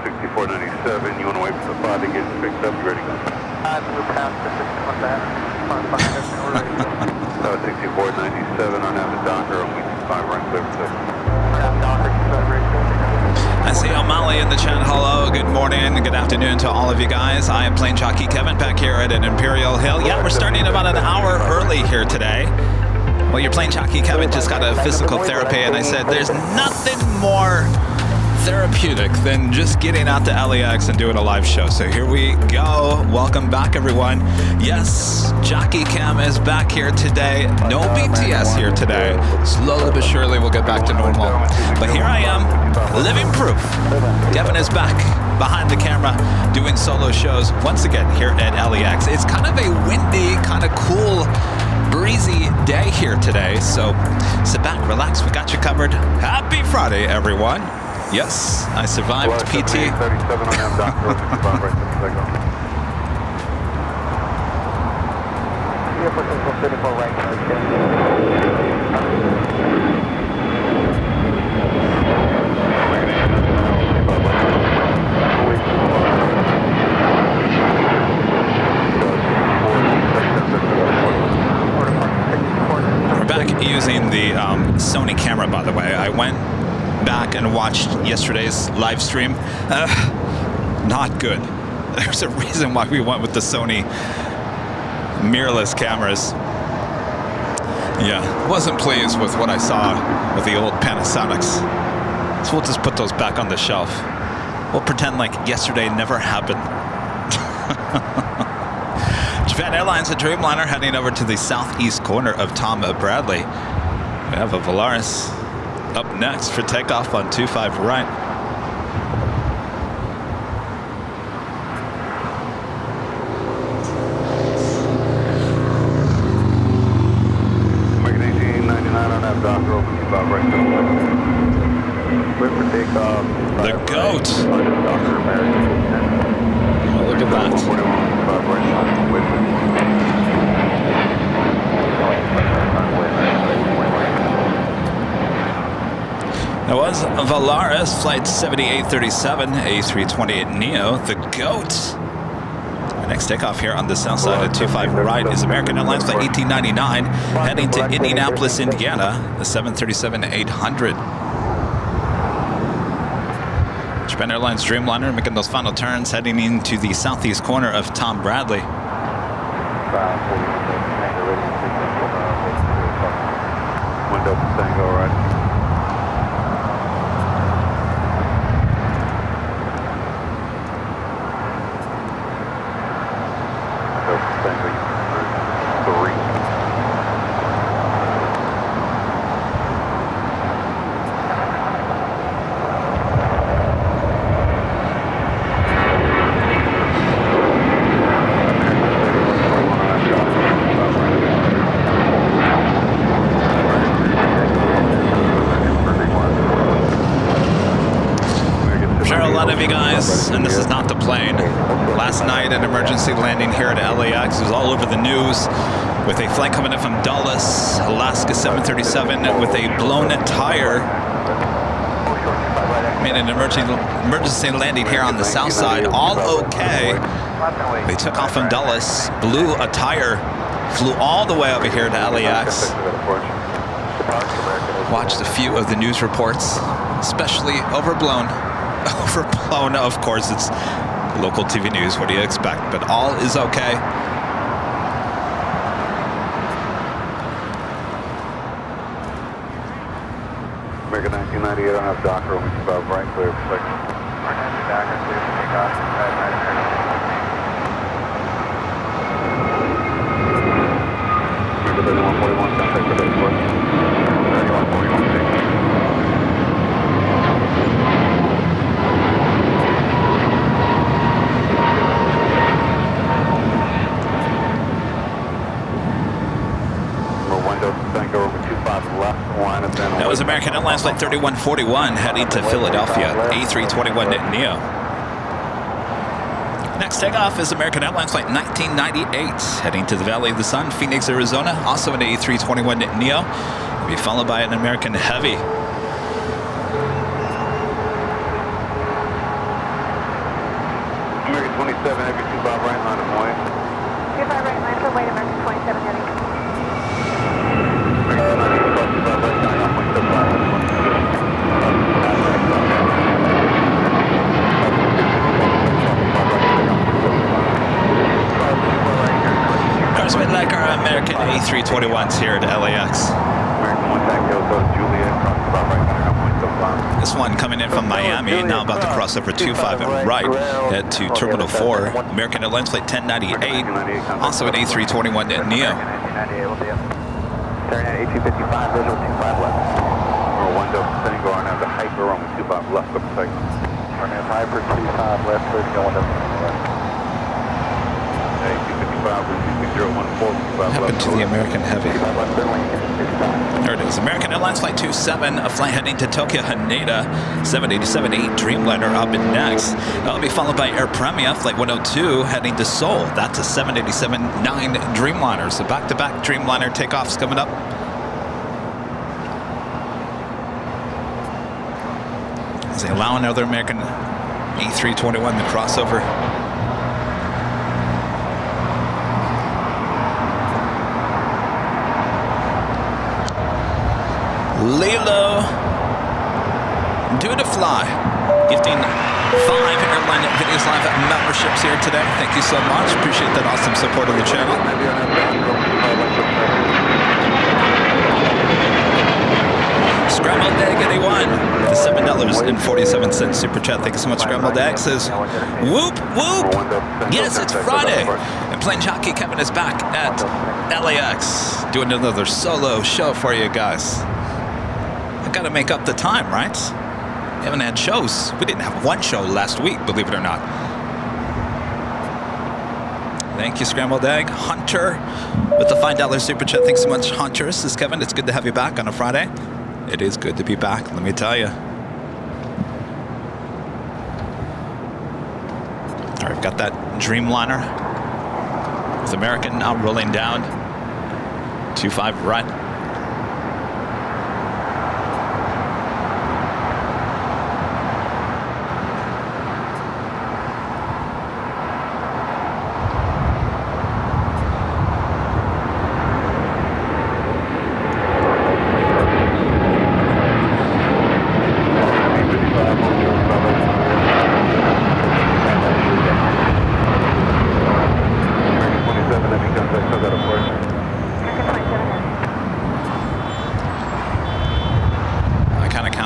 6497, you want to wait for the pod to get picked up, you ready to go? We're past the system on that. Behind us, and we're ready to go. 6497 on Avid Docker, and we 5 right clear for 6. I see O'Malley in the chat. Hello, good morning, good afternoon to all of you guys. I am Plane Jockey Kevin back here at an Imperial Hill. Yeah, we're starting about an hour early here today. Well, your Plane Jockey Kevin just got a physical therapy, and I said there's nothing more therapeutic than just getting out to LAX and doing a live show. So here we go. Welcome back, everyone. Yes, Jockey Cam is back here today. No BTS here today. Slowly but surely we'll get back to normal. But here I am, living proof. Kevin is back behind the camera doing solo shows once again here at LAX. It's kind of a windy, kind of cool, breezy day here today. So sit back, relax. We got you covered. Happy Friday, everyone. Yes, I survived PT. 37 on M Docker, 65 right clear We're back using the Sony camera, by the way. I went back and watched yesterday's live stream. Not good. There's a reason why we went with the Sony mirrorless cameras. Yeah, wasn't pleased with what I saw with the old Panasonics. So we'll just put those back on the shelf. We'll pretend like yesterday never happened. Japan Airlines and Dreamliner heading over to the southeast corner of Tom Bradley. We have a Volaris up next for takeoff on 25 right. American 1899 on Avid Docker, open 25 right clear for takeoff. The GOAT. Oh, look at that. 41, 25 right, wait. That was Volaris Flight 7837 A328neo, the GOAT. Our next takeoff here on the south side of 25 right is American Airlines Flight 1899 heading to Indianapolis, Indiana, the 737-800. Japan Airlines Dreamliner making those final turns heading into the southeast corner of Tom Bradley. Window Tango, right. And this is not the plane. Last night, an emergency landing here at LAX. It was all over the news with a flight coming in from Dulles, Alaska 737 with a blown tire. Made an emergency landing here on the south side. All okay. They took off from Dulles, blew a tire, flew all the way over here to LAX. Watched a few of the news reports, especially overblown. Overblown, of course, it's local TV news. What do you expect? But all is okay. American 1998 on Avid Docker, only 25 right, clear for 6. American Docker, clear for takeoff. American 3141, contact for those questions. 3141, take. That was American Airlines Flight 3141 heading to Philadelphia, A321neo. Next takeoff is American Airlines Flight 1998 heading to the Valley of the Sun, Phoenix, Arizona, also an A321neo. Will be followed by an American Heavy. Sometimes we like our American A321s here at LAX. American 1 Taxi Hotel Juliet, cross about right center, point to bomb. This one coming in from Miami, now about to cross over 25 and right, head to Terminal 4. American Airlines Flight 1098, also an A321 NEO. Turn at 8255, visual 25 left. Or 1 Delta Descending, go on out the Hyper, runway 25 left, up sight. Turn at Hyper 25 left, clear to go 1 Delta left. 8255, What happened to the American Heavy? 25 left, clear lane, There it is. American Airlines Flight 27, a flight heading to Tokyo Haneda, 787-8 Dreamliner up and next. That'll be followed by Air Premia, Flight 102, heading to Seoul. That's a 787-9 Dreamliner. So back-to-back Dreamliner takeoffs coming up. As they allow another American A321 to cross over. Lilo, do to fly, gifting 5 Airline Videos Live memberships here today. Thank you so much. Appreciate that awesome support of the channel. Scrambled Egg 81, the $7.47 super chat. Thank you so much. Scrambled Egg says, whoop, whoop. Yes, it's Friday. And Plane Jockey Kevin is back at LAX doing another solo show for you guys. I gotta make up the time, right? We haven't had shows. We didn't have one show last week, believe it or not. Thank you, Scrambled Egg. Hunter with the $5 super chat. Thanks so much, Hunter. This is Kevin. It's good to have you back on a Friday. It is good to be back, let me tell you. All right, got that Dreamliner with American now rolling down. 25 right.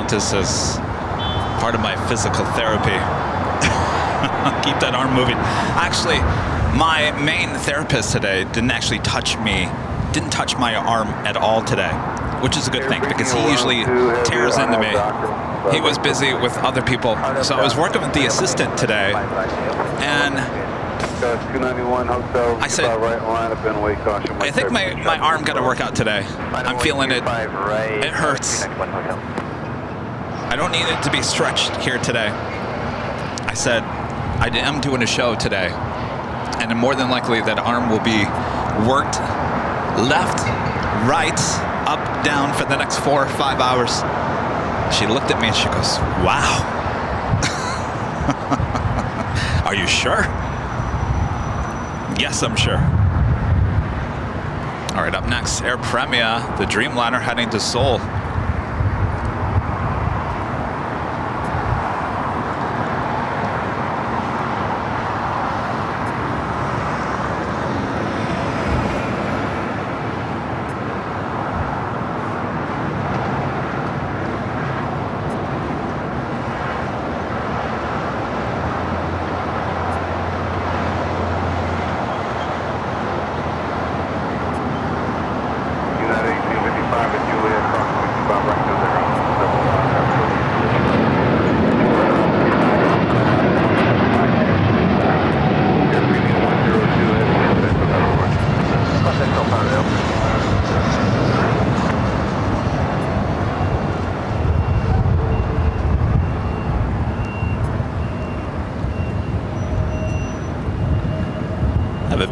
This as part of my physical therapy. Keep that arm moving. Actually, my main therapist today didn't actually touch me, didn't touch my arm at all today, which is a good thing because he usually tears into me. He was busy with other people, so I was working with the assistant today, and I said, I think my arm got to work out today. I'm feeling it. It hurts. I don't need it to be stretched here today. I said, I am doing a show today, and more than likely that arm will be worked left, right, up, down for the next 4 or 5 hours. She looked at me and she goes, wow. Are you sure? Yes, I'm sure. All right, up next, Air Premia, the Dreamliner heading to Seoul.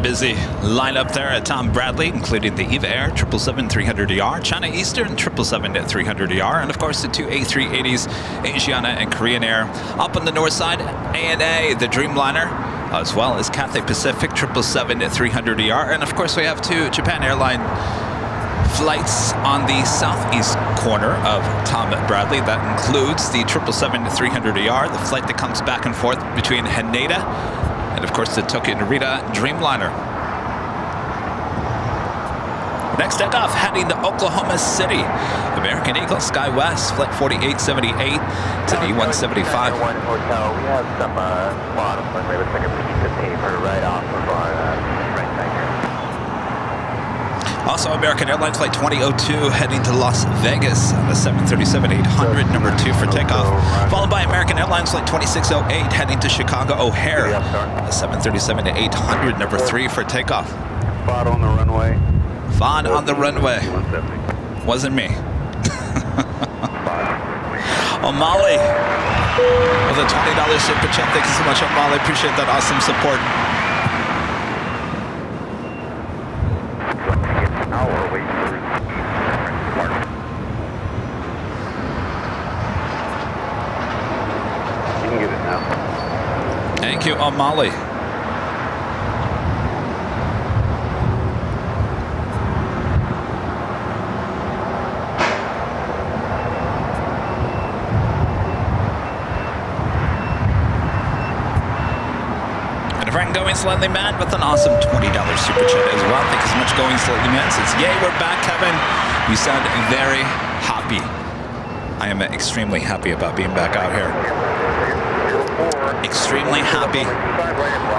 Busy lineup there at Tom Bradley, including the EVA Air 777-300ER, China Eastern 777-300ER, and of course the 2 A380s, Asiana and Korean Air. Up on the north side, ANA, the Dreamliner, as well as Cathay Pacific 777-300ER, and of course we have 2 Japan Airline flights on the southeast corner of Tom Bradley. That includes the 777-300ER, the flight that comes back and forth between Haneda and of course the Tokyo Narita Dreamliner. Next takeoff, heading to Oklahoma City. American Eagle, Sky West, flight 4878. It's an E175. One hotel. We have some spot on runway. Looks like a piece of paper right off of our right side here. Also, American Airlines flight 2002 heading to Las Vegas on the 737-800, number 2 for takeoff. Followed by American Airlines flight 2608 heading to Chicago O'Hare, the 737-800, number 3 for takeoff. Spot on the runway. Vaughn on the runway. Wasn't me. O'Malley with a $20 super chat. Thank you so much, O'Malley. Appreciate that awesome support. You can get it now. Thank you, O'Malley. Going Slightly Mad with an awesome $20 super chat as well. Thank you so much, Going Slightly Mad. Says, yay, we're back, Kevin. You sound very happy. I am extremely happy about being back out here. Extremely happy.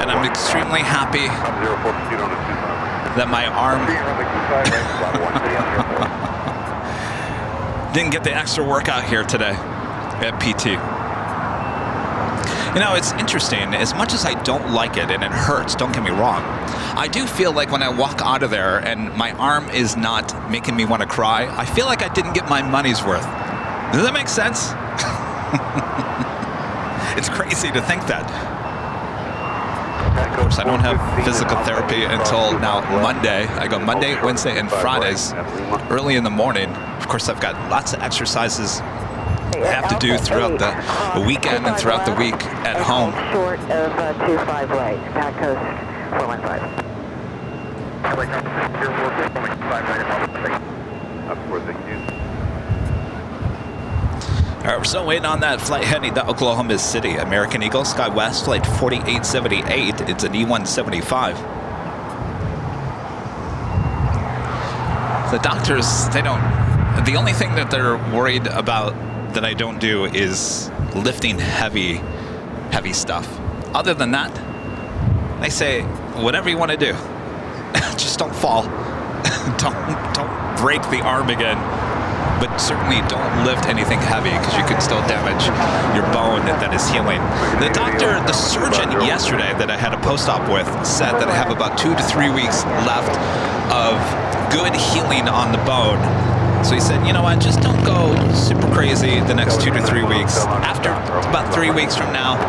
And I'm extremely happy that my arm didn't get the extra workout here today at PT. You know, it's interesting. As much as I don't like it and it hurts, don't get me wrong, I do feel like when I walk out of there and my arm is not making me want to cry, I feel like I didn't get my money's worth. Does that make sense? It's crazy to think that. Of course, I don't have physical therapy until now Monday. I go Monday, Wednesday, and Fridays early in the morning. Of course, I've got lots of exercises I have to do throughout the weekend and throughout the week at home. Short of 25 right, back coast 415. All right, we're still waiting on that flight heading to Oklahoma City. American Eagle, Sky West, flight 4878. It's an E175. The doctors, the only thing that they're worried about that I don't do is lifting heavy stuff. Other than that, they say whatever you want to do, just don't fall, don't break the arm again, but certainly don't lift anything heavy because you could still damage your bone that is healing. The surgeon yesterday that I had a post-op with said that I have about 2 to 3 weeks left of good healing on the bone. So he said, you know what, just don't go super crazy the next 2 to 3 weeks. After about 3 weeks from now,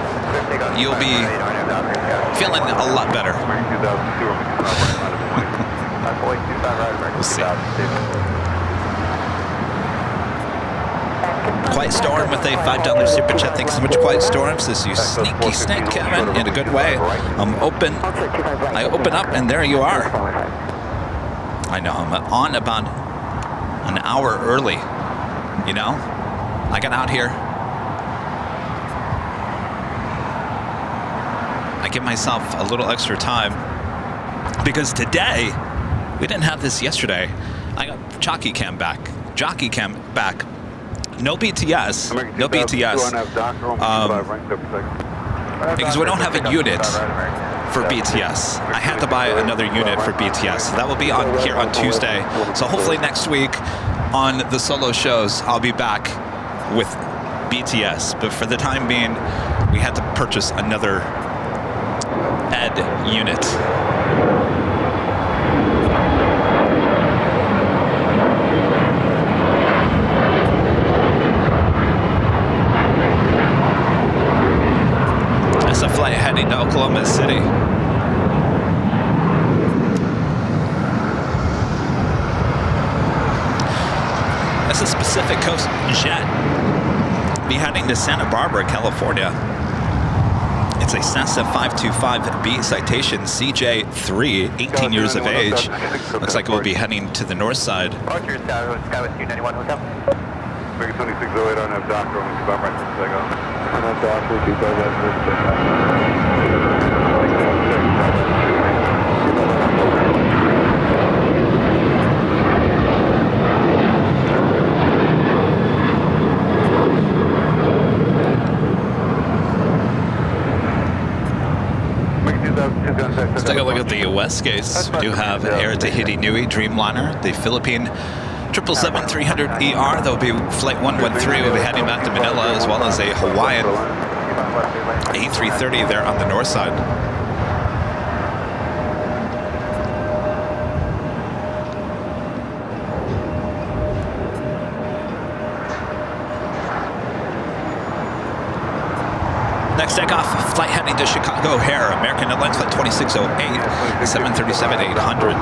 you'll be feeling a lot better. We'll see. Quiet Storm with a $5 super chat. Thanks so much, Quiet Storm. Says, you sneaky snake, Kevin, in a good way. I open up, and there you are. I know, I'm on about an hour early, you know? I got out here. I give myself a little extra time because today, we didn't have this yesterday. I got Jockey Cam back. No BTS. No BTS. Because we don't have a unit for BTS. I had to buy another unit for BTS. That will be on here on Tuesday. So hopefully next week on the solo shows, I'll be back with BTS. But for the time being, we had to purchase another Ed unit. That's a flight heading to Oklahoma City. That's a Pacific Coast jet. Be heading to Santa Barbara, California. It's a Cessna 525B citation CJ3, 18 years of age. Looks like we'll be heading to the north side. Roger, Skywest 291 Hotel. American 2608 on that dock room. Keep on right for takeoff. On that dock room, keep on right for takeoff. West Gates, we do have Air Tahiti Nui Dreamliner, the Philippine 777-300ER. There'll be Flight 113 will be heading back to Manila, as well as a Hawaiian A330 there on the north side. Next takeoff, flight heading to Chicago O'Hare, American Airlines Flight 2608, 737-800.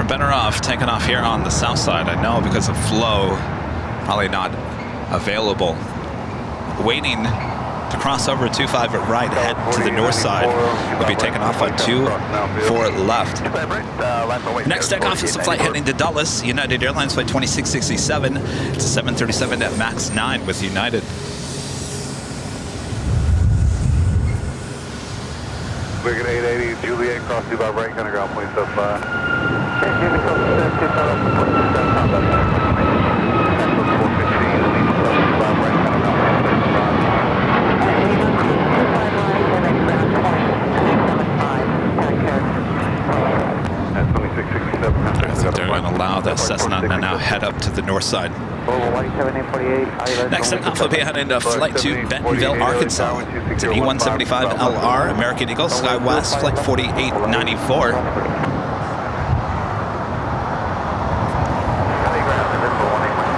Better off taking off here on the south side. I know because of flow, probably not available. Waiting to cross over 25 at right, head to the north side. We'll be taking off on 24 left. Next takeoff is the flight heading to Dulles, United Airlines Flight 2667. It's a 737 at MAX 9 with United. Wicked 880, Juliet, cross 25 right, kind of ground point sub 5. They're going to allow the Cessna to now head up to the north side. Next up, will be heading to flight to Bentonville, Arkansas. It's an E175LR, American Eagle, SkyWest, flight 4894.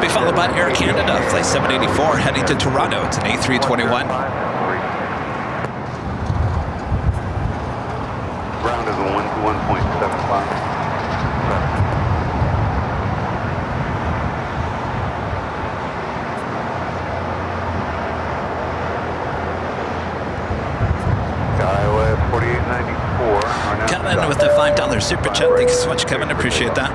Be followed by Air Canada, flight 784, heading to Toronto. It's an A321. Ground is 121.75. Kevin with the $5 super chat. Thank you so much, Kevin. Appreciate that.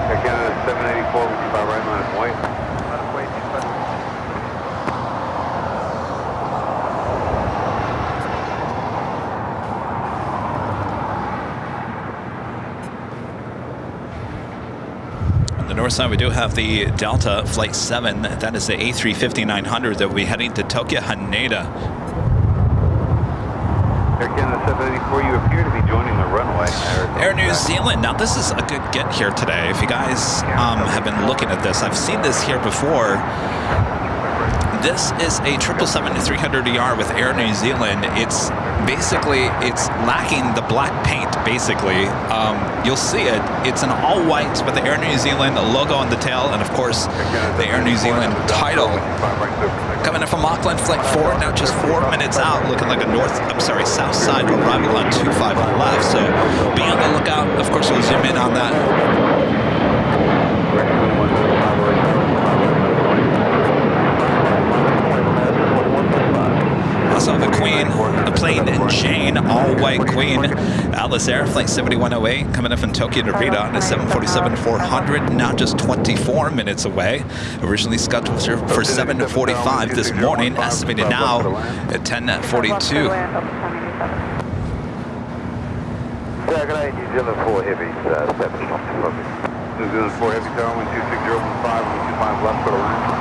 Air Canada 784, 25 right, minus white. On the north side, we do have the Delta Flight 7. That is the A350-900 that will be heading to Tokyo Haneda. Air Canada 784, you appear to be joining the runway. Air New Zealand. Now, this is a good get here today. If you guys have been looking at this, I've seen this here before. This is a 777-300ER with Air New Zealand. It's basically, it's lacking the black paint, basically. You'll see it. It's an all-white with the Air New Zealand logo on the tail, and of course, the Air New Zealand title. Coming in from Auckland, flight 4, now just 4 minutes out, looking like a south side arrival on 25 left. So be on the lookout. Of course, we'll zoom in on that. Also the Queen, the Plane and Jane, all-white Queen, Alice Air, flight 7108, coming up from Tokyo to Narita on a 747-400, now just 24 minutes away. Originally scheduled for 7:45 this morning, estimated now at 10:42. New Zealand 4 Heavy, 7 New Zealand 4 Heavy, tower 126.015, 125 left for the line.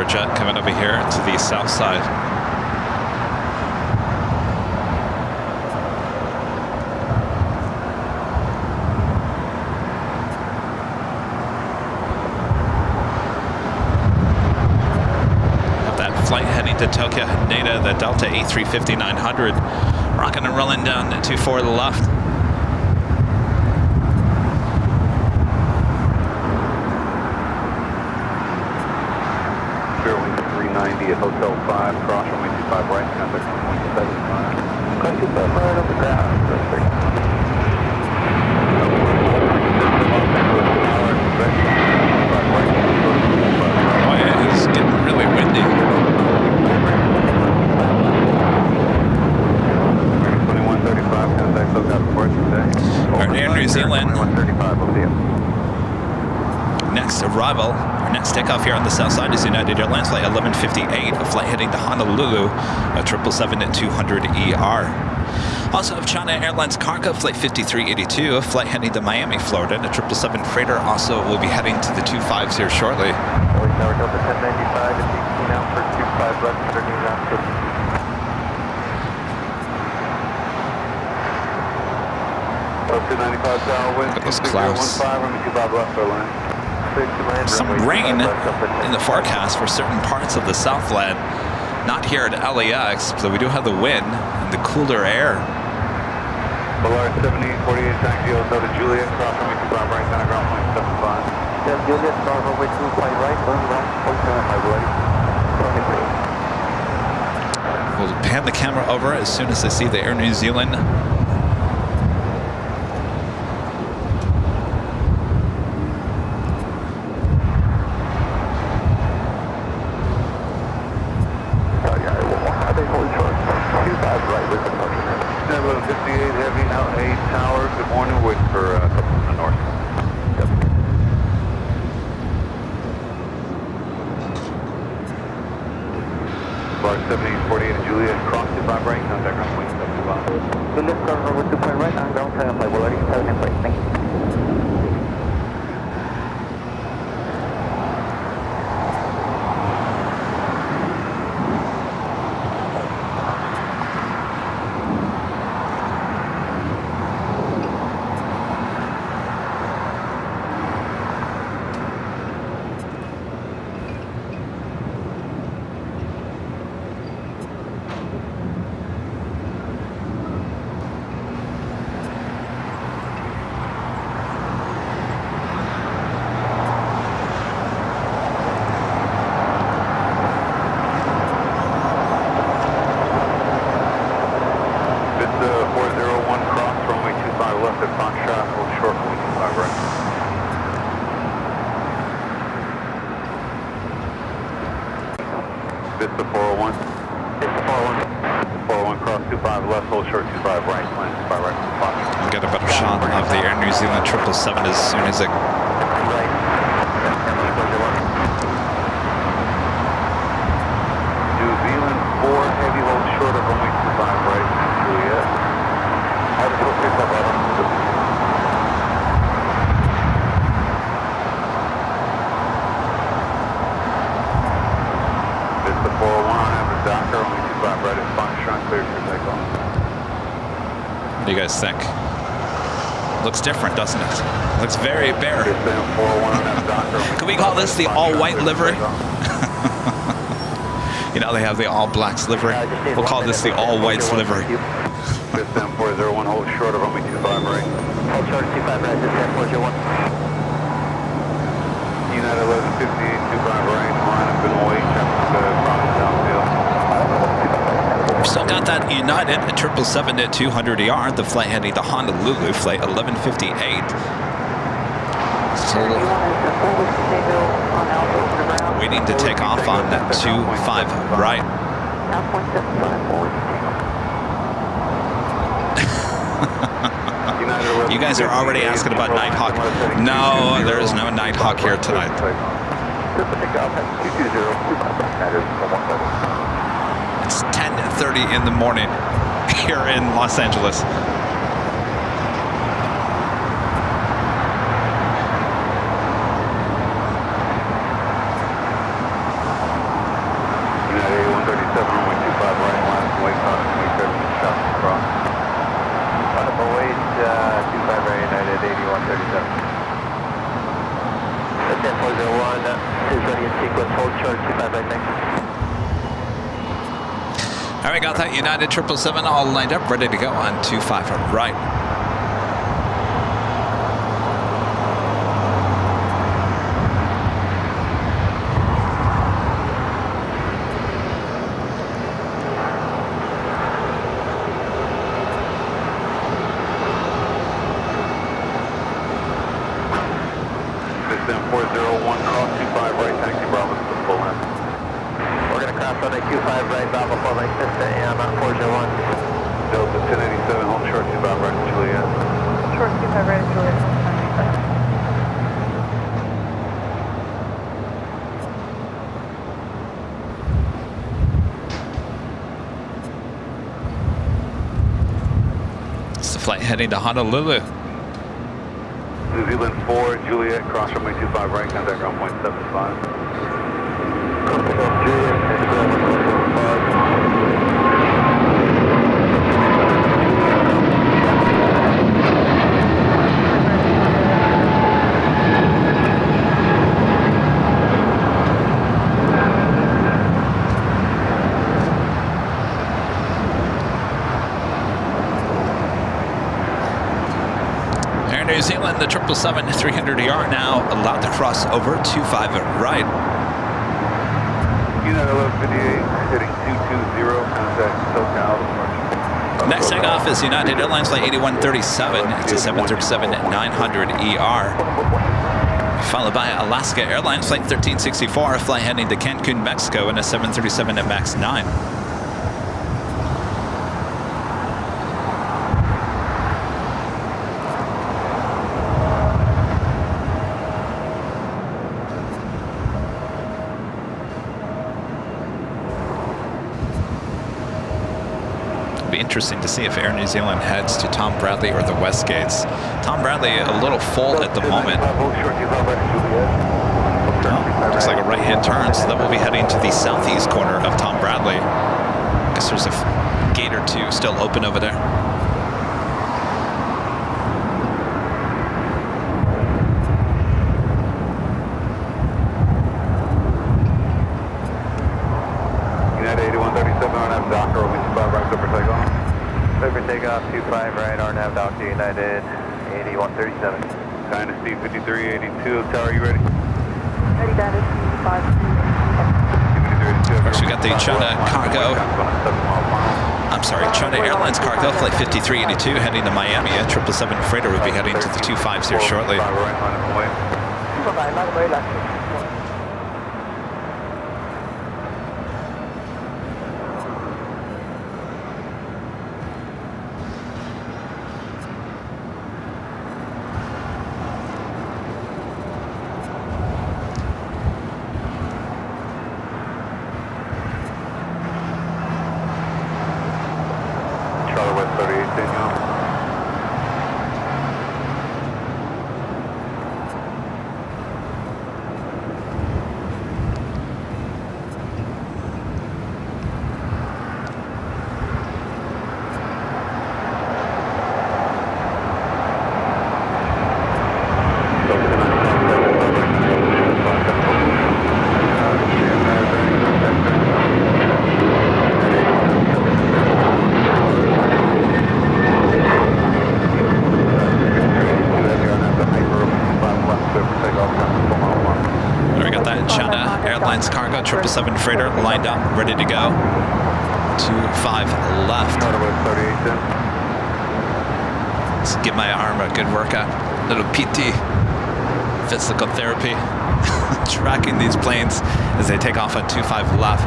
Jet coming over here to the south side. to Tokyo Haneda, the Delta A350-900. Rocking and rolling down to 4 to the left. Fairway 390 at Hotel 5, cross runway 25 right, contact 1.75. Cross 25 right on the ground, perfect. Boy, it is getting really windy. 2135, contact SoCal Sports today. Air New Zealand. 2135, we'll see you. Next arrival, our next takeoff here on the south side is United Airlines flight 1158, a flight heading to Honolulu, a 777-200ER. Also have China Airlines cargo flight 5382, a flight heading to Miami, Florida, and a 777 freighter also will be heading to the 25s here shortly. Tower Delta 1095 at 18 out for 25 left, 100 knots. 295 Tower, wind, Look at those clouds. 2015, runway 25 left, Airline. Some rain in the forecast for certain parts of the Southland. Not here at LAX, so we do have the wind and the cooler air. Polar 7848, taxi Hotel to Juliet, cross runway 25 right, center ground point 75. Juliet, cross runway 25 right, turn left, 47, my boy. We'll pan the camera over as soon as I see the Air New Zealand. Vista 401. Vista 401. 401 cross 25 left, hold short 25 right, land 25 right. We'll get a better shot of the Air New Zealand 777 as soon as it... New Zealand 4 heavy, hold short of runway 25 right, and Juliet. I just hope pick up on Vista 401 on Everett Docker, runway 25 right at Foxtrot, clear for takeoff. What do you guys think? Looks different, doesn't it? Looks very bare. Vista 401 on Everett Docker. Can we call this the all-white livery? You know, they have the all-blacks livery. We'll call this the all-whites livery. Vista 401, hold short of runway 25 right. Hold short of 25 right, Vista 401. United 1158, 25 right, line up and wait, cross downfield. We've still got that United 777-200ER, the flight heading to Honolulu, flight 1158. Still waiting to take off on that 25 right. You guys are already asking about Nighthawk. No, there is no Nighthawk here tonight. It's 10:30 in the morning here in Los Angeles. United 137, runway 25 right, line up and wait, cross 27, shots across. Line up and wait, 25 right, United 8137. That's 10-401, is ready in sequence, hold short, 25 right next. All right, got that United 777 all lined up, ready to go on 25 right. System 401, cross 25 right, taxi Bravo to the full end. We're going to cross runway 25 right, Bravo 4 Lake Vista, and 401. Delta 1087, hold short 25 right to Juliet. Short 25 right, Juliet. It's the flight heading to Honolulu. New Zealand 4, Juliet, cross runway 25 right, contact ground point 75. Juliet, and ground 1. New Zealand, the 777 300ER now allowed to cross over 25 right. United 1158, heading 220, contact SoCal. Next takeoff is United Airlines Flight 8137. It's a 737-900ER. Followed by Alaska Airlines Flight 1364, a flight heading to Cancun, Mexico, and a 737 at MAX 9. Interesting to see if Air New Zealand heads to Tom Bradley or the West Gates. Tom Bradley a little full at the moment. Oh, looks like a right-hand turn, so that will be heading to the southeast corner of Tom Bradley. I guess there's a gate or two still open over there. United 8137 on F Docker, over 25 right, over takeoff. Over takeoff 25 right, RNAV Doctor United 8137. Dynasty 5382, tower, you ready? Ready, Dynasty 5. First, we got the China Cargo. I'm sorry, China Airlines Cargo, Flight 5382, heading to Miami. A 777 freighter will be heading to the 25s here shortly. Airlines Cargo 777 freighter lined up, ready to go. 25 left. Let's give my arm a good workout. Little PT, physical therapy, tracking these planes as they take off on 25 left.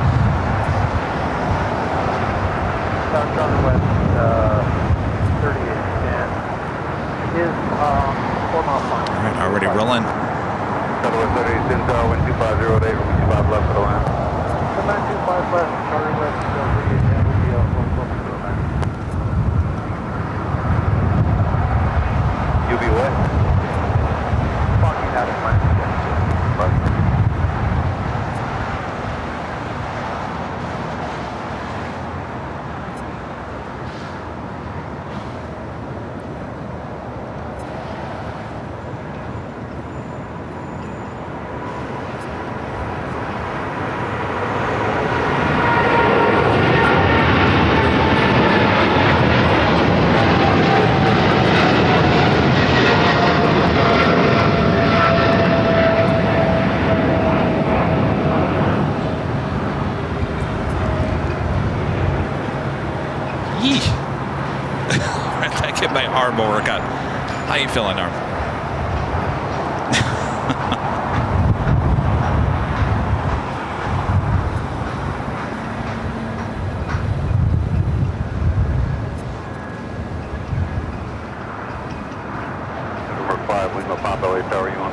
Southwest 38 is 4 miles long. All right, already rolling. Southwest 38 Tower, wind 2508, over 25 left for the land. Command 25 left, Charlie West 38 10 will be a 1 close to the land. You'll be what? Fucking out of land. horrible workout. How you feeling, Norm? Number 5, Lima Pop LA Tower, you on?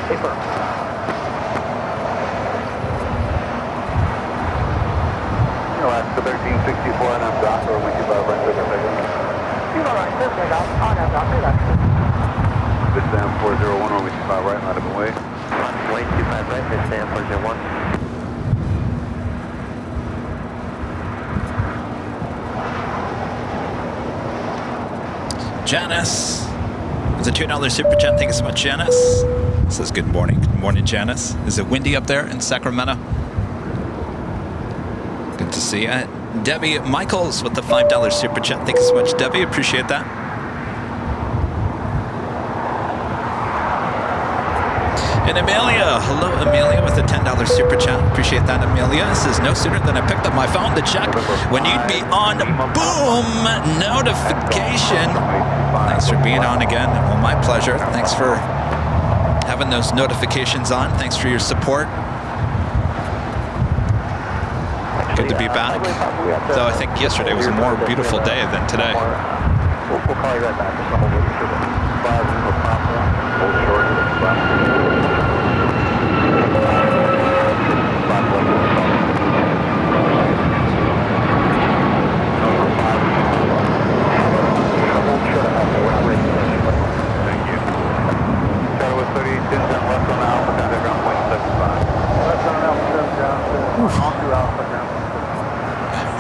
Paper. LAX to 1364 and I'm dock or we keep our right with our This down 401 or we keep our right, not up and wait. Wait, 25 right, this stand 401. Janice. It's a $2 super chat. Thank you so much, Janice. Says good morning. Good morning, Janice. Is it windy up there in Sacramento? Good to see you. Debbie Michaels with the $5 super chat. Thank you so much, Debbie. Appreciate that. And Amelia. Hello, Amelia, with the $10 super chat. Appreciate that, Amelia. It says no sooner than I picked up my phone to check when you'd be on boom notification. Thanks for being on again. Well, my pleasure. Thanks for having those notifications on. Thanks for your support. Good to be back. Though I think yesterday was a more beautiful day than today. We'll call you right back. Just hold it. Hold short. Thank you. Charlie with 38, 10 left on Alpha, contact ground point 75. Left on Alpha, down to all through Alpha, down.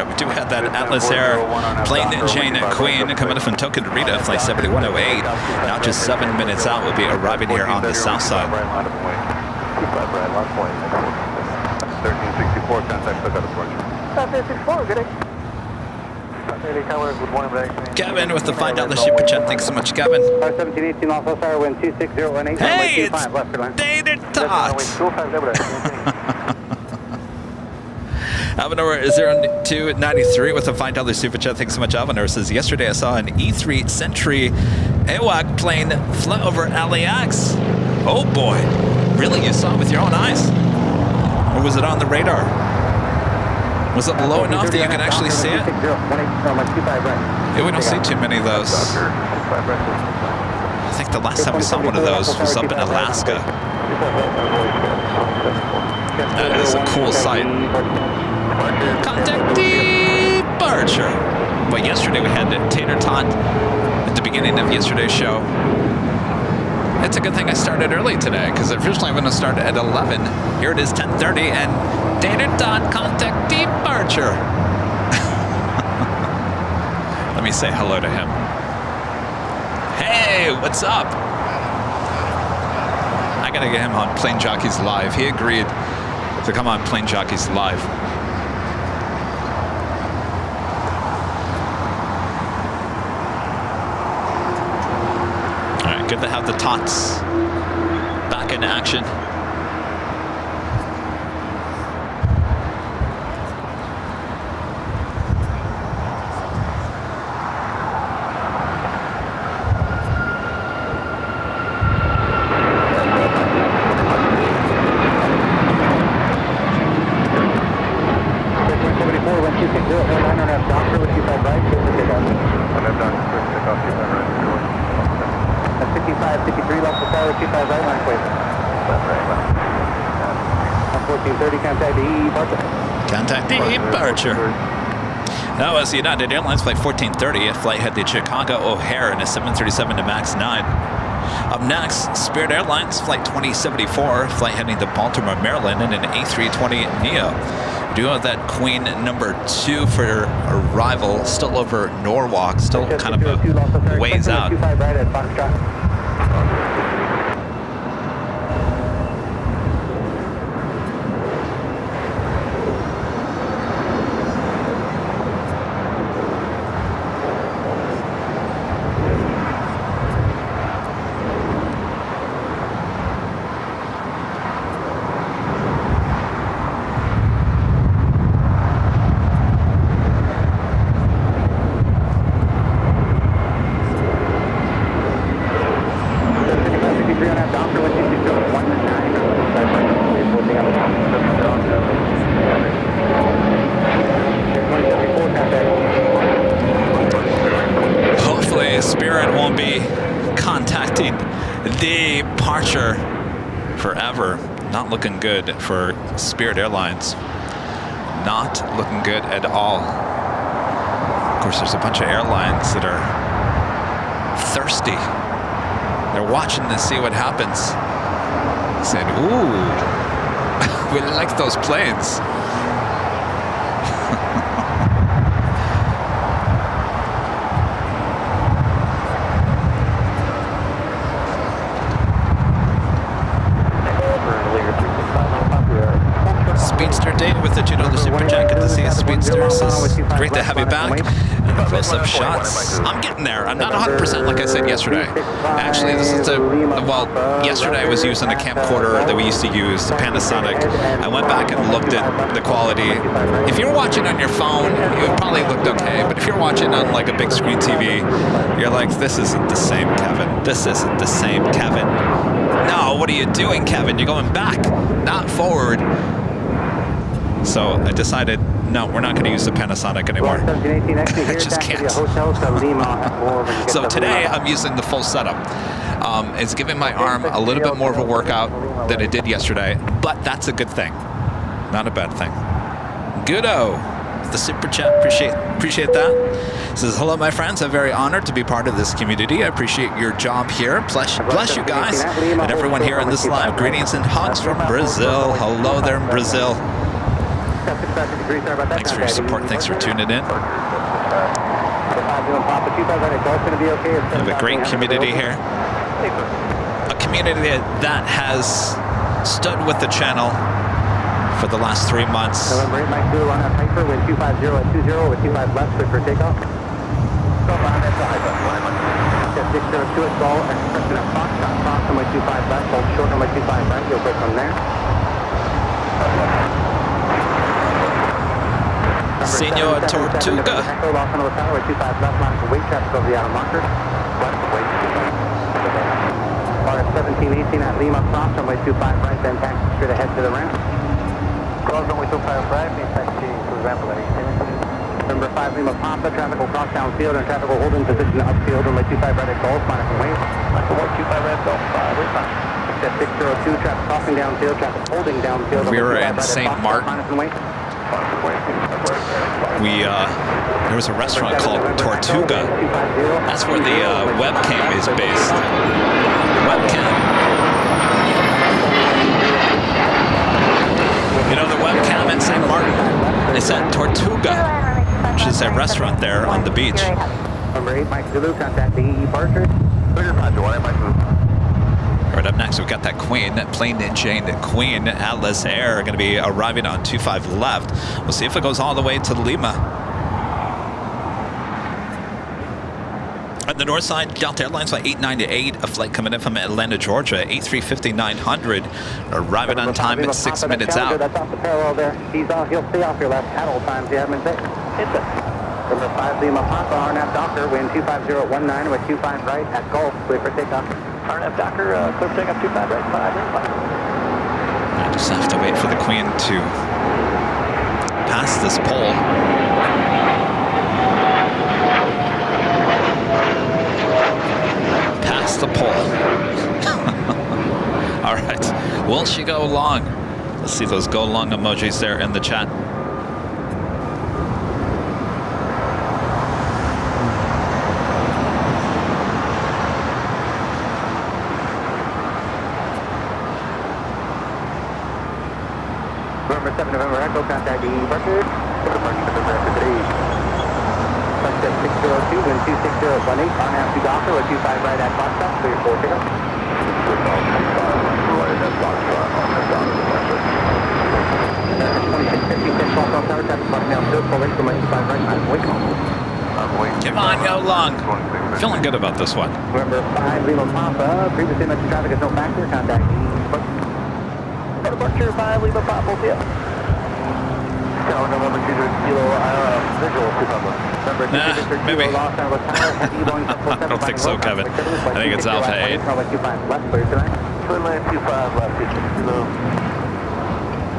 We do have that Atlas Air plane Jane Queen coming up from Tokonarita, flight 7108. Now just 7 minutes out, we'll be arriving here on the south side. 1364, contact Toka departure. 1364, good day. Kevin with the $5 super chat. Thanks so much, Kevin. 1718 off Osar, wind 26018. Hey, it's Tater Tot. Avenor 0293 with a $5 super chat. Thanks so much, Avenor. Says, yesterday I saw an E3 Sentry AWAC plane fly over LAX. Oh boy. Really? You saw it with your own eyes? Or was it on the radar? Was it low enough that you can actually see it? Yeah, we don't see too many of those. I think the last time we saw one of those was up in Alaska. That is a cool sight. Contact departure. But yesterday we had Tater Tot at the beginning of yesterday's show. It's a good thing I started early today, because originally I'm going to start at 11. Here it is 10:30, and Tater Tot contact departure. Let me say hello to him. Hey, what's up? I got to get him on Plane Jockeys Live. He agreed to come on Plane Jockeys Live. All right, good to have the Tots back in action. Contact departure. That was United Airlines flight 1430. A flight had the Chicago O'Hare in a 737 to MAX 9. Up next, Spirit Airlines flight 2074. Flight heading to Baltimore, Maryland in an A320neo. We do have that Queen number 2 for arrival. Still over Norwalk. Still kind of a ways out. Hopefully Spirit won't be contacting departure forever. Not looking good for Spirit Airlines. Not looking good at all. Of course, there's a bunch of airlines that are thirsty. They're watching to see what happens. Saying, ooh, we like those planes. Speedster Dave with the $2 super jacket to see Speedster says, great to have you back. And close-up shots. I'm getting there. I'm not 100% like I said yesterday. Actually, this is well, yesterday I was using a camcorder that we used to use, the Panasonic. I went back and looked at the quality. If you're watching on your phone, it probably looked okay. But if you're watching on like a big screen TV, you're like, this isn't the same, Kevin. This isn't the same, Kevin. No, what are you doing, Kevin? You're going back, not forward. So I decided, no, we're not going to use the Panasonic anymore. I just can't. So today I'm using the full setup. It's giving my arm a little bit more of a workout than it did yesterday, but that's a good thing. Not a bad thing. Goodo, the super chat, appreciate that. Says, hello, my friends. I'm very honored to be part of this community. I appreciate your job here. Bless you guys and everyone here in this live. Greetings and hugs from Brazil. Hello there in Brazil. Thanks for your support. Thanks for tuning in. We have a great community here. A community that has stood with the channel for the last 3 months. November 8, Mike 2 on that Piper, wind 250 at 20 with 25 left, clear for takeoff. 602 at Gulf, expression at Fox, cross runway 25 left, hold short runway 25 right, you'll go from there. Senor Tortuga. Echo, lost on the tower, 25 left, line for weight traffic over the outer marker. Left, weight. RF 1718 at Lima, cross runway 25 right, then taxi straight ahead to the ramp. Cross runway 25 right, main taxi to the ramp at 18. Number 5 Lima Papa, traffic will cross downfield and traffic will hold in position upfield, runway 25 right at Gulf, minus and wait. Runway 25 right at Gulf, wait 5. 602, traffic crossing downfield, traffic holding downfield. We were in St. Martin. There was a restaurant called Tortuga. That's where the webcam is based. Webcam. You know, the webcam in St. Martin is at Tortuga, which is a restaurant there on the beach. Number 8, Mike Zulu, contact the departure. Right up next, we've got that Queen, that Plane Jockey Queen Atlas Air, going to be arriving on 25 left. We'll see if it goes all the way to Lima. On the north side, Delta Airlines flight 898, a flight coming in from Atlanta, Georgia, A350-900, arriving on time at 6 minutes out. That's off the parallel there. He'll stay off your left at all times. You haven't been hit it. Number 5 Lima Papa, RNAV Docker, wind 25019 with 25 right at Gulf, clear for takeoff. RNAV Docker, clear for takeoff 25 right, 5 I just have to wait for the Queen to pass this pole. Pass the pole. All right, will she go long? Let's see those go long emojis there in the chat. November 7, November Echo, contact the departure. Sunset 602, wind 26018, RNAV to Docker with 25 right at Foxtrot, clear for takeoff. 2656, Fox Tower, traffic crossing downfield, full length, runway 25 right, I'm waiting. Come on, go long. Feeling good about this one. November 5, Lima Papa, previously mentioned traffic is no factor, contact the departure 5, Lima Papa, yeah. November 2 Kilo, visual, nah, maybe. I don't think so, Kevin. I think it's Alpha 8. Twin line 25 left, 260.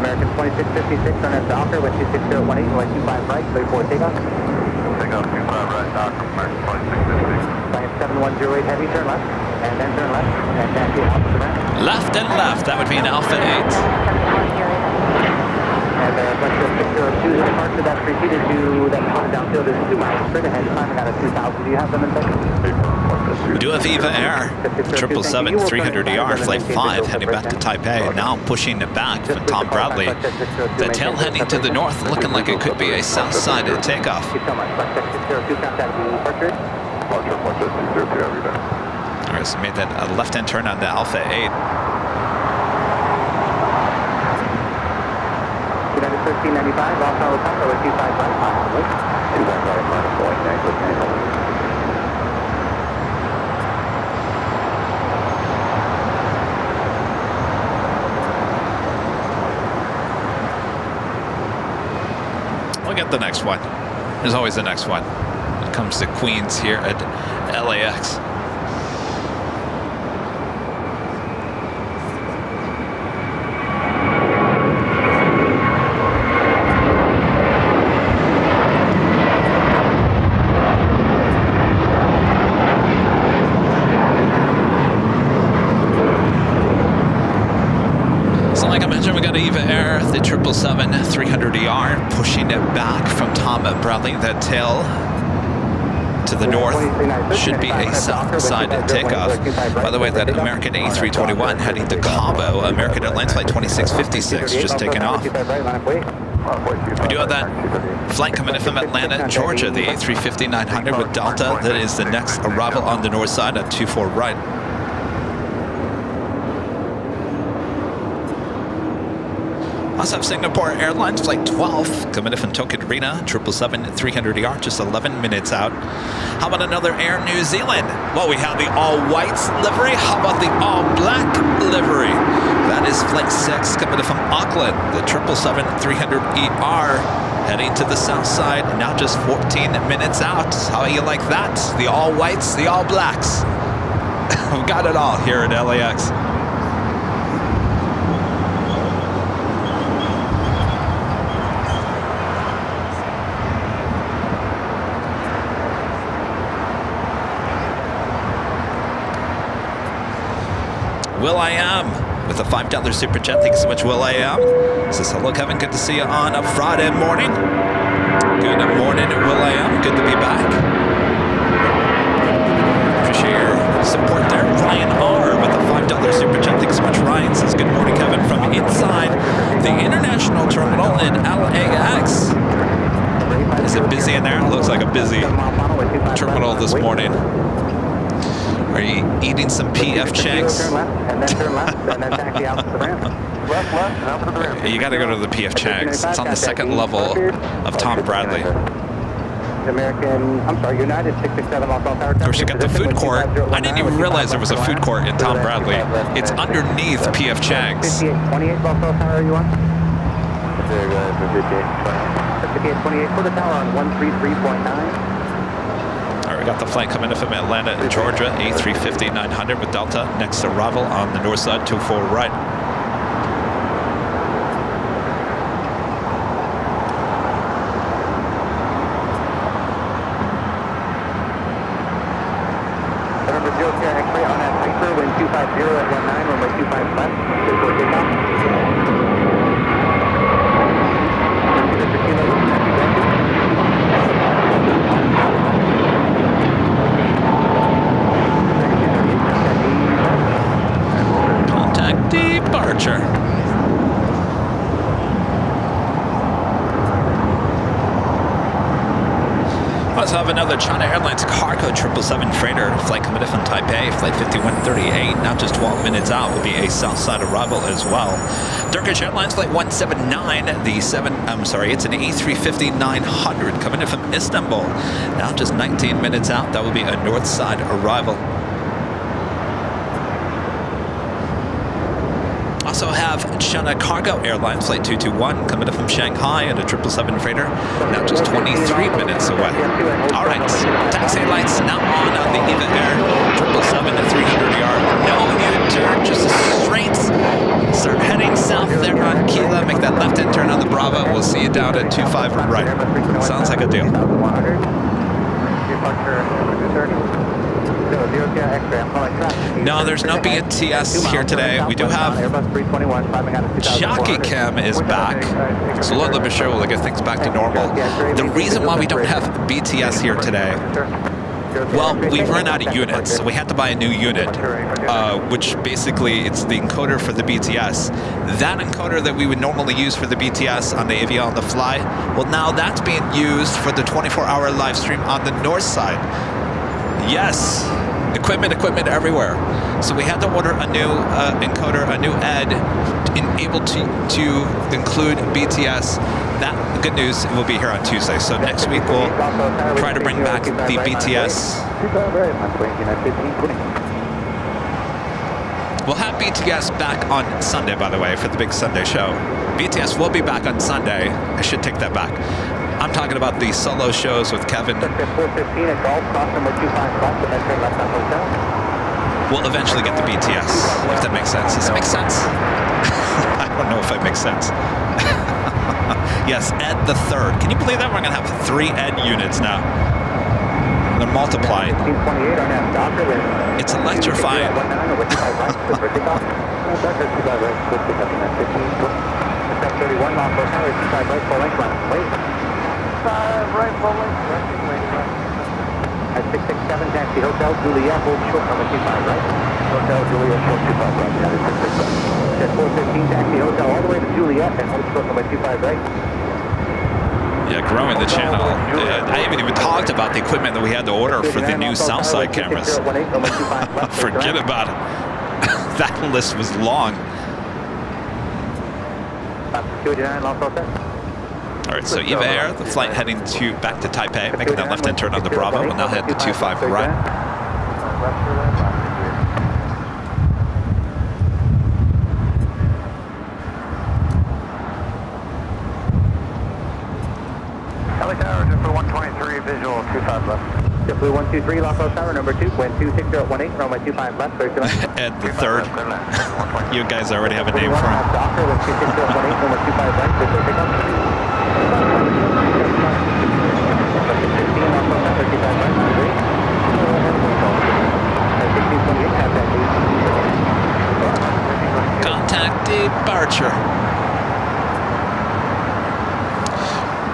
American 2656, turn left to Docker, wind 26018, wind 25 right, clear for takeoff. Takeoff 25 right, Docker, American 2656. Flight 7108 heavy, turn left, and then turn left, and taxi out to the ramp. Left and left, that would be an Alpha 8. And flight 602 departure that's preceded to that downfield is 2 miles straight ahead, climbing out of 2000. Do you have them in sight? We do have Viva Air, 777-300ER, Flight 5, heading back to Taipei, now pushing it back from Tom Bradley. The tail heading to the north, looking like it could be a south side takeoff. Thank you so much. Flight 602, contact departure. All right, so made that a left-hand turn on the Alpha 8. United 1395, off Tower Tango with 25 right, possibly. 25 right, minus Boeing 9 We'll get the next one. There's always the next one. When it comes to Queens here at LAX. We got Eva Air, the 777-300ER, pushing it back from Tom Bradley. That tail to the north should be a south side takeoff. By the way, that American A321 heading to Cabo, American Airlines Flight 2656, just taken off. We do have that flight coming in from Atlanta, Georgia, the A350-900 with Delta. That is the next arrival on the north side at 24 right. Also have Singapore Airlines Flight 12 coming in from Tokyo Arena, 777-300ER, just 11 minutes out. How about another Air New Zealand? Well, we have the all-whites livery. How about the all-black livery? That is Flight 6 coming in from Auckland, the 777-300ER, heading to the south side, now just 14 minutes out. How you like that? The all-whites, the all-blacks. We've got it all here at LAX. Will I Am with a $5 super chat. Thanks so much, Will I Am. Says, hello, Kevin. Good to see you on a Friday morning. Good morning, Will I Am. Good to be back. Appreciate your support there. Ryan R with a $5 super chat. Thanks so much, Ryan. Says, good morning, Kevin, from inside the international terminal in LAX. Is it busy in there? Looks like a busy terminal this morning. Are you eating some PF Chang's? Turn left, and then turn left, and then taxi out to the ramp. Left, and out to the ramp. You got to go to the PF Chang's. It's on the second level of Tom Bradley. United 667 off Tower. Of course, you got the food court. I didn't even realize there was a food court in Tom Bradley. It's underneath PF Chang's. 5828 off Tower, are you on? There, guys, 5828 for the tower on 133.9. All right, we got the flight coming in from Atlanta, Georgia, A350-900 with Delta. Next arrival on the north side, 24 right. Remember, Joe Sierra X-ray on that Piper, wind 250 at 19, runway 25 left, before takeoff. Departure. Let's have another China Airlines cargo 777 freighter flight coming in from Taipei, flight 5138, now just 12 minutes out, will be a south side arrival as well. Turkish Airlines flight 179, it's an A350-900 coming in from Istanbul, now just 19 minutes out, that will be a north side arrival. also have China Cargo Airline Flight 221 coming up from Shanghai at a 777 freighter, now just 23 minutes away. All right, taxi lights now on the EVA Air 777 at 300 yard. No U-turn, just a straight. Start heading south there on Kila. Make that left-hand turn on the Bravo. We'll see you down at 25 right. Sounds like a deal. No, there's no BTS here today. We do have Jockey Cam is back. So a little bit sure we'll get things back to normal. The reason why we don't have BTS here today, well, we've run out of units, so we had to buy a new unit, which basically it's the encoder for the BTS. That encoder that we would normally use for the BTS on the Avia on the fly, well, now that's being used for the 24-hour live stream on the north side. Yes, equipment everywhere. So we had to order a new encoder, a new ED, able to include BTS. That good news will be here on Tuesday. So next week we'll try to bring back the BTS. We'll have BTS back on Sunday, by the way, for the big Sunday show. BTS will be back on Sunday. I should take that back. I'm talking about the solo shows with Kevin. We'll eventually get the BTS, if that makes sense. Does it make sense? I don't know if it makes sense. Yes, Ed the third. Can you believe that? We're going to have 3 Ed units now. They're multiplied. It's electrifying. At 667, taxi Hotel Juliet, hold short number 25, right? Hotel Juliet, short 25, right? That is 667. At 415, taxi Hotel all the way to Juliet, and hold short number 25, right? Yeah, growing the channel. I haven't even talked about the equipment that we had to order for the new Southside cameras. Forget about it. That list was long. All right, so EVA Air, the flight heading back to Taipei, making that left-hand turn on the Bravo. We'll now head to 25 right. LA Tower, JetBlue 123, visual 25 left. JetBlue 123, Los Angeles Tower, number 2, wind 26018, runway 25 left, clear to land. Ed the third. You guys already have a name for him. Doctor, wind 26018, runway 25 left, clear to pick up. Contact departure.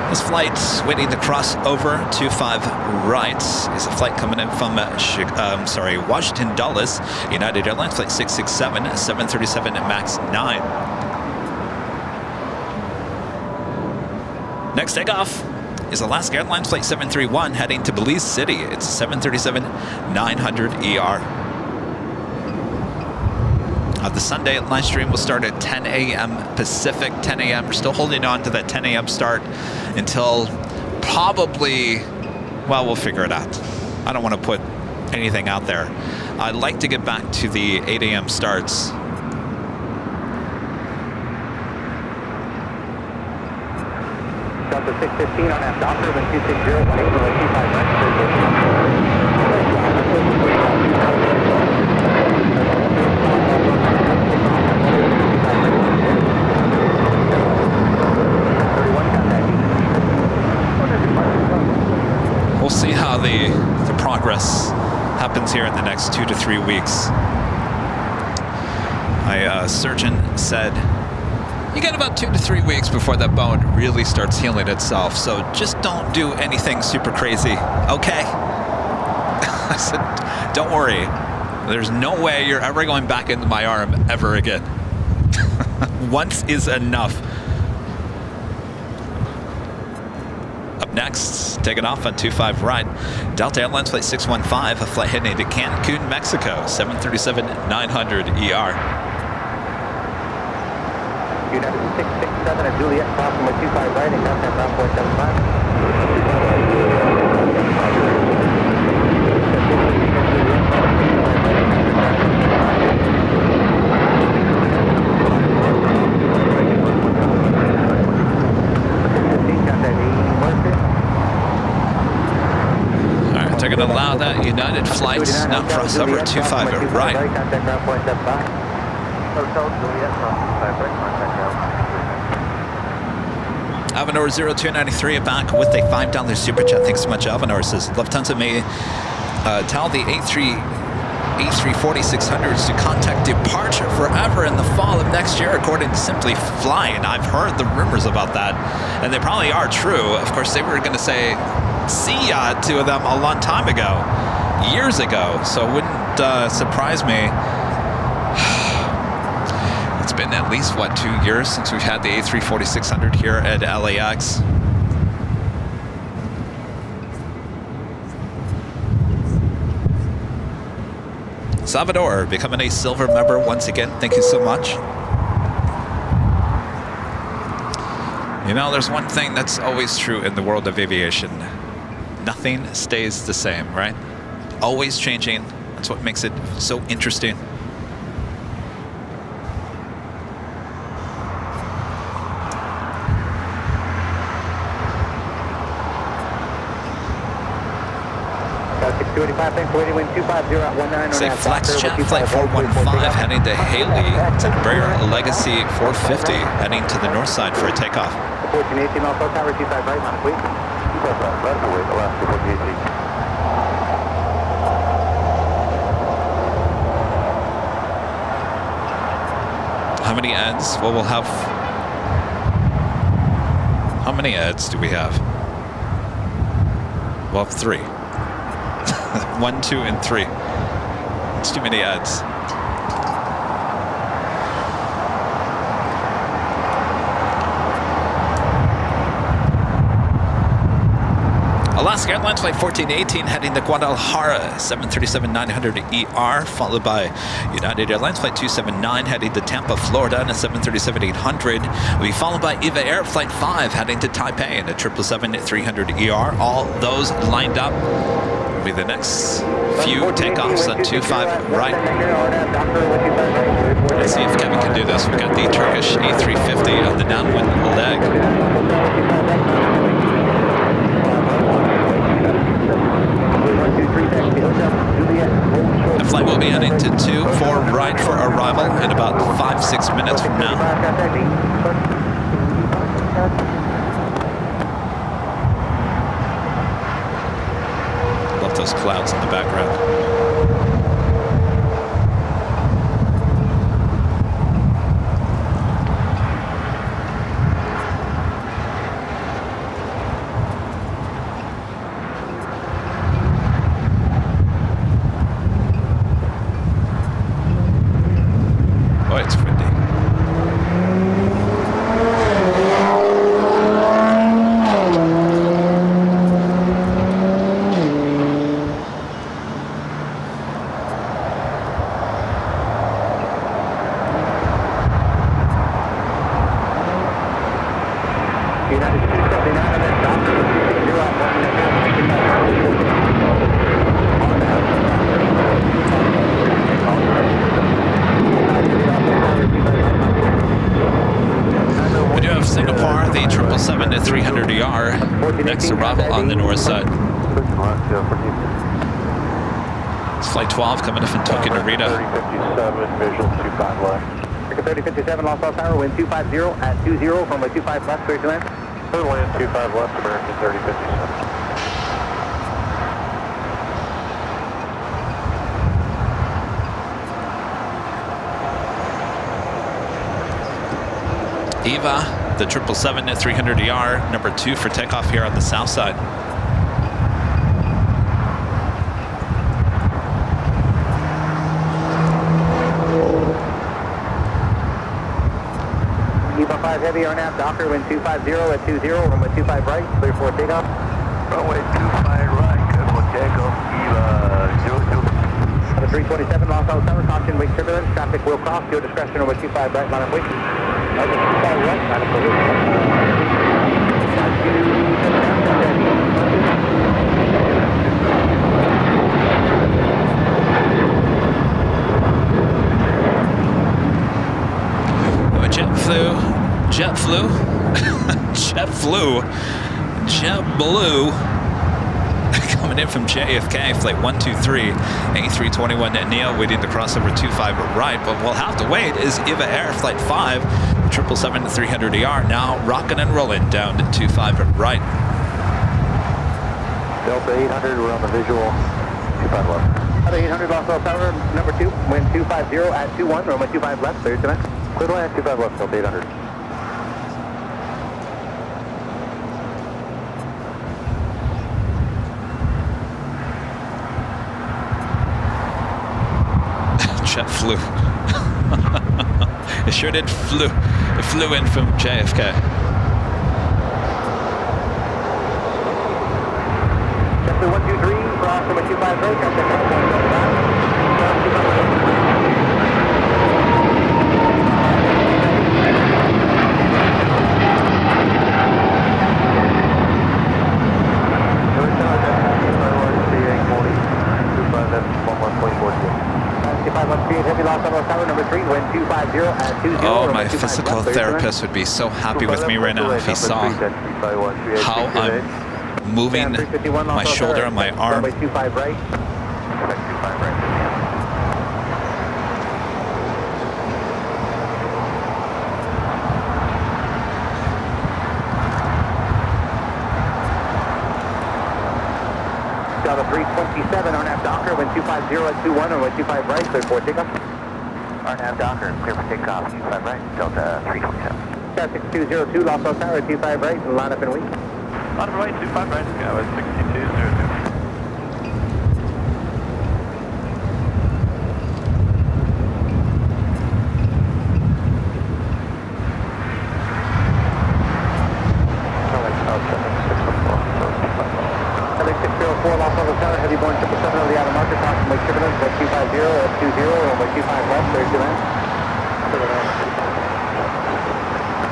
This flight's waiting to cross over 25 right. Is a flight coming in from Washington Dulles, United Airlines flight 667, 737 MAX 9. Next takeoff is Alaska Airlines flight 731 heading to Belize City. It's 737-900 ER. The Sunday live stream will start at 10 a.m. Pacific, 10 a.m. We're still holding on to that 10 a.m. start until probably, well, we'll figure it out. I don't want to put anything out there. I'd like to get back to the 8 a.m. starts. Delta 615 on that Docker, wind 26018, runway 25 right, clear to pick up. We'll see how the progress happens here in the next 2 to 3 weeks. My surgeon said, you get about 2 to 3 weeks before that bone really starts healing itself. So just don't do anything super crazy, okay? I said, don't worry. There's no way you're ever going back into my arm ever again. Once is enough. Up next, taking off on 25 right, Delta Airlines flight 615, a flight heading to Cancun, Mexico, 737-900 ER. United 667 at Juliet, crossing with 25 right and contact ground 475. allow that United flights now cross over 25 right. Contact ground point 75. Hotel Juliet, cross 25 right, contact ground. Avenor 0293 back with a $5 super chat. Thanks so much, Avenor. Says Lufthansa may tell the A340-600s to contact departure forever in the fall of next year, according to Simply Flying. I've heard the rumors about that, and they probably are true. Of course, they were going to say see ya to them a long time ago, years ago, so it wouldn't surprise me. It's been at least, what, 2 years since we've had the A340-600 here at LAX. Salvador becoming a silver member once again. Thank you so much. You know, there's one thing that's always true in the world of aviation. Nothing stays the same, right? Always changing. That's what makes it so interesting. Say Flex Jet Flight 415 heading to Haley. It's an Embraer Legacy 450 heading to the north side for a takeoff. 1418 also tower 25 right, not a fleet. 25 right, away, Alaska 1418. How many ads? Well, we'll have... How many ads do we have? We'll have 3. 1, 2, and 3. It's too many ads. Alaska Airlines Flight 1418 heading to Guadalajara, 737-900ER, followed by United Airlines Flight 279 heading to Tampa, Florida, and a 737-800. Will be followed by EVA Air Flight 5 heading to Taipei, and a 777-300ER. All those lined up. Will be the next few takeoffs on 25 right. Let's see if Kevin can do this. We've got the Turkish A350 on the downwind leg. The flight will be heading to 24 right for arrival in about 5-6 minutes from now. Love those clouds in the background. Next arrival on the north side. It's flight 12 coming in from Tokyo Narita. 3057, visual 25 left. 3057, Los Angeles Tower, wind 250 at 20 from a 25 left, clear to land. Clear to land 25 left, American 3057. EVA, the 777-300ER, number 2 for takeoff here on the south side. EVA 5 heavy, RNAV, Docker, wind 250 at 20, runway 25 right, clear for takeoff. Runway 25 right, good for takeoff, EVA 02. 327, Los Angeles Tower, caution, wake turbulence, traffic will cross, your discretion, runway 25 right, line of wake. JetBlue coming in from JFK, flight 123, A321 Neo, waiting to cross over 25 right, but we'll have to wait is EVA Air, flight 5, 777-300ER, now rocking and rolling down to 25 right. Delta 800, we're on the visual, 25 left. Delta 800, Los Angeles Tower, number 2, wind 250 at 21, runway 25 left, clear to land. Clear to land, 25 left, Delta 800. Jet flew. It sure did flew. It flew in from JFK. JetBlue 123, cross number 25 right, got that Oh, my physical therapist would be so happy with me right now if he saw how I'm moving my shoulder and my arm. Delta 327, RNAV Docker, wind 250 at 21, runway 25 right, clear for takeoff. RNAV Docker, clear for takeoff, 25 right, Delta 327. Delta 6202, Los Angeles Tower, 25 right, and line up and wait. Line up and wait, 25 right, go at 6202. Los Angeles Tower, heavy Boeing 777 over the outer marker, approximately turbulence at 250 at 20, runway 25 left, clear to land.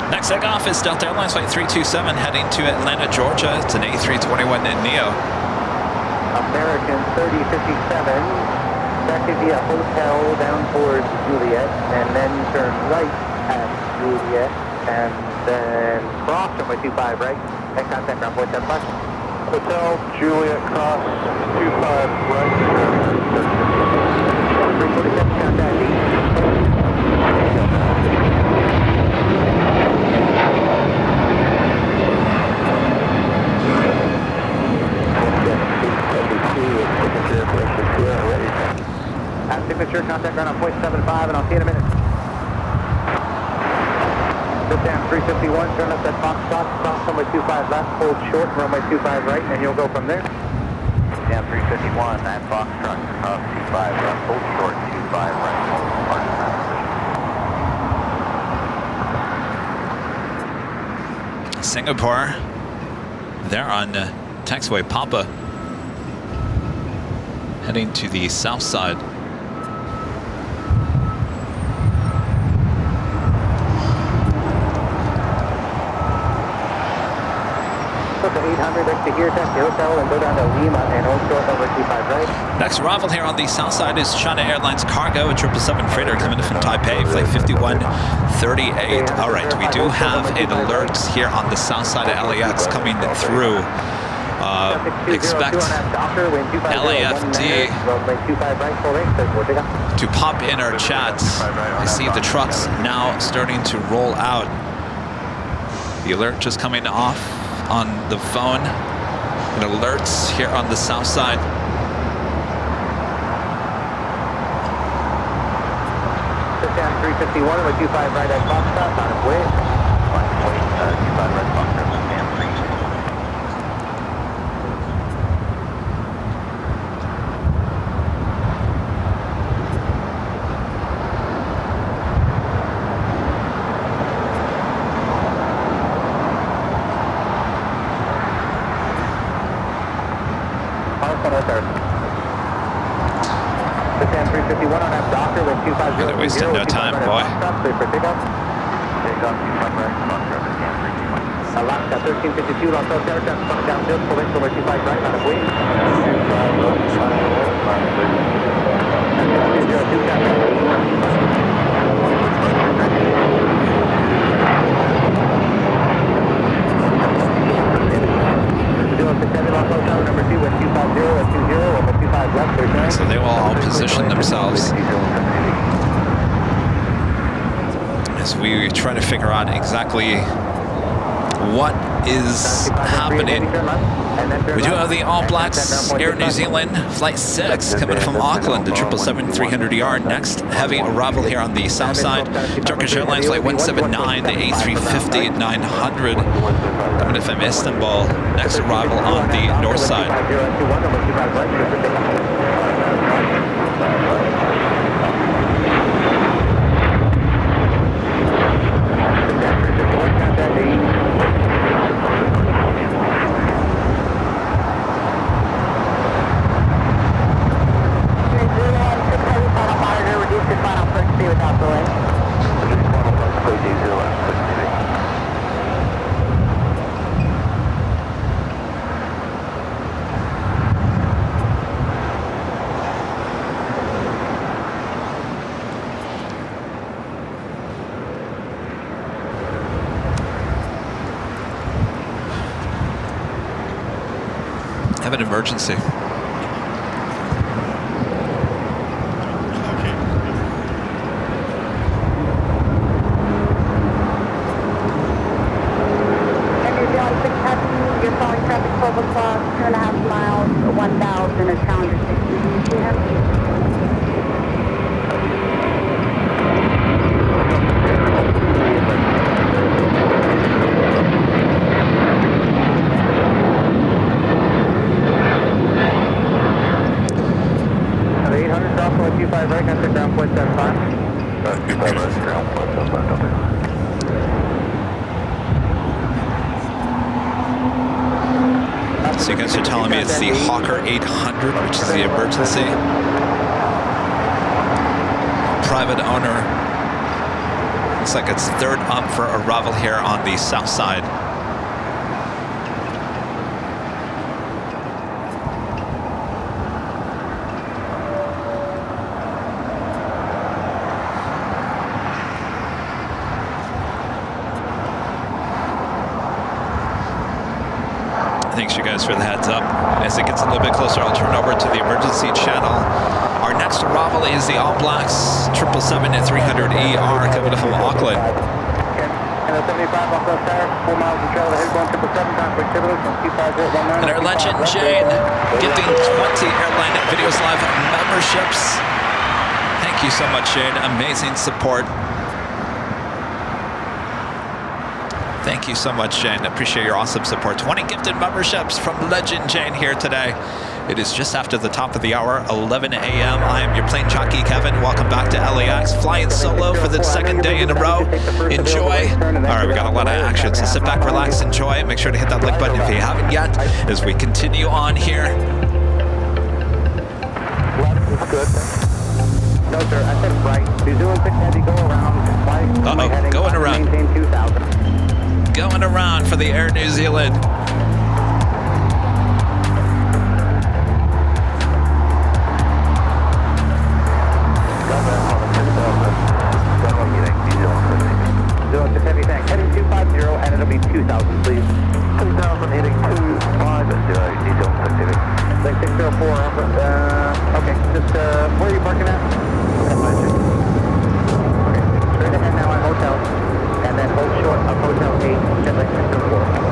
Next takeoff is Delta Airlines flight 327 heading to Atlanta, Georgia. It's an A321 Neo. American 3057, second via hotel down towards Juliet, and then turn right at Juliet, and then cross runway 25 right, and contact ground 475. Hotel Juliet cross 25 right. 347 contact east. At signature, contact ground on 0.75, and I'll see you in a minute. Sit down 351, turn up that Foxtrot, cross runway 25 left, hold short, runway 25 right, and you'll go from there. Down 351, that Foxtrot, cross 25 left, hold short, 25 right, hold hard. Singapore, they're on taxiway Papa, heading to the south side. Delta 800, exit here, taxi hotel, and go down to Lima and hold short over 25 right. Next arrival here on the south side is China Airlines Cargo, a 777 freighter coming in from Taipei, flight 5138. All right, we do have an alert here on the south side of LAX coming through. Expect LAFD to pop in our chat. I see the trucks now starting to roll out. The alert just coming off on the phone. An alerts here on the south side. Sit down 351 with 25 right at Foxtrot, on its way. 25 right Foxtrot, stand 3. They're wasting no time, boy. Alaska 1352, Los Angeles Aircraft coming downhill, pulling over 25 right on the wing. 067 Los Angeles Tower number 2 with 25 as we try to figure out exactly what is happening. We do have the All Blacks Air New Zealand Flight 6 coming from Auckland, the 777-300ER. Next heavy arrival here on the south side. Turkish Airlines Flight 179, the A350-900 coming from Istanbul. Next arrival on the north side. Have an emergency. You're following traffic 12 o'clock, 2.5 miles, 1,000 is calendar 60. Do you see him? Right, that's ground point 75. So you guys are telling me it's the Hawker 800, which is the emergency. Private owner. Looks like it's third up for arrival here on the south side. Thanks you guys for the heads up. As it gets a little bit closer, I'll turn over to the emergency channel. Our next arrival is the All Blacks 777-300ER coming from Auckland. And our legend Jane giving 20 Airline Videos Live memberships. Thank you so much, Jane. Amazing support. Thank you so much, Jane. Appreciate your awesome support. 20 gifted memberships from Legend Jane here today. It is just after the top of the hour, 11 a.m. I am your plane jockey, Kevin. Welcome back to LAX. Flying solo for the second day in a row. Enjoy. All right, we got a lot of action, so sit back, relax, enjoy. Make sure to hit that like button if you haven't yet as we continue on here. Left is good. No, sir, I said right. New Zealand 6 heavy, go around. Uh-oh, going around. Maintain 2,000. Going around for the Air New Zealand. Heading 250 and it'll be 2,000, please. 2,000 heading 250, diesel 604, okay, just, where are you parking at? Okay, straight ahead now on hotel, and then hold short of hotel 8, Chevrolet 604.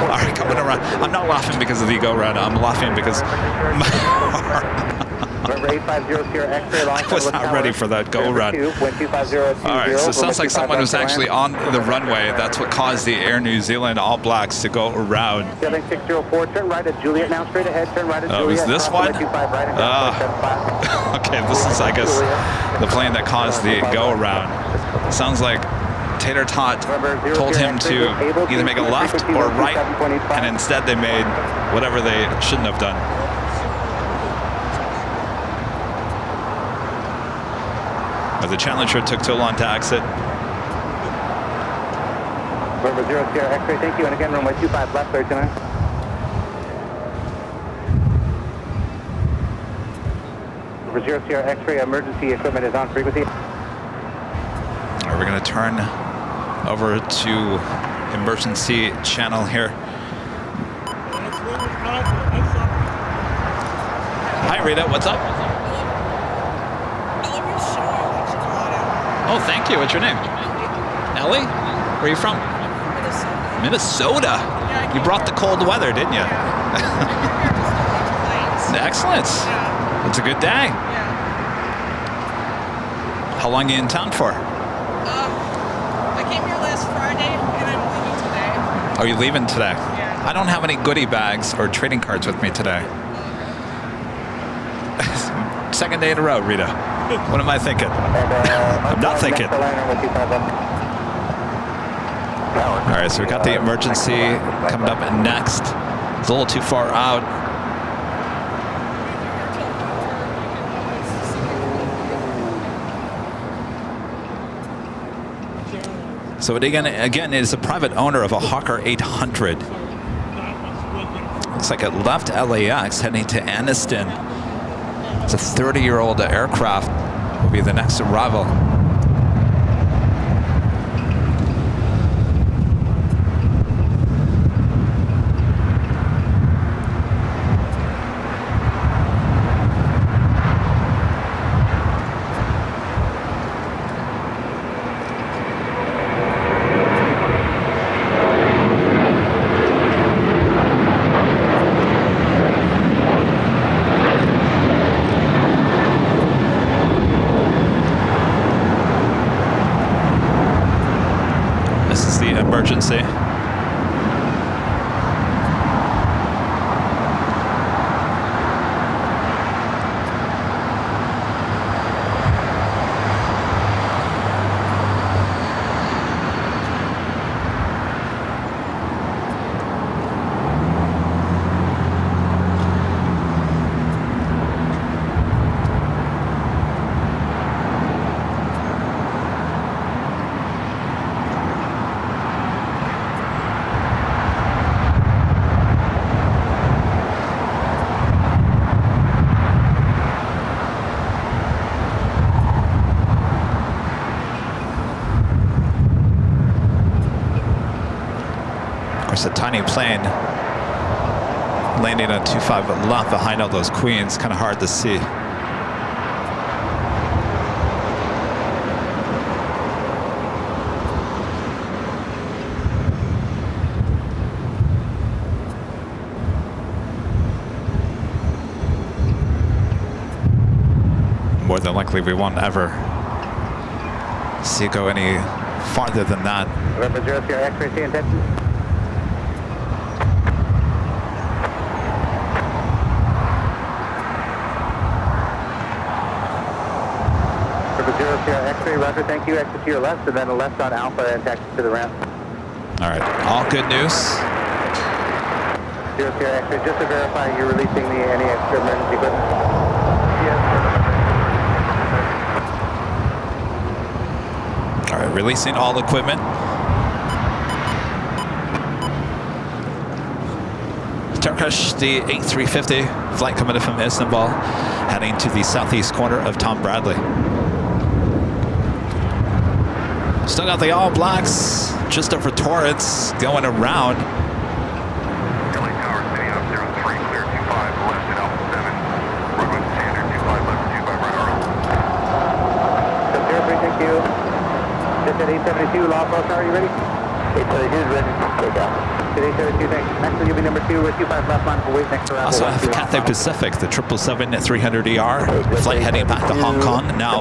Alright, coming around. I'm not laughing because of the go round. I'm laughing because I was not ready for that go round. Alright, so it sounds like someone was actually on the runway. That's what caused the Air New Zealand All Blacks to go around. 604, turn right at Juliet now, straight ahead, turn right at Juliet. Oh, is this one? Okay, this is, I guess, the plane that caused the go around. Sounds like Tater Tot told him to either make a left or right, and instead they made whatever they shouldn't have done. But the Challenger took too long to exit. November 0 Sierra X-ray, thank you, and again runway 25 left, 39. For 0 Sierra X-ray, emergency equipment is on frequency. All right, we're going to turn over to emergency channel here. Hi, Rita. What's up? I love your show. I watch it a lot. Oh, thank you. What's your name? Ellie? Where are you from? Minnesota. Yeah, You brought the cold weather, didn't you? Excellent. Yeah. It's a good day. Yeah. How long are you in town for? I came here last Friday and I'm leaving today. Are you leaving today? Yeah. I don't have any goodie bags or trading cards with me today. Second day in a row, Rita. What am I thinking? I'm not thinking. All right, so we got the emergency coming up next. It's a little too far out. So it again is a private owner of a Hawker 800. Looks like it left LAX heading to Anniston. It's a 30-year-old aircraft. Will be the next arrival. Emergency. It's a tiny plane landing on 25 left behind all those queens. Kind of hard to see. More than likely, we won't ever see it go any farther than that. November 0 Sierra X-ray, see intention. Sierra X-ray, roger, thank you. Exit to your left, and then a left on Alpha and taxi to the ramp. All right, all good news. 0 Sierra X-ray, just to verify you're releasing any extra emergency equipment. Yes. All right, releasing all equipment. Turkish, the 8350 flight coming in from Istanbul, heading to the southeast corner of Tom Bradley. Still got the All Blacks just over Torrance going around. LA Tower City up 03, clear 25 left at Alpha 7. Roadway standard 25 left, 25 right around. So 03, thank you. Just at 872, Los Angeles, are you ready? 872 is ready. Take out. 872, thanks. Next will be number 2 with 25 left line for wait next to Also have Cathay Pacific, the 777-300ER, flight heading back to Hong Kong, now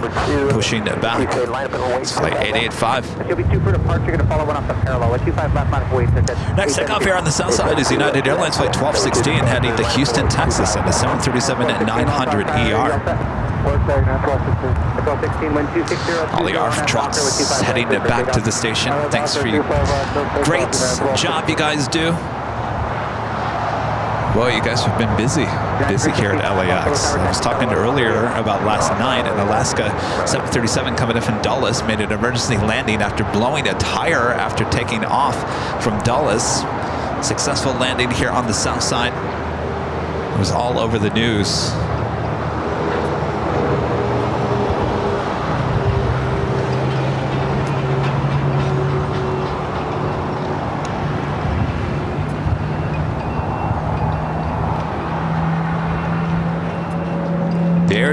pushing back. It's flight 885. You'll be 2 for departure, you're going to follow one off the parallel. With 25 left line for wait. Next takeoff here on the south side is United Airlines flight 1216 heading to Houston, Texas, and the 737-900ER. All the ARF trucks heading back to the station. Thanks for your great job you guys do. Well, you guys have been busy here at LAX. I was talking earlier about last night, an Alaska 737 coming in from Dulles made an emergency landing after blowing a tire after taking off from Dulles. Successful landing here on the south side. It was all over the news.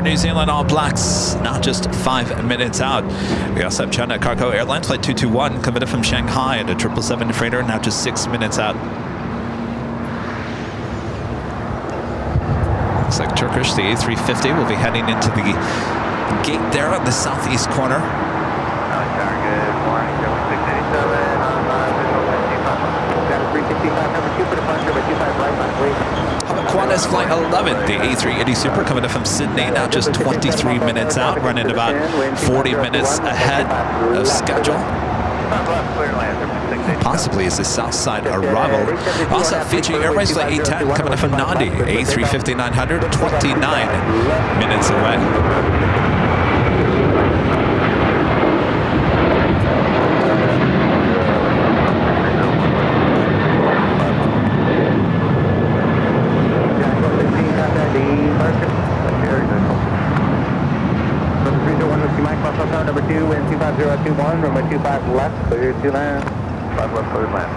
New Zealand All Blacks, now just 5 minutes out. We also have China Cargo Airlines Flight 221 coming in from Shanghai at a 777 freighter, now just 6 minutes out. Looks like Turkish, the A350, will be heading into the gate there on the southeast corner. Good morning, 687 on visual 365, number 2 for departure, but 25 right, on please. Qantas Flight 11, the A380 Super coming in from Sydney, now just 23 minutes out, running about 40 minutes ahead of schedule. Possibly is the south side arrival. Also, Fiji Airways Flight 810 coming in from Nandi, A350 900, 29 minutes away. Number 2, wind 25021, runway 25 left, clear to land. 5 left, clear to land,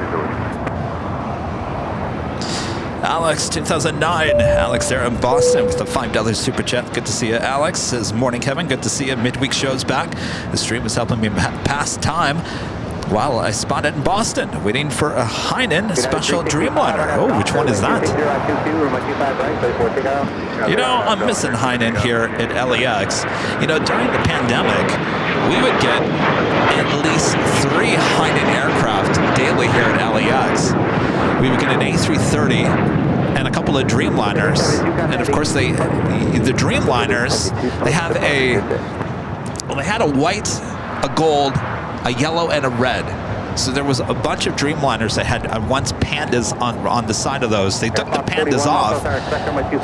Alex, 2009. Alex there in Boston with the $5 super chat. Good to see you, Alex. Says, morning, Kevin. Good to see you. Midweek show's back. The stream is helping me pass time while I spotted in Boston, waiting for a Heinen special Dreamliner. Oh, which one is that? You know, I'm missing Heinen here at LAX. You know, during the pandemic, we would get at least 3 Heinen aircraft daily here at LAX. We would get an A330 and a couple of Dreamliners. And of course, the Dreamliners, they have they had a white, a gold, a yellow, and a red. So there was a bunch of Dreamliners that had once pandas on the side of those. They took the pandas off.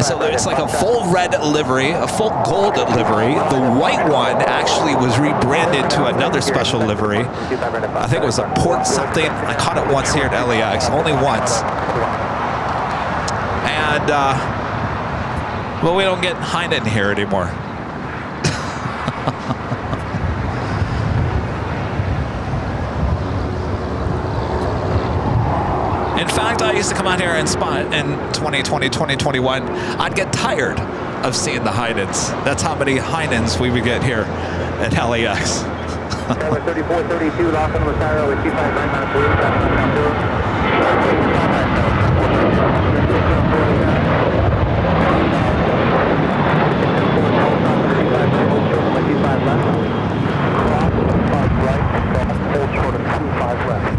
So it's like a full red livery, a full gold livery. The white one actually was rebranded to another special livery. I think it was a port something. I caught it once here at LAX, only once. And, well, we don't get Heinen here anymore. In fact, I used to come out here and spot in 2020, 2021. I'd get tired of seeing the Heinens. That's how many Heinens we would get here at LAX. 3432, lost on the Messiah with 25 right on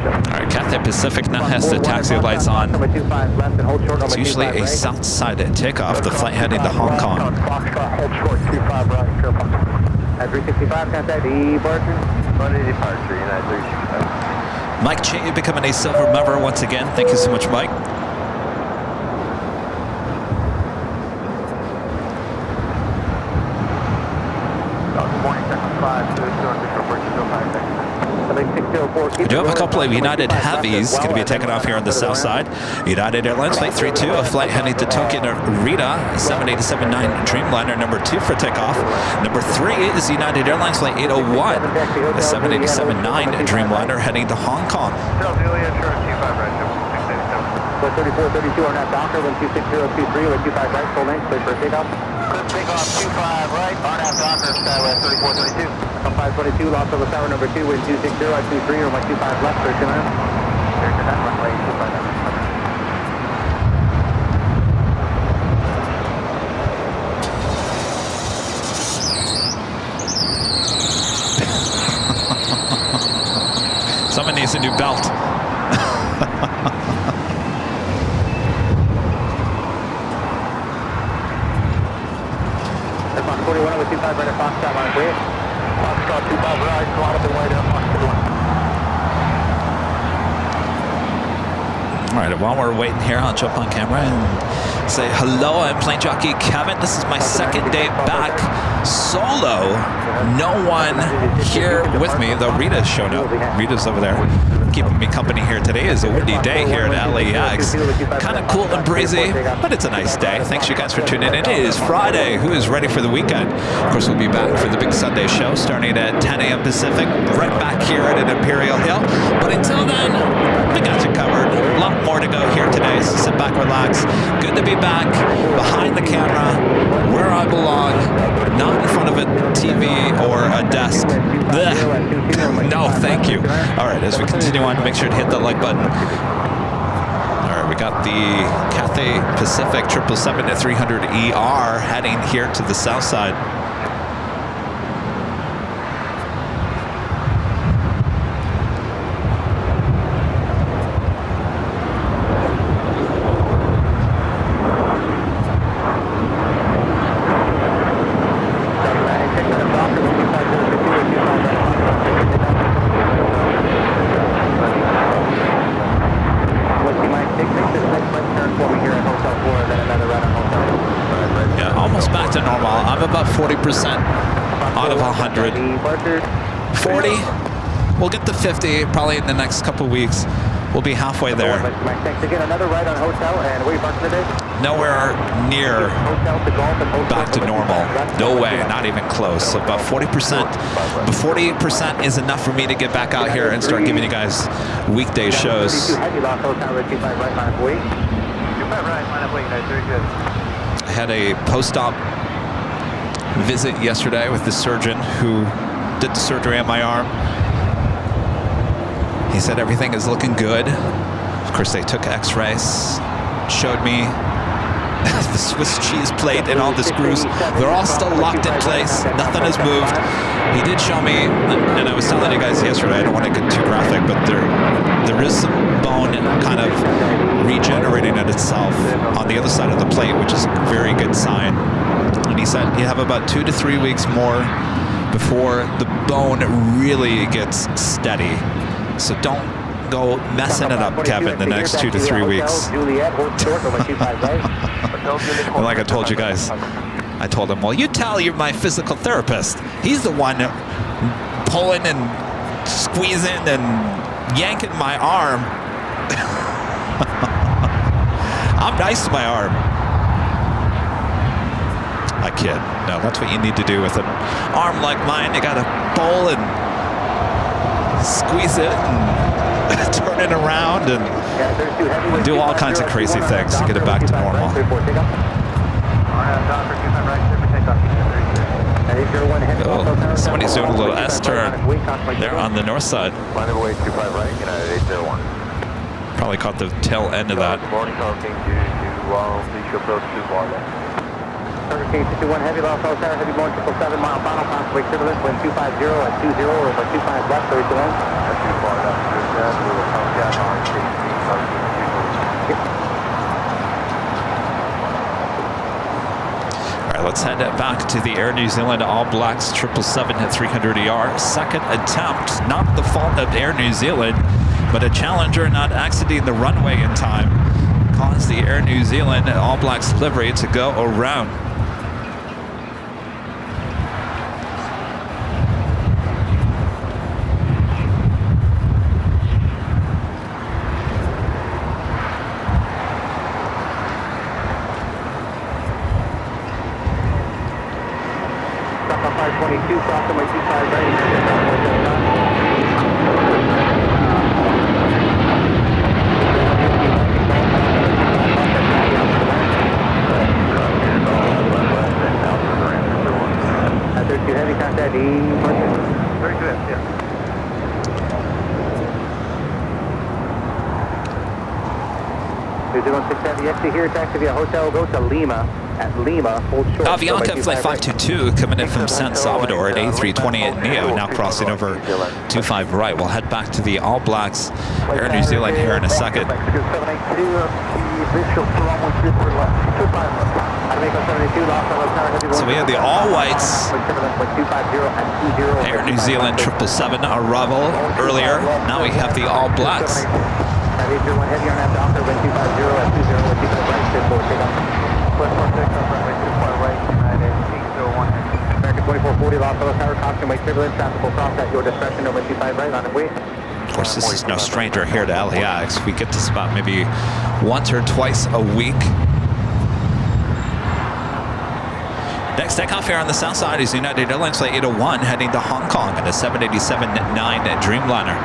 Alright, Cathay Pacific now has the taxi lights on. It's usually a south side takeoff, the flight heading to Hong Kong. At 365, contact departure. Monday departure, United 365. Mike Che becoming a silver member once again. Thank you so much, Mike. Good morning, Second 5, 2 We do have a couple of United Heavies going to be taking off here on the south side. United Airlines Flight 32, a flight heading to Tokyo Narita, 7879 Dreamliner, number 2 for takeoff. Number 3 is United Airlines Flight 801, a 7879 Dreamliner heading to Hong Kong. 3432 on that Docker, 126.023, with 25 right, full length, clear for takeoff. Clear takeoff, 25 right, on that Docker, Skywest 3432. 522, lost over tower number 2, wind 260.23, or 125 left, clear to land. Clear to land, runway 25. Someone needs a new belt. That's on 41 over 25 right at Foxtrot, line clear. Foxtrot 25 right, go out of the way down Fox 41. All right, while we're waiting here, I'll jump on camera and say hello. I'm Plane Jockey Kevin. This is my second day back solo. No one here with me, though Rita's shown up. Rita's over there keeping me company here today. Is a windy day here at LAX. Kind of cool and breezy, but it's a nice day. Thanks you guys for tuning in. It is Friday. Who is ready for the weekend? Of course, we'll be back for the big Sunday show starting at 10 a.m. Pacific, right back here at an Imperial Hill. But until then, we got you covered. A lot more to go here today, so sit back, relax. Good to be back behind the camera, where I belong, not in front of a TV or a desk. Blech. No, thank you. All right, as we continue on, make sure to hit the like button. All right, we got the Cathay Pacific 777 at 300 ER heading here to the south side. Out of 100. 40. We'll get to 50 probably in the next couple weeks. We'll be halfway there. Nowhere near back to normal. No way, not even close. So about 40%. But 40% is enough for me to get back out here and start giving you guys weekday shows. I had a post-op visit yesterday with the surgeon who did the surgery on my arm. He said everything is looking good. Of course, they took x-rays, showed me the Swiss cheese plate and all the screws. They're all still locked in place. Nothing has moved. He did show me, and I was telling you guys yesterday, I don't want to get too graphic, but there is some bone kind of regenerating in itself on the other side of the plate, which is a very good sign. And he said you have about 2 to 3 weeks more before the bone really gets steady. So don't go messing it up, Kevin, the next 2 to 3 weeks. And like I told you guys, I told him, well, you tell you're my physical therapist. He's the one pulling and squeezing and yanking my arm. I'm nice to my arm. I kid. No, that's what you need to do with an arm like mine. You gotta pull and squeeze it and turn it around and do all kinds of crazy things to get it back to normal. Oh, somebody's doing a little S-turn there on the north side. Probably caught the tail end of that. Hurricane 61 heavy, lost all tower, heavy going 777 mile final, possibly turbulence, wind 250 at 20 over 25 left, 31. That's too far left, we will come down on 16. All right, let's head back to the Air New Zealand All Blacks 777 at 300 ER. Second attempt, not the fault of Air New Zealand, but a Challenger not exiting the runway in time caused the Air New Zealand All Blacks livery to go around. Stop on 522, cross on my 25 right. Heavy contact, 32 yeah. Exit here, taxi via hotel, go to Lima. At Lima, hold short. Avianca Flight 522 coming in from San Salvador at A328 Neo, now crossing over 25 right. We'll head back to the All Blacks Air New Zealand here in a second. So we had the All Whites Air New Zealand 777 arrival earlier. Now we have the All Blacks. 2440 Los Angeles Tower, caution wake turbulence, traffic will cross at your discretion, over 25 right, on the way. Of course, this is no stranger here to LAX. We get to spot maybe once or twice a week. Next takeoff here on the south side is United Airlines Flight 801 heading to Hong Kong in a 787-9 Dreamliner.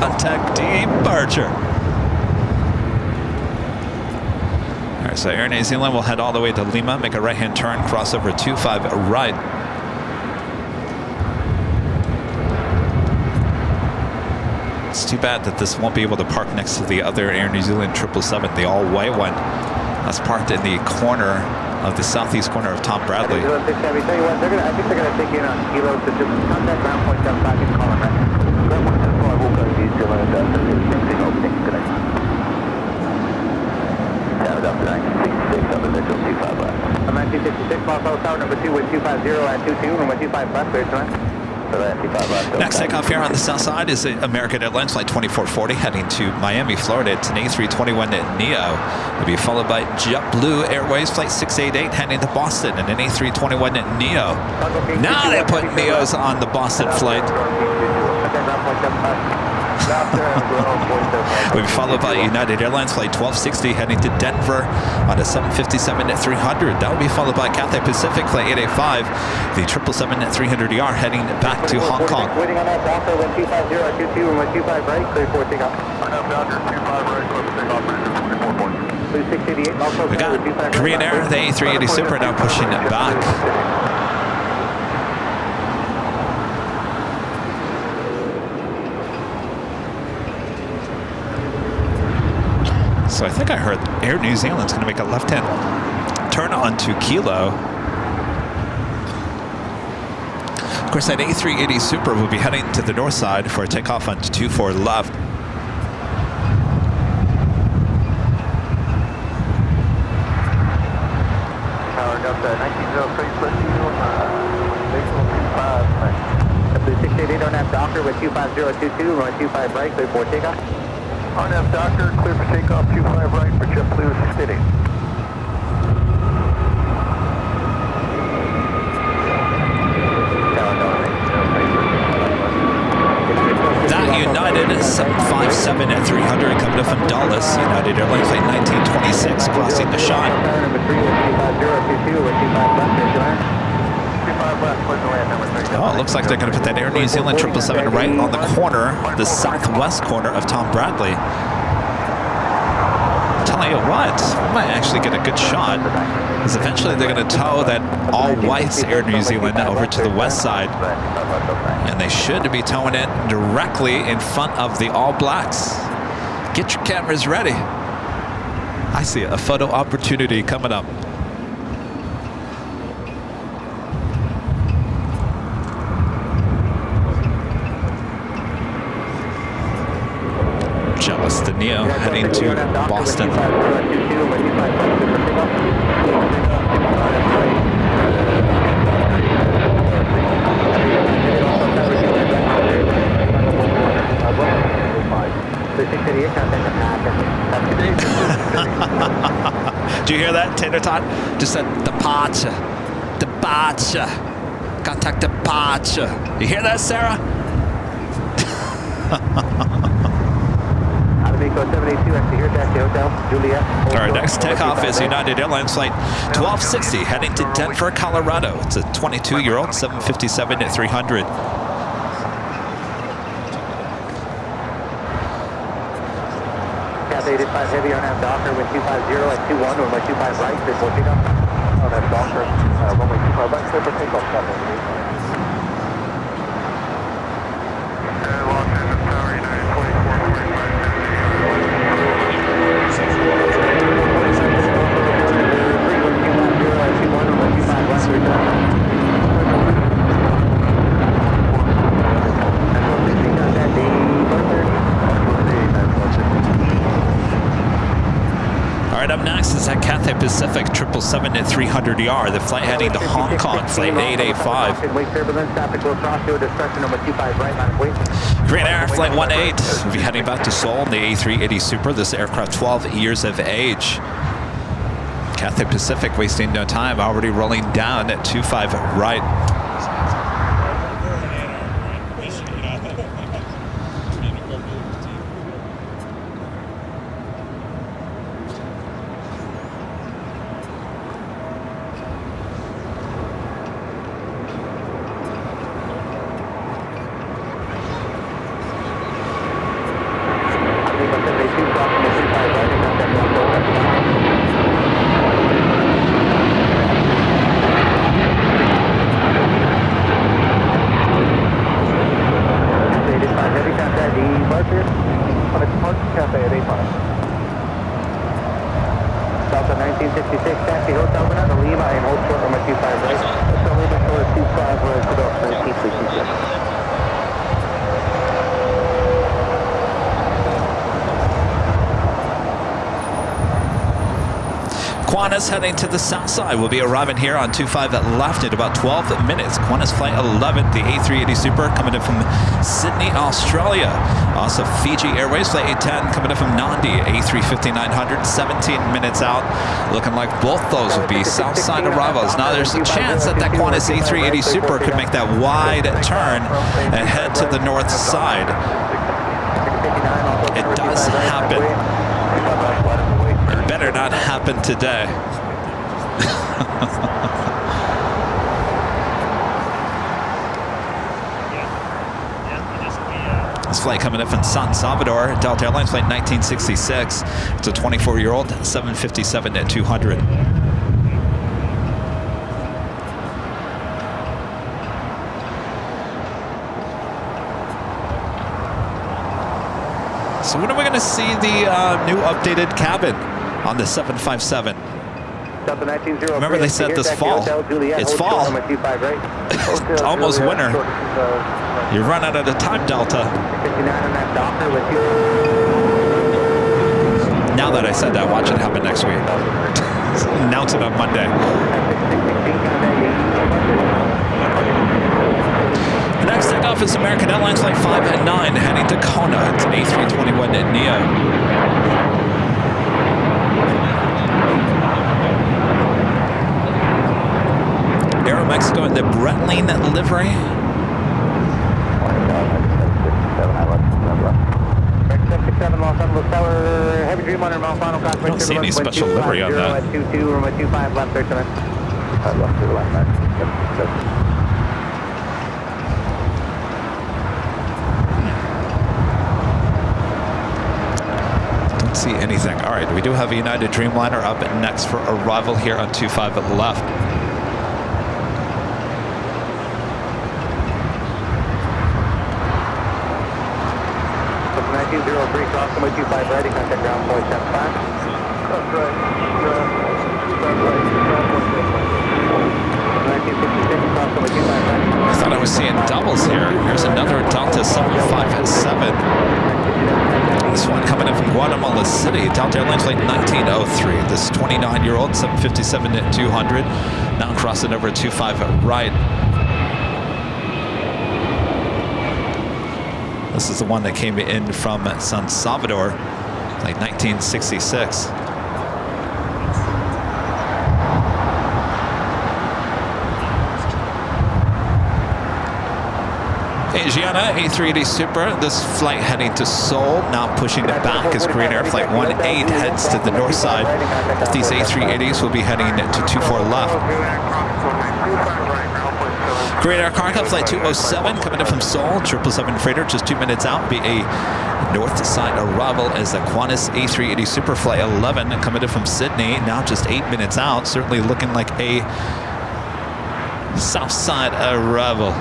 Contact departure. All right, so Air New Zealand will head all the way to Lima, make a right-hand turn, cross over 25 right. It's too bad that this won't be able to park next to the other Air New Zealand 777, the all-white one. That's parked in the corner of the southeast corner of Tom Bradley. I think they're going to take you in on Kilo to just contact ground point 75 and call them right. Ground point 75 will go to New Zealand and same opening today. Yeah, up to 1966 up in the 25 left. 1966, Los Angeles Tower number 2 with 250 at 22, runway 25 left, clear to land. Next takeoff here on the south side is American Airlines Flight 2440 heading to Miami, Florida. It's an A321 Neo. It'll be followed by JetBlue Airways Flight 688 heading to Boston and an A321 Neo. Now they put Neos on the Boston flight. We'll be followed by United Airlines Flight 1260 heading to Denver on a 757-300. That will be followed by Cathay Pacific Flight 885, the 777-300ER heading back to Hong Kong. Waiting on that Delta, 125 at 22, runway 25 right, clear for takeoff. We got Korean Air, the A380 Super now pushing it back. So I think I heard Air New Zealand's going to make a left-hand turn onto Kilo. Of course, that A380 Super will be heading to the north side for a takeoff onto 24 left. Tower Delta 1903, split to 688 on that Docker with 25022, runway 25 right, clear for takeoff. RNF Doctor, clear for takeoff, 25 right for JetBlue 688. That United 757 at 300 coming up from Dallas. United Airlines Flight 1926 crossing the shot. Oh, it looks like they're going to put that Air New Zealand 777 right on the corner, the southwest corner of Tom Bradley. Telling you what, we might actually get a good shot, because eventually they're going to tow that all-white Air New Zealand over to the west side, and they should be towing it directly in front of the all-blacks. Get your cameras ready. I see a photo opportunity coming up. Jealous, the Neo heading to Boston. Do you hear that, Tater Tot? Just said departure. Departure. Contact departure. You hear that, Sarah? Our next takeoff is United Airlines Flight 1260 heading to Denver, Colorado. It's a 22-year-old 757 at 300. 85 heavy on that Docker, wind 250 at 21, runway 25 right, clear for takeoff. On that Docker, runway 25 right, clear for takeoff. Los Angeles Tower, United All right, up next is at Cathay Pacific 777 at 300ER. The flight heading to Hong Kong, flight 885. Green Air, flight 18. We'll be heading back to Seoul in the A380 Super. This aircraft 12 years of age. Cathay Pacific wasting no time, already rolling down at 25 right. Qantas heading to the south side. We'll be arriving here on 25 left in about 12 minutes. Qantas flight 11, the A380 Super coming in from Sydney, Australia. Also Fiji Airways flight 810 coming in from Nandi, A350-900, 17 minutes out. Looking like both those will be south side arrivals. Now there's a chance that that Qantas A380 Super could make that wide turn and head to the north side. It does happen. It better not happen today. This flight coming in from San Salvador, Delta Airlines flight 1966. It's a 24-year-old 757 at 200. So when are we going to see the new updated cabin on the 757? Remember they said this fall. It's fall. It's almost winter. You run out of the time, Delta. Now that I said that, watch it happen next week. Announce it on Monday. The next takeoff is American Airlines flight 509 heading to Kona. It's an A321 Neo. Aeromexico in the Breitling livery. I don't see any special livery on that. Don't see anything. All right, we do have a United Dreamliner up next for arrival here on 25 left. Cross runway 25 ready, contact ground point 75. That's right. I thought I was seeing doubles here. Here's another Delta 757. This one coming in from Guatemala City, Delta Airlines flight 1903. This 29-year-old 757 at 200. Now crossing over 25 right. This is the one that came in from San Salvador, like 1966. Asiana A380 Super, this flight heading to Seoul, now pushing it back as Green Air flight 18 heads to the north side. These A380s will be heading to 24 left. Korean Air Cargo Flight 207 coming in from Seoul. 777 freighter just 2 minutes out. Be a north side arrival as the Qantas A380 Superfly 11 coming in from Sydney. Now just 8 minutes out. Certainly looking like a south side arrival.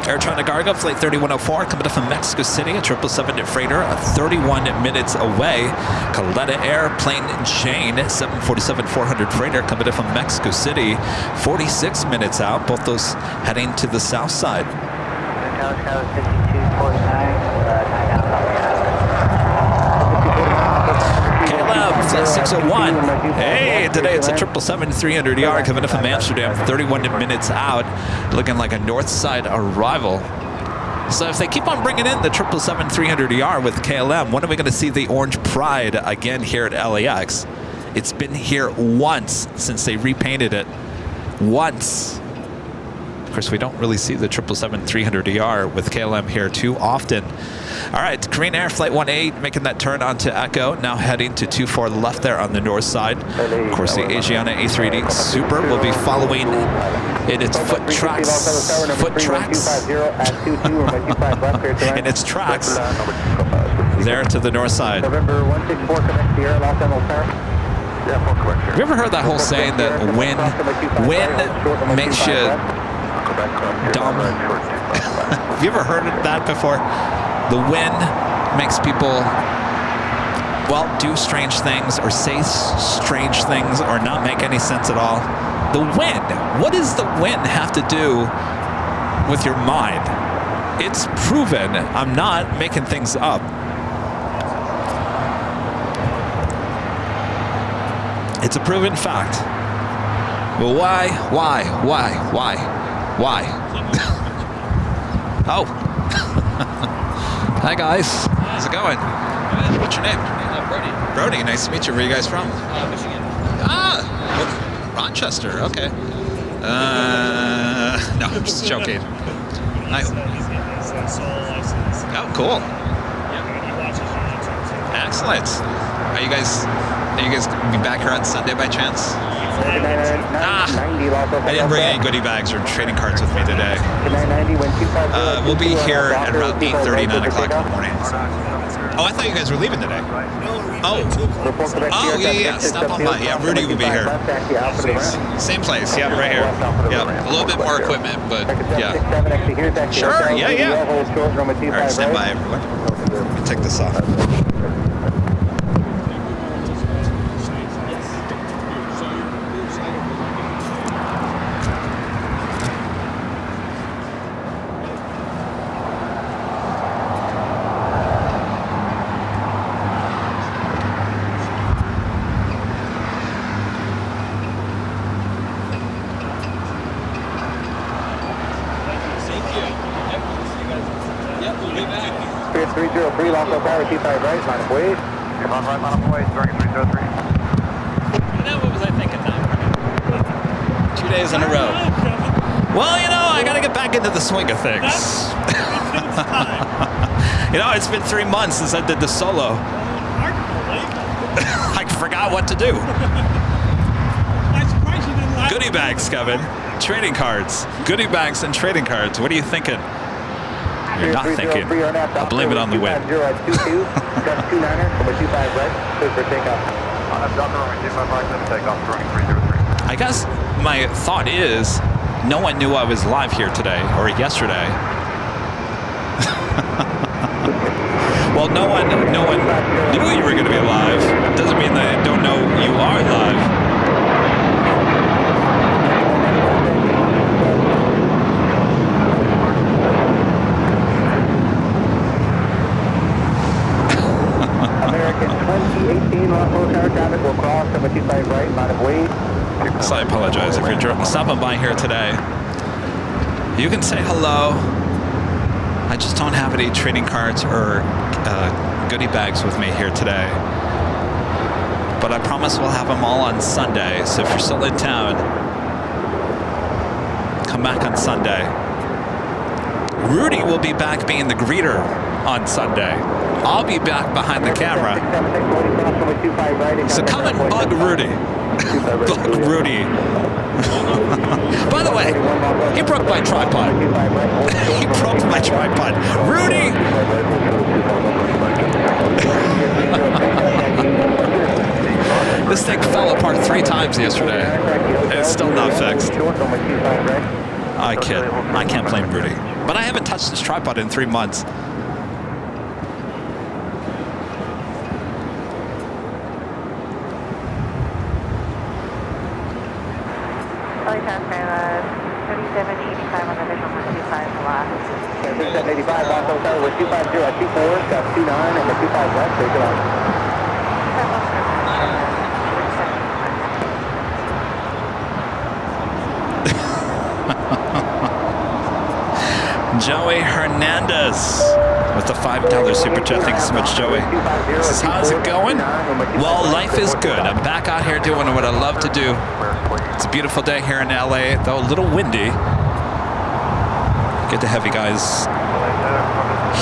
Air China Cargo Flight 3104 coming up from Mexico City, a 777 freighter, 31 minutes away. Caleta Air Plane Jane 747-400 freighter coming up from Mexico City, 46 minutes out. Both those heading to the south side. Flight 601. Hey, today it's a 777-300ER coming up from Amsterdam, 31 minutes out, looking like a north side arrival. So if they keep on bringing in the 777-300ER with KLM, when are we going to see the Orange Pride again here at LAX? It's been here once since they repainted it. Once. Of course, we don't really see the 777-300ER with KLM here too often. All right, Korean Air Flight 18 making that turn onto Echo, now heading to 24 left there on the north side. Of course, the Asiana A380 Super will be following in its foot tracks, in its tracks there to the north side. November 164, Quebec Sierra, Los Angeles, Paris. Have you ever heard that whole saying that wind makes you dumb? Have you ever heard that before? The wind makes people, well, do strange things or say strange things or not make any sense at all. The wind, what does the wind have to do with your mind? It's proven. I'm not making things up. It's a proven fact. Well, why? Oh. Hi, guys. How's it going? Good. What's your name? Brody. Brody, nice to meet you. Where are you guys from? Michigan. Ah, Rochester. Okay. No, I'm just joking. Oh, cool. Excellent. Are you guys gonna be back here on Sunday by chance? I didn't bring any goodie bags or trading cards with me today. We'll be here at about 8:30, 9 o'clock in the morning. Oh, I thought you guys were leaving today. Oh, yeah. Stop on by. Yeah, Rudy will be here. Same place. Yeah, right here. Yeah, a little bit more equipment, but yeah. Sure. Yeah. All right, stand by, everyone. Let me take this off. Spirit 303, Local Power, T5 right, line of ways. Come on, right, line of ways, bearing 303. What was I thinking now? 2 days in a row. Well, I got to get back into the swing of things. It's been 3 months since I did the solo. I forgot what to do. Goodie bags, Kevin. Trading cards. Goodie bags and trading cards. What are you thinking? You're not thinking. I'll blame it on the wind. I guess my thought is no one knew I was live here today or yesterday. Well, no one knew you were going to be live. Doesn't mean that I don't know you are live. So I apologize if you're stopping by here today. You can say hello. I just don't have any trading cards or goodie bags with me here today. But I promise we'll have them all on Sunday. So if you're still in town, come back on Sunday. Rudy will be back being the greeter on Sunday. I'll be back behind the camera. So come and bug Rudy. Bug Rudy. By the way, he broke my tripod. He broke my tripod. Rudy! This thing fell apart 3 times yesterday. It's still not fixed. I can't blame Rudy. But I haven't touched this tripod in 3 months. Joey Hernandez with the $5 super chat. Thanks so much, Joey. Says, how's it going? Well, life is good. I'm back out here doing what I love to do. It's a beautiful day here in LA, though a little windy. Good to have you guys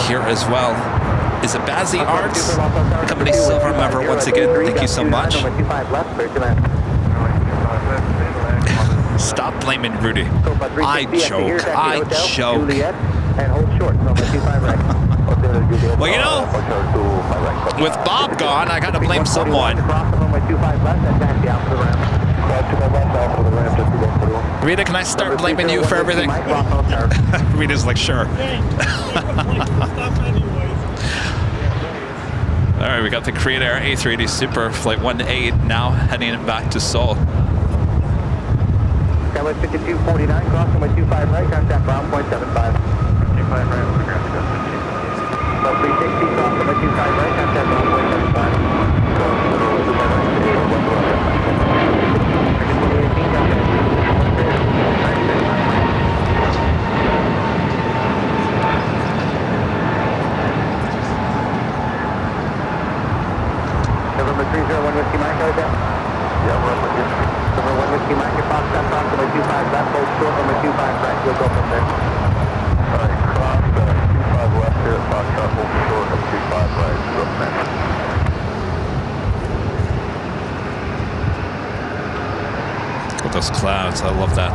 here as well. Is it Bazzy Arts? Company Silver member once again. Thank you so much. Stop blaming Rudy. I joke. I joke. Well, you know, with Bob gone, I gotta blame someone. Rita, can I start blaming you for everything? Rita's like, sure. All right, we got the Korean Air A380 Super Flight 1-8 now heading back to Seoul. Skyway 5249, crossing by 25 right, contact ground point 75. 25 right, about 360, crossing by 25 right, contact ground point 75. November 301 Whiskey Mike, right there? Yeah, we're up with you. Number 1 Whiskey Mike, your box got crossed on the 25 left, hold short on the 25 right, we'll go from there. Alright, cross 25 left here, box got hold short on 25 right, go from there. Look at those clouds, I love that.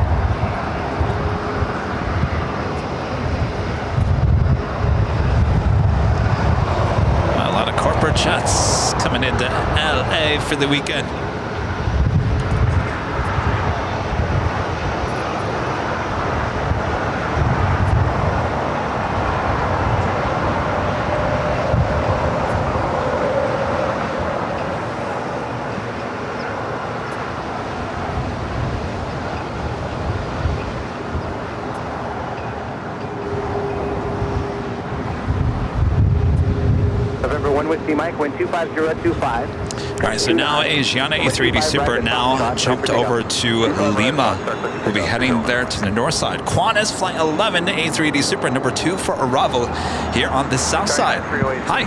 A lot of corporate jets coming into LA for the weekend. Whiskey Mike, wind 25025. All right, so now Asiana A380 Super now jumped over to Lima. We'll be heading there to the north side. Qantas Flight 11 A380 Super, number 2 for arrival here on the south side. Hi.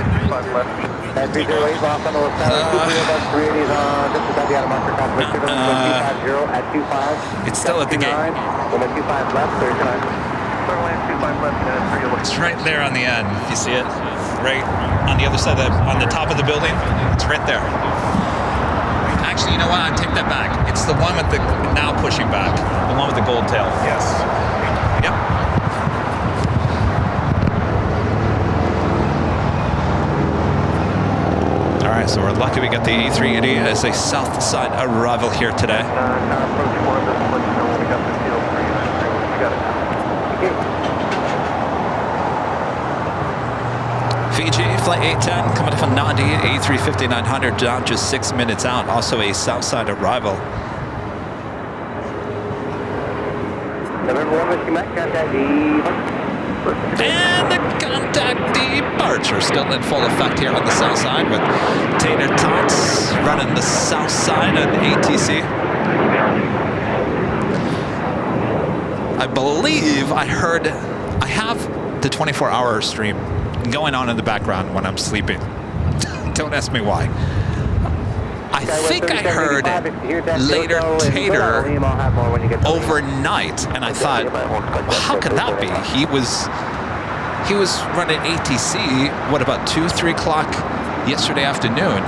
It's still at the gate. It's right there on the end, if you see it. Right on the other side, on the top of the building. It's right there. Actually, you know what? I take that back. It's the one with the now pushing back. The one with the gold tail. Yes. Yep. All right, so we're lucky we got the A380 as a south side arrival here today. Fiji, Flight 810, coming from Nandi, A350-900, down just 6 minutes out. Also a Southside arrival. And the contact departure still in full effect here on the south side with Tater Tots running the south side on ATC. I believe I heard, I have the 24-hour stream going on in the background when I'm sleeping. Don't ask me why. I think I heard later Tater overnight, and I thought, well, how could that be? He was he was running ATC, what, about 2, 3 o'clock yesterday afternoon?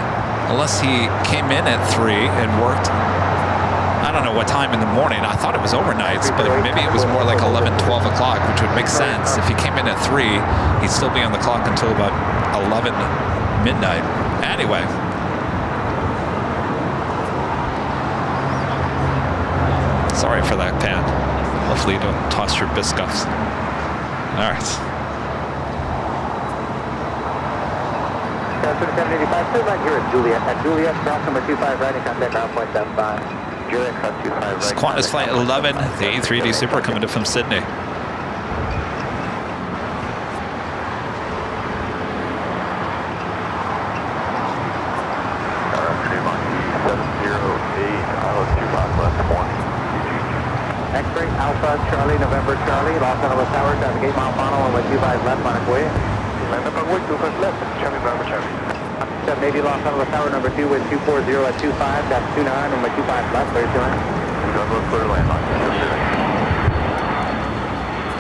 Unless he came in at 3 and worked, I don't know what time in the morning. I thought it was overnights, but maybe it was more like 11, 12 o'clock, which would make sense. If he came in at 3, he'd still be on the clock until about 11 midnight. Anyway. Sorry for that, Pan. Hopefully you don't toss your biscuits. All right. 785, still right here at Juliet. At Juliet, cross number 25 right, and contact ground point 75. Juliet, cross 25 right. It's Qantas Flight 11, the A380 Super coming in from Sydney. X-ray, Alpha, Charlie, November, Charlie, Los Angeles Tower, traffic 8 mile final, runway 25 left, Monaco Way. Runway 25 left, Charlie, November, Charlie. 780 Los Angeles Tower, number 2, with 240 at 25, that's 29, runway 25 left, where are you doing?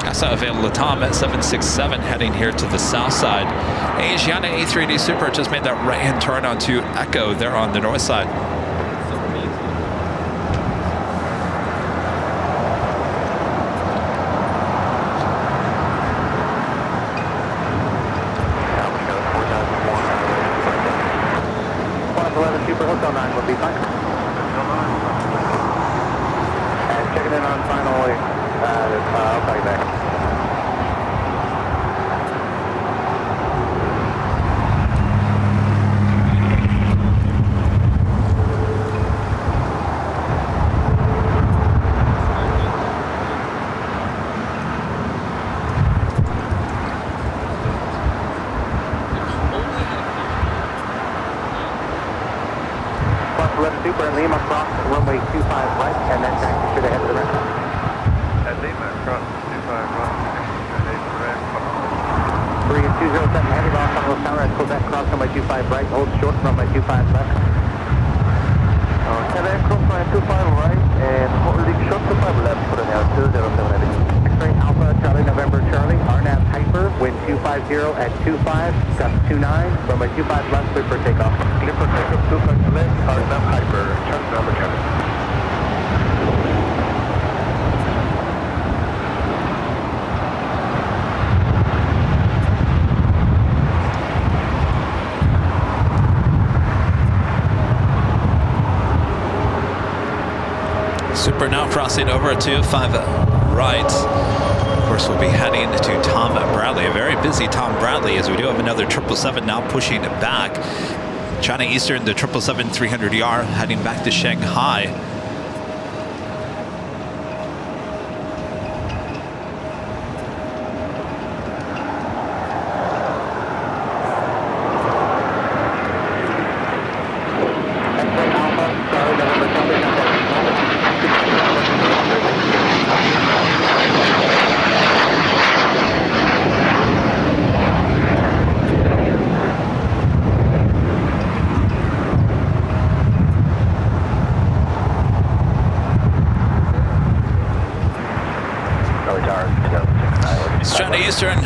I saw available Tom at 767 heading here to the south side. Asiana A380 Super just made that right-hand turn onto Echo there on the north side. Super Hotel 9 will be fine. And checking in on final, I'll call you back. Super and Lima cross runway 25 right, and then taxi straight ahead to the ramp. At Lima, cross 25 right, straight ahead to the ramp. 3207 heavy, Los Angeles Tower at Quebec, cross runway 25 right, hold short, runway 25 left. Quebec, cross runway 25 right, and holding short 25 left for the now 207 heavy. X-ray Alpha, Charlie, November, Charlie, RNAV Hyper, wind 250 at 25, gust 29, runway 25 left, clear for takeoff. Clear for takeoff, 25 left, RNAV Hyper, Charlie, November, Charlie. Super now crossing over to 5 right. Of course, we'll be heading to Tom Bradley. A very busy Tom Bradley, as we do have another 777 now pushing it back. China Eastern, the 777-300ER heading back to Shanghai. China Eastern,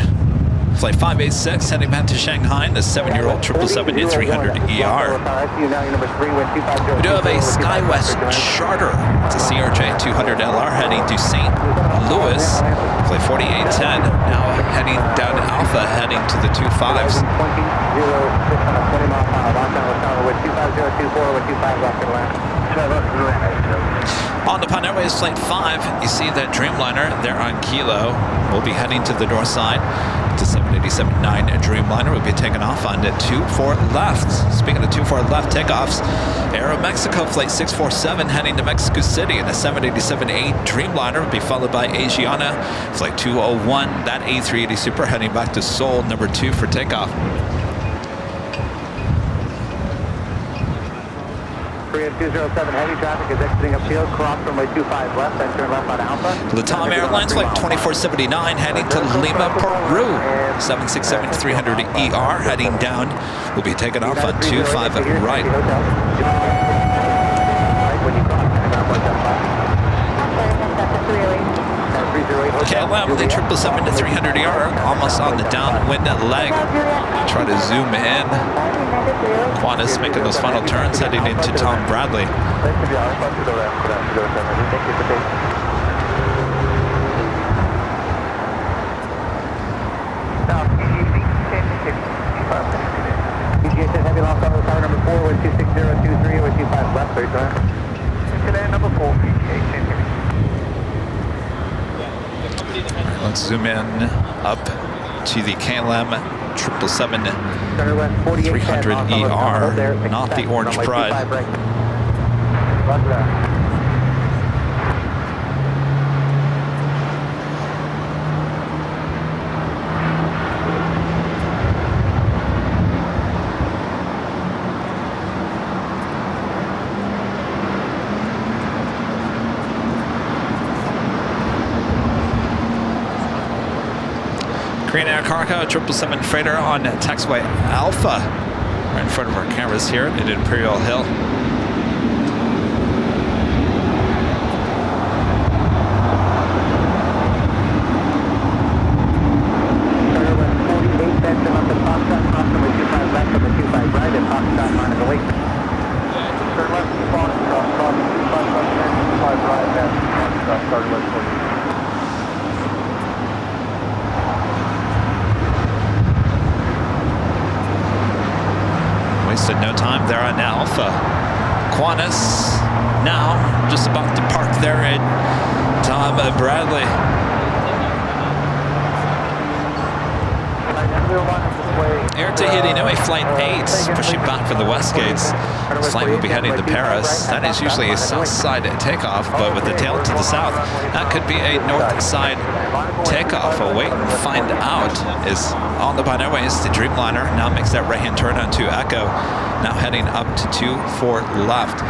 flight 586, heading back to Shanghai, the 7-year-old 777-300ER. We do have a SkyWest charter to CRJ 200LR heading to St. Louis, flight 4810, now heading down to Alpha, heading to the 25s. On the Pan Airways Flight 5, you see that Dreamliner there on Kilo. We'll be heading to the north side to 787-9 Dreamliner. We'll be taking off on the 24 left. Speaking of 24 left takeoffs, Aeromexico Flight 647 heading to Mexico City in a 787-8 Dreamliner will be followed by Asiana Flight 201, that A380 Super heading back to Seoul, number 2 for takeoff. Korean 207 heavy traffic is exiting upfield, cross runway 25 left, then turn left on Alpha. Latam Airlines Flight 2479 heading to Lima, Peru. 767-300ER heading down. We'll be taking off on 25 right. Okay, KLM, the 777 to 300ER, almost on the downwind leg. Try to zoom in. Qantas making those final turns, heading into Tom Bradley. PGA says heavy loss on the tower number 4 with 26023 with 25 left, 3 time. Today number 4, PGA 10. Let's zoom in up to the KLM 777 300ER, not the Orange Pride. Korean Air Cargo 777 freighter on taxiway Alpha, right in front of our cameras here at Imperial Hill. Wasted no time there on Alpha. Qantas now just about to park there at Tom Bradley. Air Tahiti, Niue Flight 8, pushing back for the West Gates. This flight will be heading to Paris. That is usually a south side takeoff, but with the tail to the south, that could be a north side takeoff. We'll wait and find out. Is on the Airways, the Dreamliner now makes that right-hand turn onto Echo, now heading up to 24 left.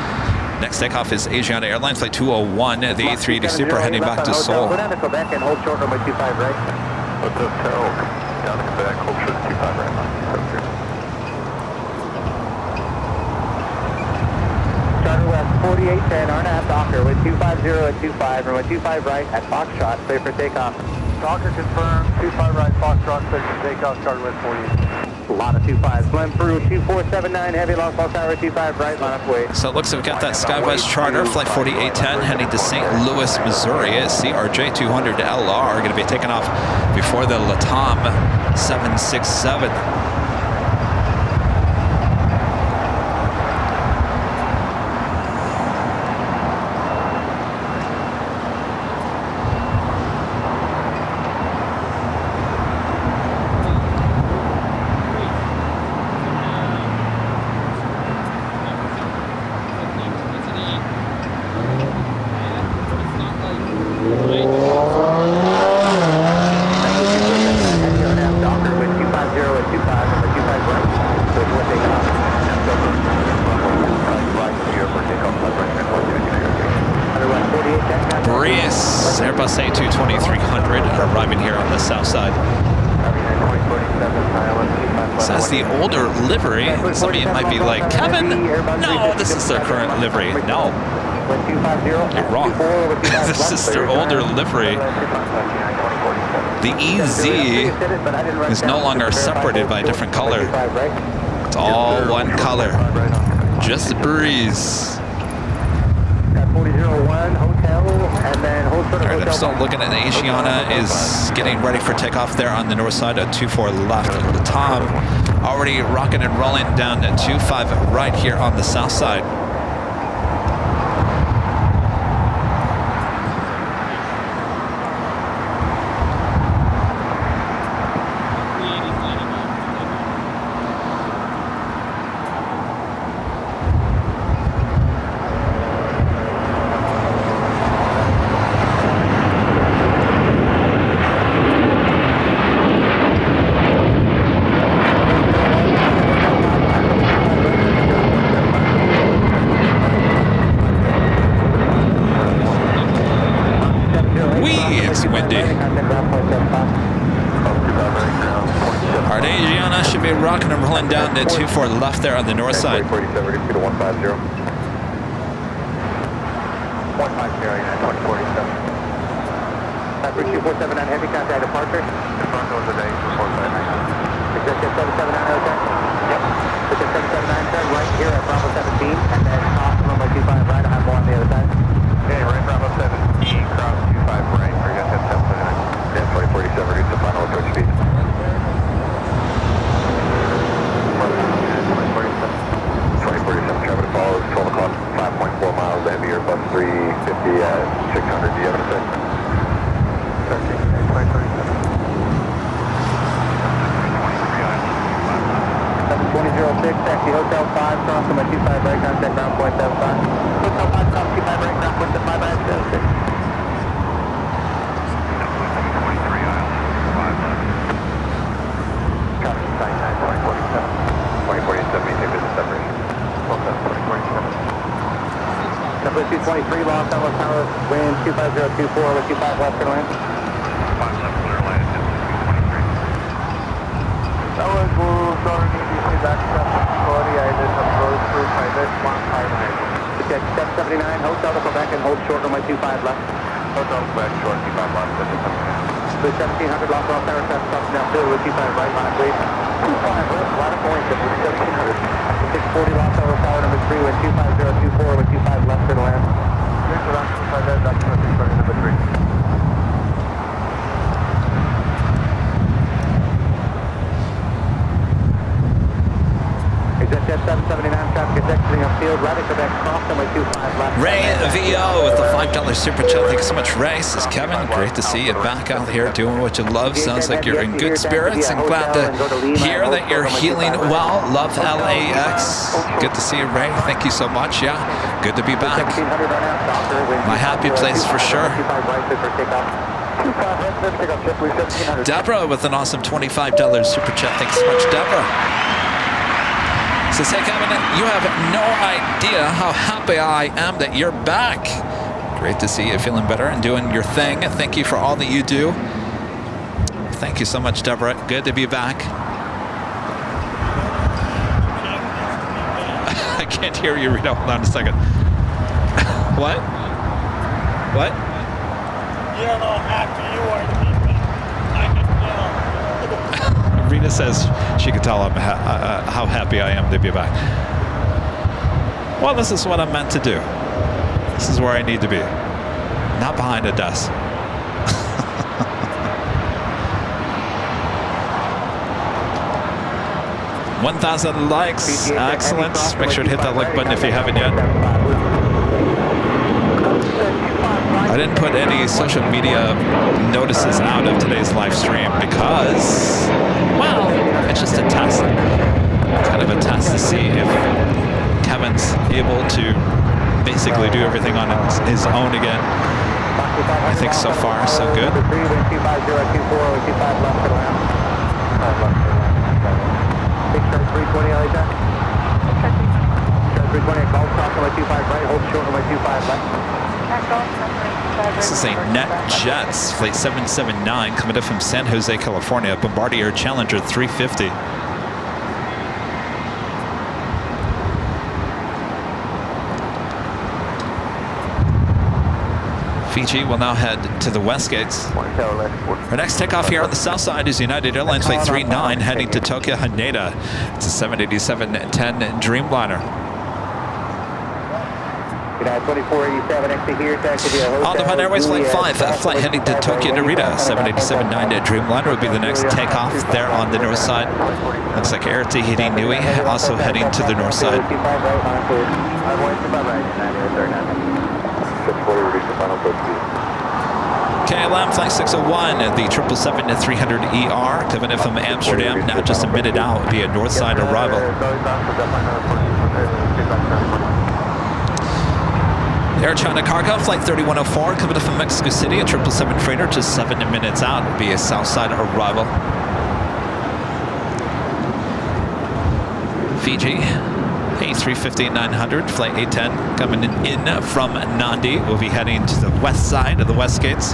Next takeoff is Asiana Airlines Flight 201, the A380 Super heading back to Seoul. Go down to Quebec and hold short runway 25 right. What's up, Carol? Down to Quebec, hold short 25 right. Charter West 4810, RNAV Docker with 250 at 25, runway 25 right at Foxtrot, clear for takeoff. Docker confirmed, 25 right, Foxtrot, clear for takeoff, Charter West 48. A lot of 25s. Glen Peru 2479, heavy loss all tower 25 right, line up wait. So it looks like we've got that SkyWest charter, Flight 4810, heading to St. Louis, Missouri. CRJ 200 LR going to be taken off before the Latam 767. Airbus A220-300 arriving here on the south side. This has the older livery. Some of you might be like, Kevin, no, this is their current livery. No, you're wrong. This is their older livery. The EZ is no longer separated by a different color. It's all one color. Just a breeze. All right, I'm still looking at the Asiana is getting ready for takeoff there on the north side at 24 left. And the Tom already rocking and rolling down at 25 right here on the south side. Down to 24 left there on the north side. 47, 150. 150, Bridge 2479 Heavy, contact departure. Toronto is a day, 459. Executive 779, okay? Yep. Executive 779, turn right here at Bravo 17, and then off runway 25 right, I'll have more on the other side. Okay, right Bravo 7E, cross 25 right, we're going to have 779. Yeah, 2047, reduce the final approach speed. 2047, traffic follows 12 o'clock, 5.4 miles, the heavier bus 350 at 600, do you have anything? 2006, taxi Hotel 5, cross runway 25 right, contact ground point 75. Hotel 5, cross 25 right, ground point 75, at 76. Copy, sign 9, 2047, maintain business separation. 2047. Number 223, Los Angeles Tower, wind 25024 with 25 left for land. 5 left, clear land, 223. Tower Guru, Southern EDC, back to Sorry, I did approach through pilot 159. Check 779, hotel to Quebec and hold short runway 25 left. Hotel Quebec, short 25 left, 1700 Los Angeles Tower, traffic crossing down field with 25 right, line please. 25 left, line of point, 1700. 640 Los Angeles Tower, number 3 with 25024 with 25 left for the land. Clear to land, 25 left, back to number 3. Executive 779, traffic is exiting on field, right at Quebec, cross runway 25 left. Ray VO with the $5 super chat. Thank you so much, Ray. This is Kevin. Great to see you back out here doing what you love. Sounds like you're in good spirits and glad to hear that you're healing well. Love LAX. Good to see you, Ray. Thank you so much. Yeah, good to be back. My happy place for sure. Deborah with an awesome $25 super chat. Thanks so much, Deborah. Says, hey Kevin, you have no idea how happy I am that you're back. Great to see you feeling better and doing your thing. Thank you for all that you do. Thank you so much, Deborah. Good to be back. I can't hear you, Rita. Hold on a second. What? What? You don't know how happy you are to be back. I can tell. Rita says she can tell how happy I am to be back. Well, this is what I'm meant to do. This is where I need to be. Not behind a desk. 1,000 likes. Excellent. Make sure to hit that like button if you haven't yet. I didn't put any social media notices out of today's live stream because, well, it's just a test. Kind of a test to see if Kevin's able to basically do everything on his own again. I think so far, so good. This is a NetJets Flight 779 coming up from San Jose, California. Bombardier Challenger 350. Fiji will now head to the west gates. Our next takeoff here on the south side is United Airlines Flight 39 heading to Tokyo Haneda. It's a 787-10 Dreamliner. On Japan Airways Flight 5, flight heading to Tokyo Narita. 787-9 Dreamliner would be the next takeoff there on the north side. Looks like Air Tahiti Nui also heading to the north side. KLM Flight 601, the 777-300ER, coming in from Amsterdam, now just a minute out via north side arrival. Air China Cargo Flight 3104, coming in from Mexico City, a 777 freighter, just 7 minutes out via south side arrival. Fiji, A350-900, Flight 810, coming in from Nandi. We'll be heading to the west side of the west gates.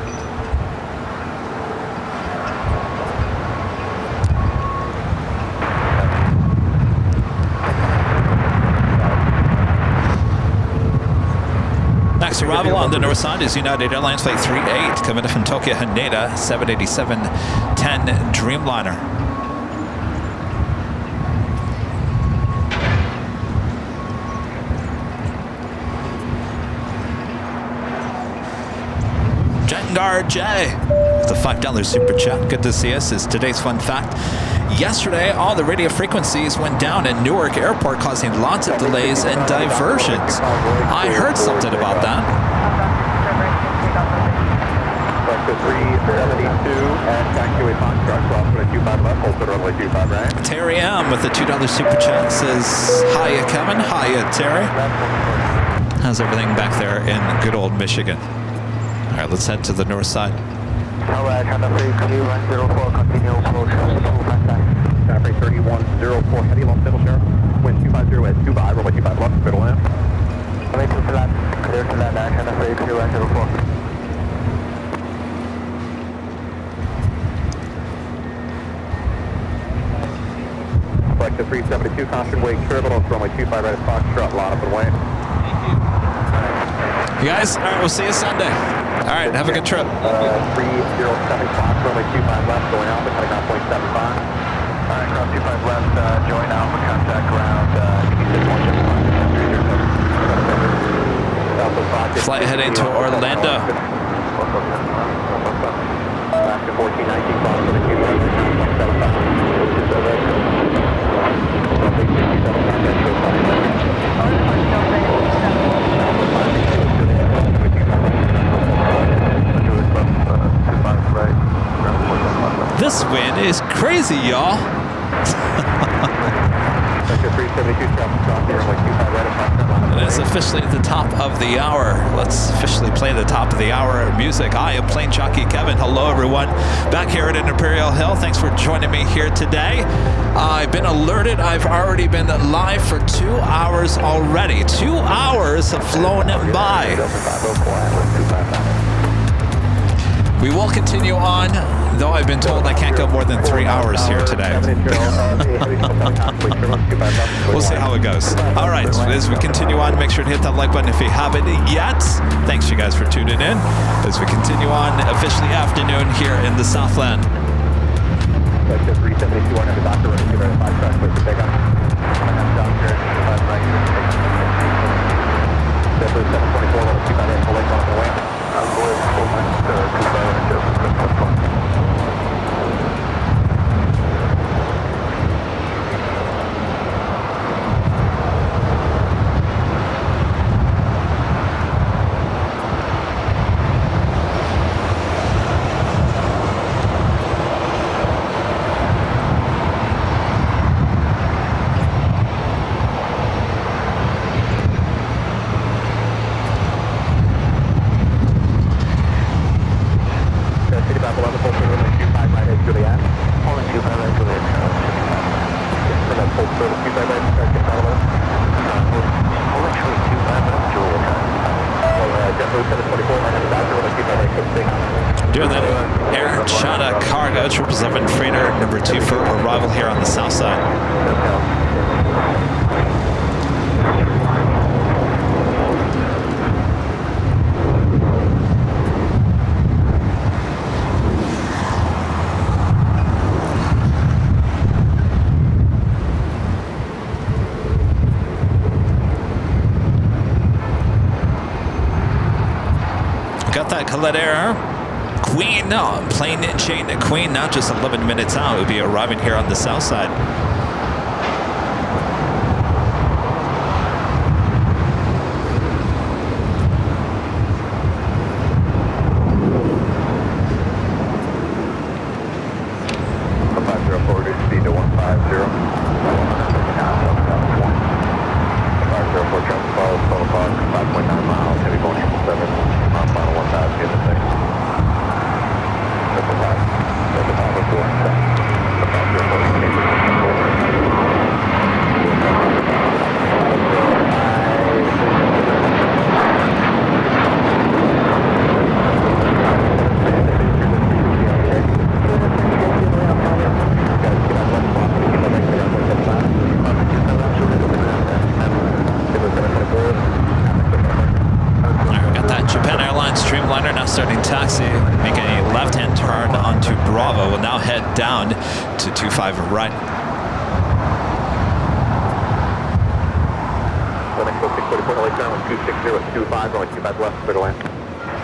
LAX arrival on the north side is United Airlines Flight 38 coming in from Tokyo Haneda 787-10 Dreamliner. Jengar J with a $5 super chat. Good to see us. Is today's fun fact. Yesterday, all the radio frequencies went down in Newark Airport, causing lots of delays and diversions. I heard something about that. Terry M with the $2 super chat says, hiya Kevin, hiya Terry. How's everything back there in good old Michigan? All right, let's head to the north side. Traffic 3104, heavy long middle share. Wind 250 at 2 by, runway 25 left, middle land. Runway 2 to land, clear to land, China 3104. Select the 372, caution wake turbulence, runway 25 right at Foxtrot, line up and away. You guys, all right, we'll see you Sunday. All right, have a good trip. 307 Fox, runway 25 left, going out, cutting off 0.75. Alright, cross 25 left, join Alpha, contact ground, Flight heading to Orlando. Back to 1419, Fox for the This wind is crazy, y'all. And it's officially at the top of the hour. Let's officially play the top of the hour music. I am Plane Jockey Kevin. Hello, everyone. Back here at Imperial Hill. Thanks for joining me here today. I've been alerted. I've already been live for 2 hours already. 2 hours have flown by. We will continue on, though I've been told I can't go more than 3 hours here today. We'll see how it goes. All right, as we continue on, make sure to hit that like button if you haven't yet. Thanks, you guys, for tuning in. As we continue on, officially afternoon here in the Southland. Doing that Air China Cargo 777 freighter number 2 for arrival here on the south side. Got that Colette Air Queen, no, plane chain Queen, now just 11 minutes out. It would be arriving here on the south side. starting taxi, making a left-hand turn onto Bravo. We'll now head down to 25 right. So next 644 LA turn with 260 with 25, going 25 left, clear to land.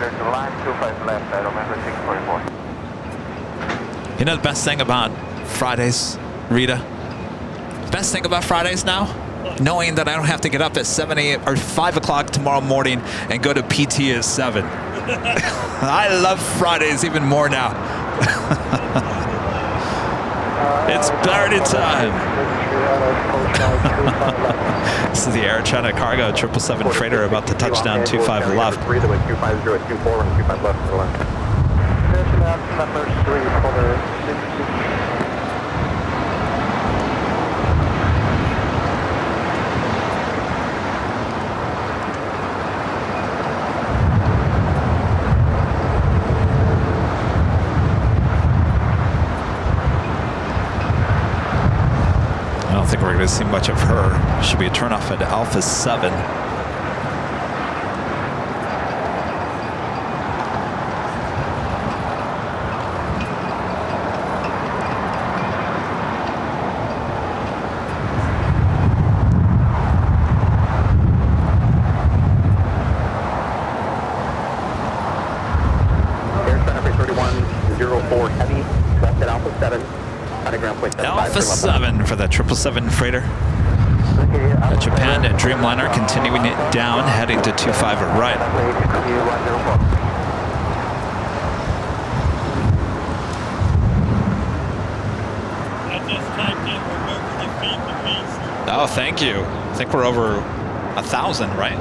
There's the line 25 left, I remember 644. You know the best thing about Fridays, Rita? Best thing about Fridays now? Knowing that I don't have to get up at 7 a.m. or 5 o'clock tomorrow morning and go to PT at 7. I love Fridays even more now. It's party time. This is the Air China Cargo 777 freighter about to touch down 25 left. 3, that was 250 at 24 and 25 left, clear to land. Number 3 for the 60. I don't think we're going to see much of her. Should be a turnoff at Alpha 7. Alpha 7 for the 777 freighter. Japan Dreamliner continuing it down, heading to 25 right. I just typed in remember to feed the beast. Oh, thank you. I think we're over 1,000, right?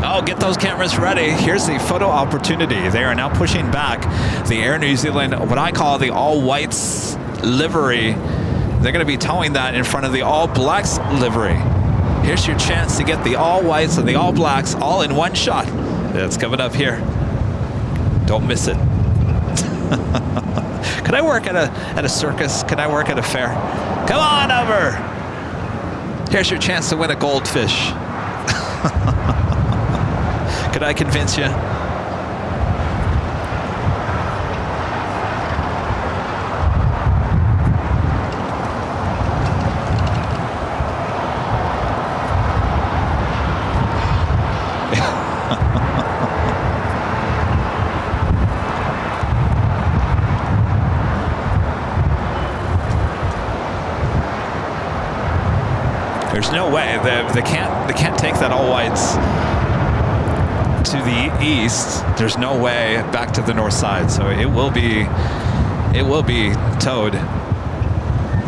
Oh, get those cameras ready. Here's the photo opportunity. They are now pushing back the Air New Zealand, what I call the all-whites livery. They're going to be towing that in front of the all-blacks livery. Here's your chance to get the all-whites and the all-blacks all in one shot. That's coming up here. Don't miss it. Can I work at a circus? Can I work at a fair? Come on over. Here's your chance to win a goldfish. Could I convince you? There's no way they can't take that all whites to the east. There's no way back to the north side, so it will be towed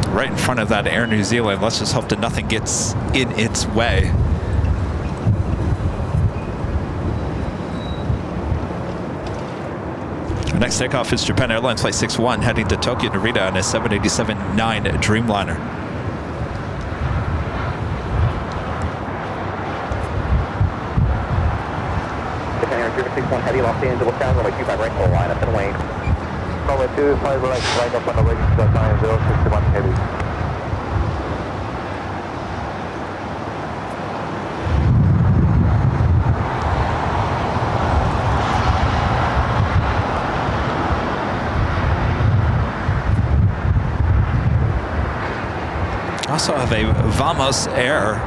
right in front of that Air New Zealand. Let's just hope that nothing gets in its way. Our next takeoff is Japan Airlines Flight 61 heading to Tokyo Narita on a 787-9 Dreamliner. Heavy Los Angeles down, runway 25 right, full line up and away. Runway 25 right up on the way to 061 heavy. Also have a Vamos Air.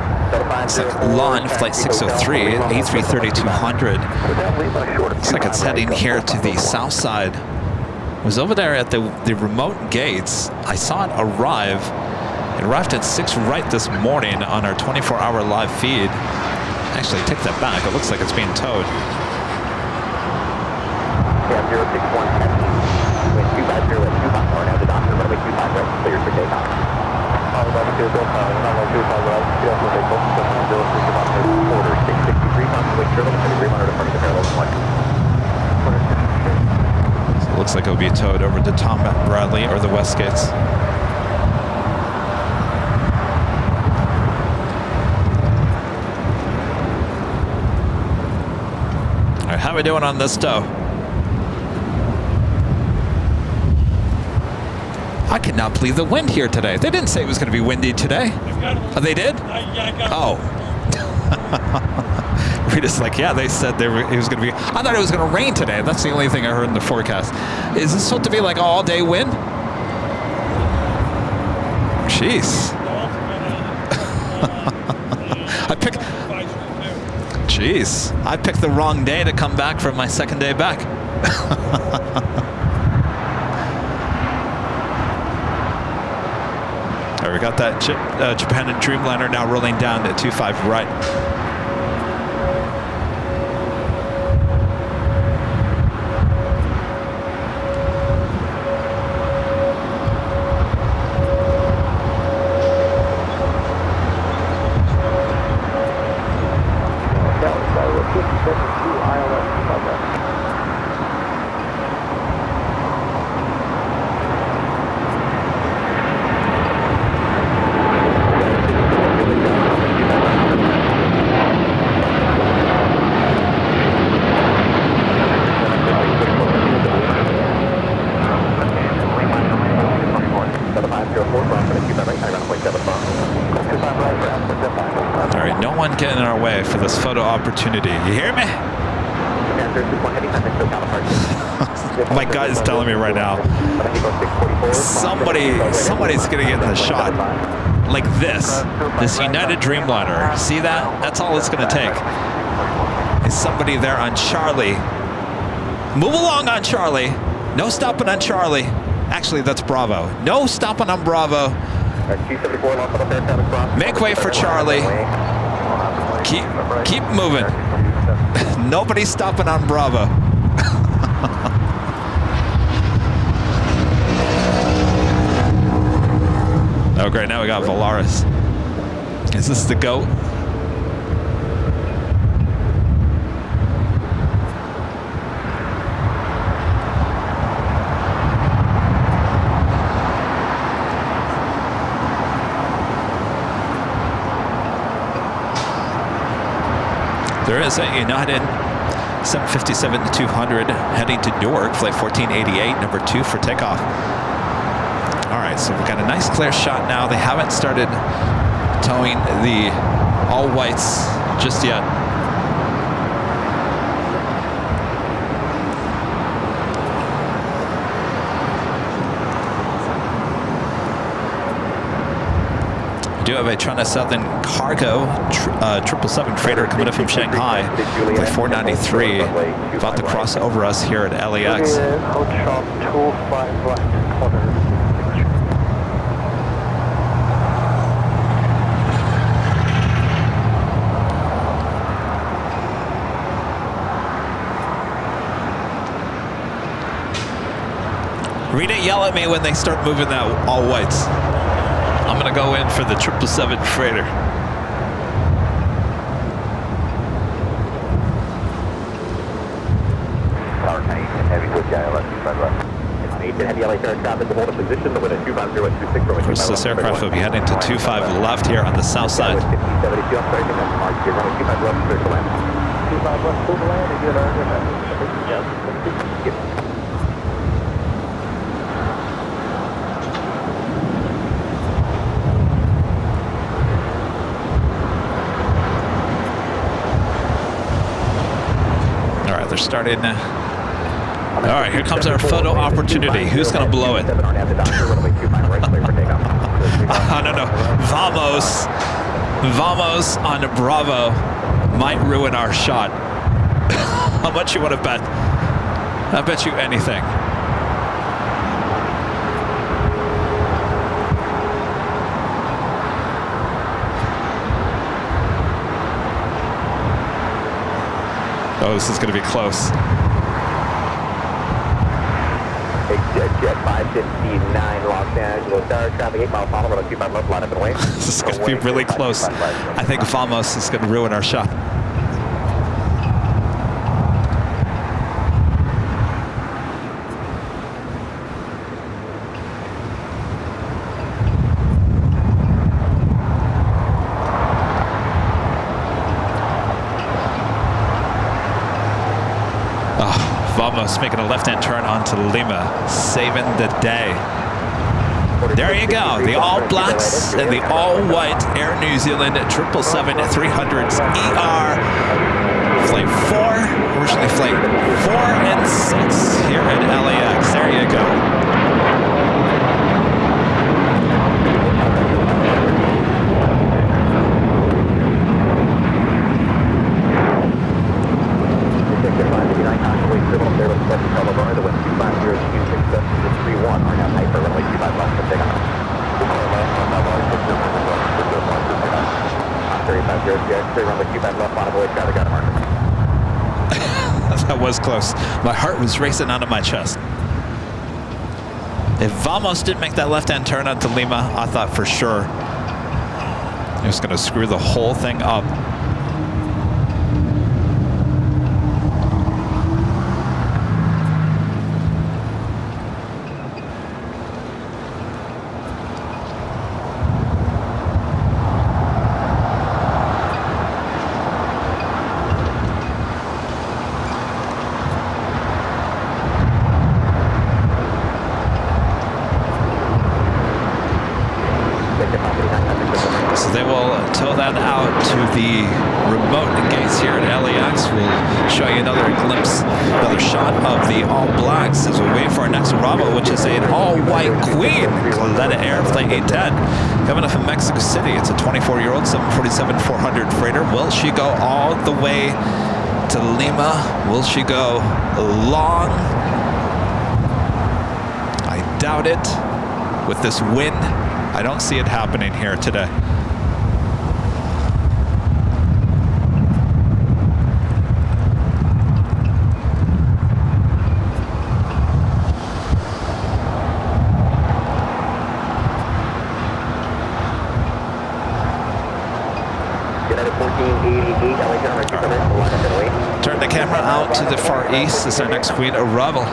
It's like LAN Flight 603, A330-200. Looks like it's heading here to the south side. It was over there at the remote gates. I saw it arrive. It arrived at 6 right this morning on our 24-hour live feed. Actually, take that back. It looks like it's being towed. Yeah, 061 heavy. With 250 at 2 hot, or now the doctor, runway 25 right, cleared for takeoff. Runway 25 right, Order 663 pounds weight turtle, and 300 departing the parallel flight. So it looks like it'll be towed over to Tom Bradley or the West Gates. All right, how are we doing on this tow? I cannot believe the wind here today. They didn't say it was going to be windy today. Oh, they did? Oh. Rita's like, yeah, they said it was going to be. I thought it was going to rain today. That's the only thing I heard in the forecast. Is this supposed to be like all day wind? Jeez. Jeez. I picked the wrong day to come back from my second day back. All right, we got that Japan and Dreamliner now rolling down to 25 right. Getting in our way for this photo opportunity. You hear me? My gut is telling me right now. Somebody's gonna get in the shot like this. This United Dreamliner. See that? That's all it's gonna take. Is somebody there on Charlie? Move along on Charlie. No stopping on Charlie. Actually, that's Bravo. No stopping on Bravo. Make way for Charlie. Keep moving. Nobody's stopping on Bravo. Oh, great. Now we got Valaris. Is this the GOAT? There is a United 757-200 heading to Newark, flight 1488, number 2 for takeoff. All right, so we've got a nice clear shot now. They haven't started towing the all whites just yet. We do have a China Southern Cargo 777 freighter coming up from Shanghai, flight 493, about to cross over us here at LAX. Read it, yell at me when they start moving that all whites. I'm gonna go in for the 777 freighter. Of course, this aircraft will be heading to 25 left here on the south side. They're starting. All right, here comes our photo opportunity. Who's going to blow it? I don't know. Vamos on Bravo might ruin our shot. How much you want to bet? I bet you anything. Oh, this is going to be close. Jet 559 Los Angeles, traffic 8 miles follow, 25 left, line up and away. This is going to be really close. I think Vamos is going to ruin our shot. Vamos making a left-hand turn onto Lima, saving the day. There you go, the All Blacks and the All White Air New Zealand 777-300s ER. Flight 4, originally flight 4 and 6 here at LAX. There you go. That was close. My heart was racing out of my chest. If Vamos didn't make that left-hand turn onto Lima, I thought for sure he was going to screw the whole thing up. So they will tow that out to the remote gates here at LAX. We'll show you another glimpse, another shot of the All Blacks as we wait for our next arrival, which is an all-white Queen, Coletta Air Flight 810, coming up from Mexico City. It's a 24-year-old 747-400 freighter. Will she go all the way to Lima? Will she go long? I doubt it. With this wind, I don't see it happening here today. Turn the camera out to the far east. This is our next Queen arrival.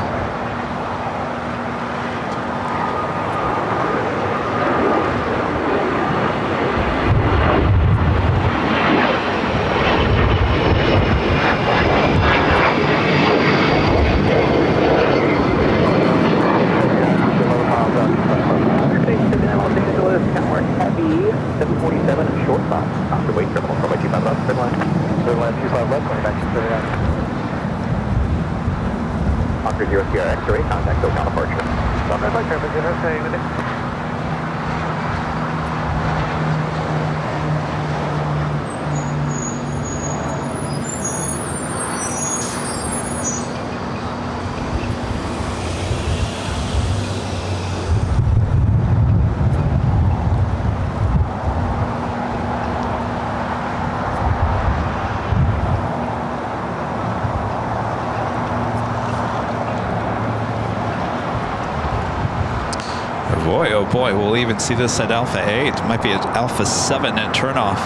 Boy, oh boy, we'll even see this at Alpha 8. Might be at Alpha 7 at turnoff.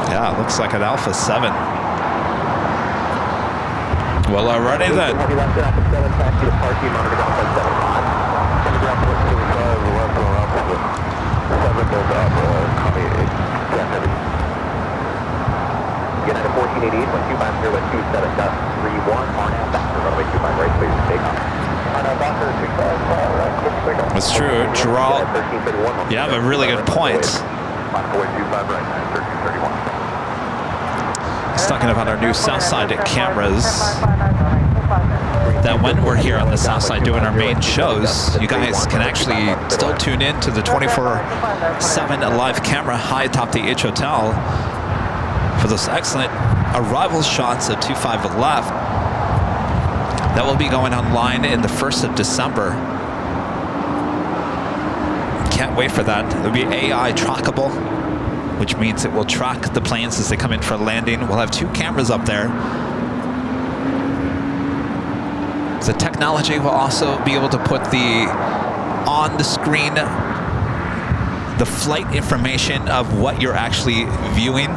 Yeah, it looks like at Alpha 7. Well, alrighty then. United 1488, 1250, 270.31, RNAV Baxter, runway 25 right, please take off. RNAV Baxter, 255 right, quick signal. That's true, Gerald. You have a really good point. He's talking about our new south side cameras. That when we're here on the south side doing our main shows, you guys can actually still tune in to the 24/7 live camera high atop the H Hotel for those excellent arrival shots of 25 left. That will be going online in the 1st of December. Can't wait for that. It'll be AI trackable, which means it will track the planes as they come in for landing. We'll have 2 cameras up there. The technology will also be able to put on the screen the flight information of what you're actually viewing.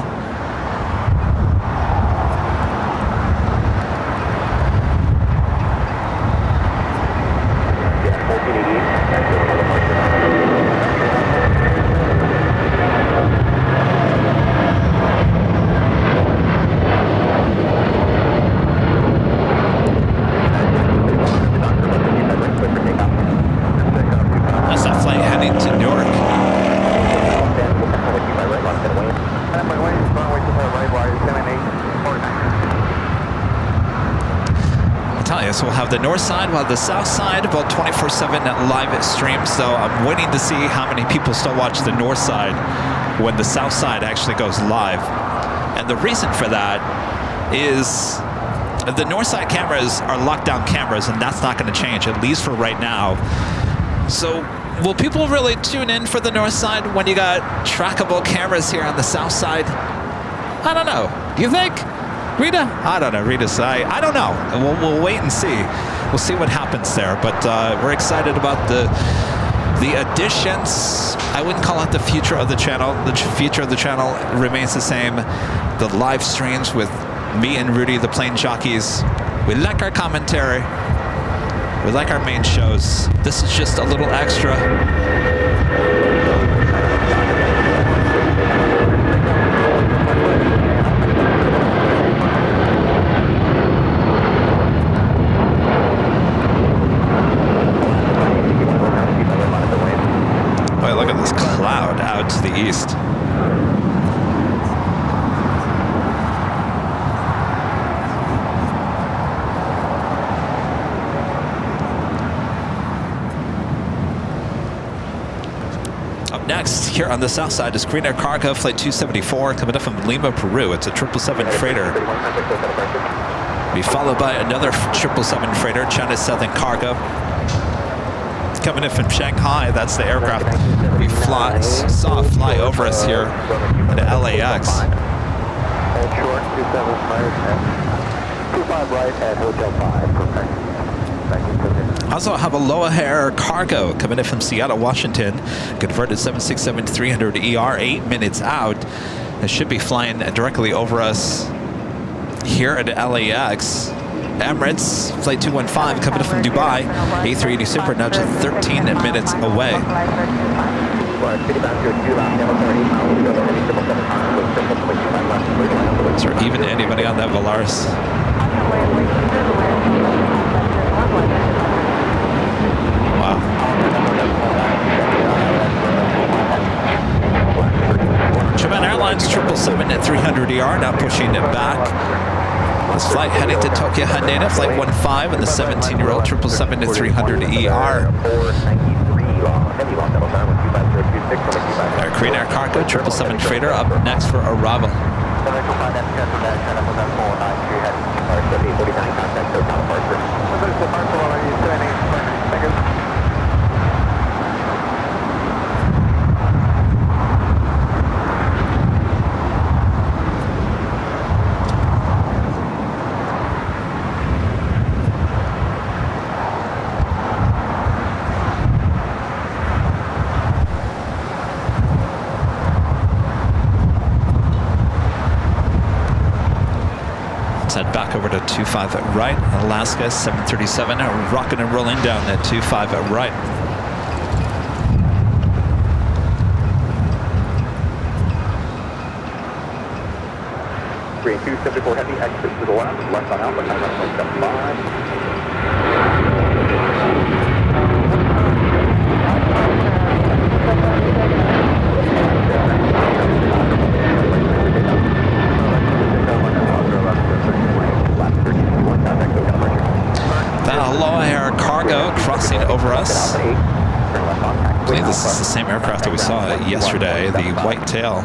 So we'll have the north side, we'll have the south side, about 24/7 live stream. So I'm waiting to see how many people still watch the north side when the south side actually goes live. And the reason for that is the north side cameras are lockdown cameras, and that's not going to change, at least for right now. So will people really tune in for the north side when you got trackable cameras here on the south side? I don't know. Do you think? Rita? I don't know. Rita's I don't know. We'll wait and see. We'll see what happens there. But we're excited about the additions. I wouldn't call it the future of the channel. The future of the channel remains the same. The live streams with me and Rudy, the plane jockeys. We like our commentary. We like our main shows. This is just a little extra. Boy, look at this cloud out to the east. Next, here on the south side is Green Air Cargo Flight 274 coming up from Lima, Peru. It's a 777 freighter. Be followed by another 777 freighter, China Southern Cargo. Coming in from Shanghai, that's the aircraft we saw fly over us here at LAX. Hold short, 25 right at Hotel 5, perfect. Also have Aloha Air Cargo coming in from Seattle, Washington. Converted 767-300ER, 8 minutes out. It should be flying directly over us here at LAX. Emirates, Flight 215 coming in from Dubai. A380 Super now just 13 minutes away. Is there even anybody on that Volaris? Wow. Japan Airlines 777-300ER now pushing it back. This flight heading to Tokyo Haneda, Flight 15 and the 17-year-old 777-300ER. Our Korean Air Cargo 777 freighter up next for arrival. Head back over to 25 at right. Alaska 737 rocking and rolling down at 25 at right. Green 274 heavy, exit to the left on Alpha, 9.75. That Aloha Air Cargo crossing over us. I believe this is the same aircraft that we saw yesterday, the white tail.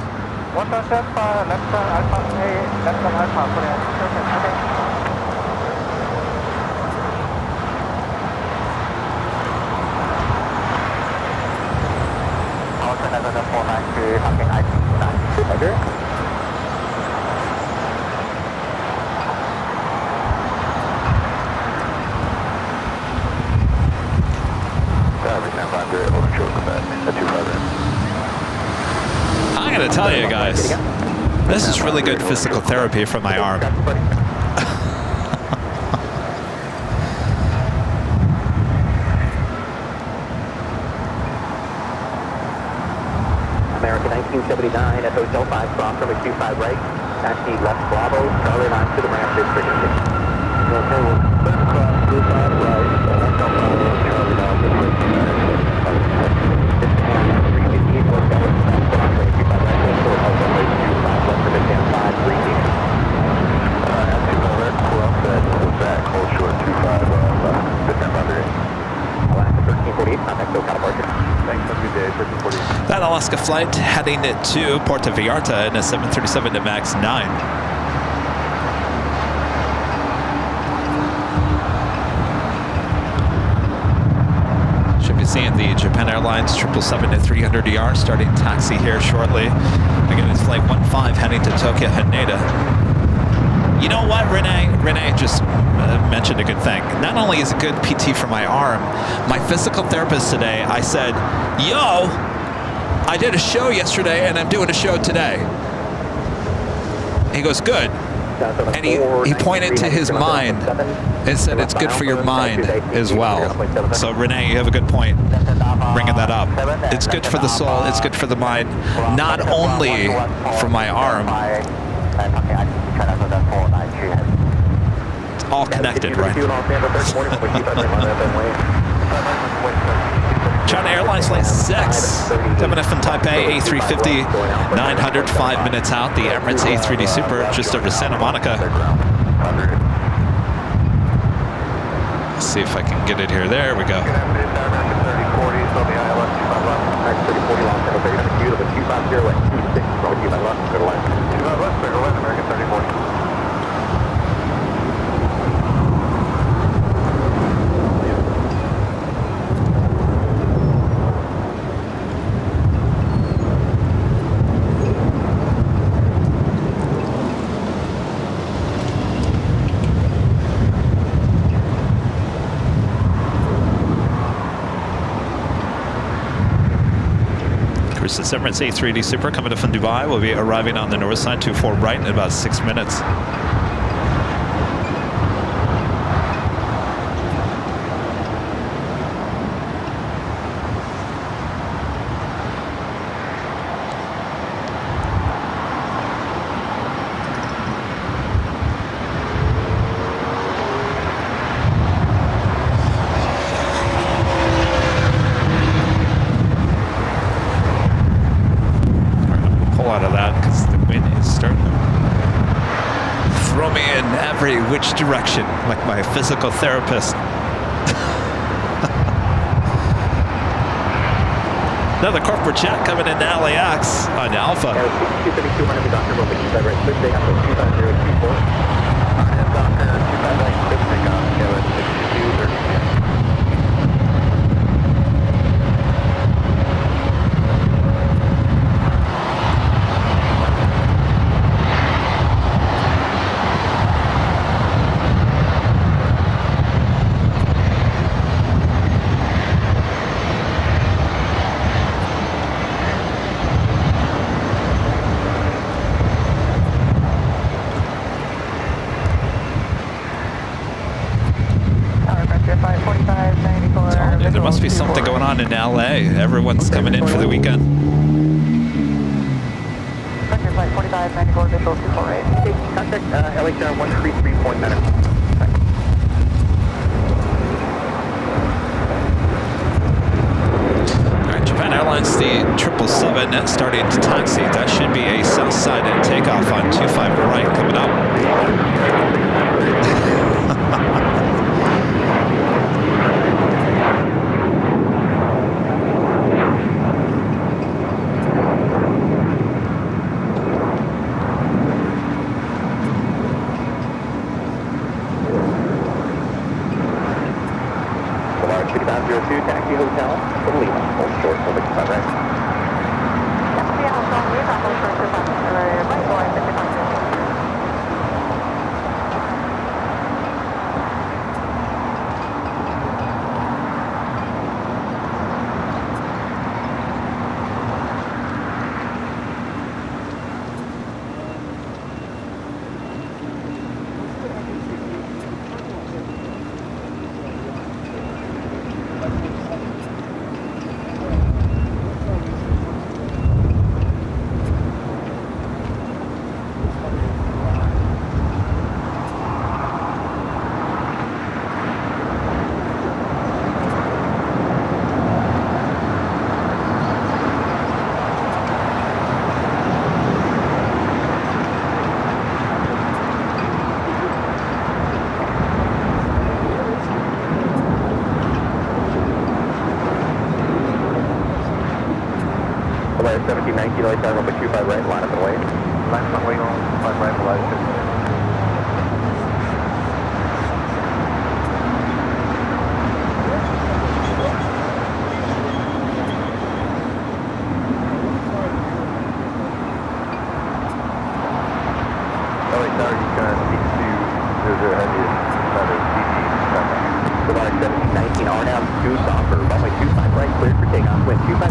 I'm gonna tell you guys, this is really good physical therapy for my arm. American 1979 at Hotel 5, cross over 25 right. Taxi left Bravo, Charlie line to the ramp, district. Okay, we'll cross 25 right, Hotel 5, Charlie line, district. Hold short 25 Alaska flight heading to Puerto Vallarta in a 737 MAX 9. Should be seeing the Japan Airlines 777 at 300ER starting taxi here shortly. Again, it's flight 15 heading to Tokyo Haneda. You know what, Renee? Renee just mentioned a good thing. Not only is it good PT for my arm, my physical therapist today, I said, yo, I did a show yesterday and I'm doing a show today. He goes, good. And he pointed to his mind and said it's good for your mind as well. So Renee, you have a good point bringing that up. It's good for the soul, it's good for the mind, not only for my arm. It's all connected, right? China Airlines Flight 6, coming in from Taipei, A350, 900, 5 minutes out. The Emirates A3D Super, just over Santa Monica. Let's see if I can get it here. There we go. The Emirates A3D Super coming in from Dubai will be arriving on the north side, 24 right in about 6 minutes. Which direction, like my physical therapist. Another corporate jet coming into LAX on Alpha. There must be something going on in LA. Everyone's coming in for the weekend. Flight 4594 visual 248. Contact LAX 133.9. Japan Airlines, the 777 starting to taxi. That should be a south side and takeoff on 25 right coming up. Taxi Hotel, Lima, hold short, hold it, right. Kilo Tower, runway 25 right, line up and wait. Line up and wait on 25 right, below.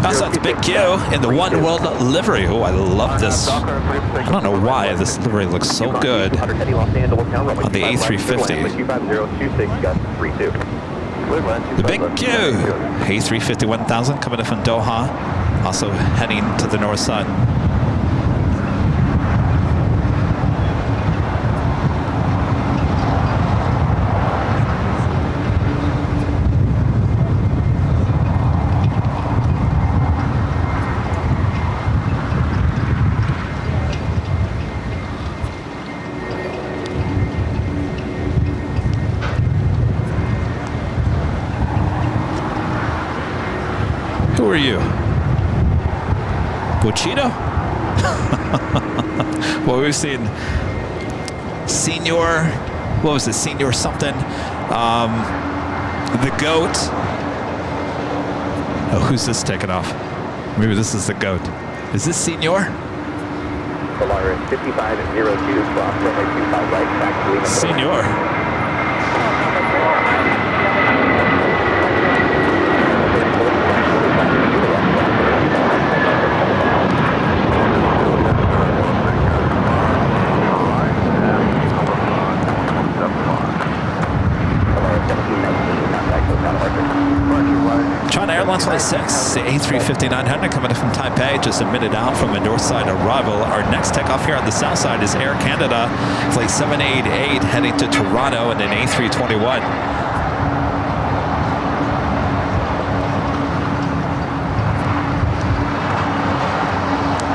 Pass out the big Q in the One World livery. Oh, I love this. I don't know why this livery looks so good on the A350. The big Q. A350 1000 coming in from Doha, also heading to the north side. Who are you? Buchito? Well, we've seen Senior, what was it, Senior something? The Goat. Oh, who's this taking off? Maybe this is the Goat. Is this Senior? Polaris 5502, cross runway 25 right, back to Lima. Senior. China Airlines Flight 6, the A350-900 coming in from Taipei, just a minute out from a north side arrival. Our next takeoff here on the south side is Air Canada, Flight 788, heading to Toronto in an A321.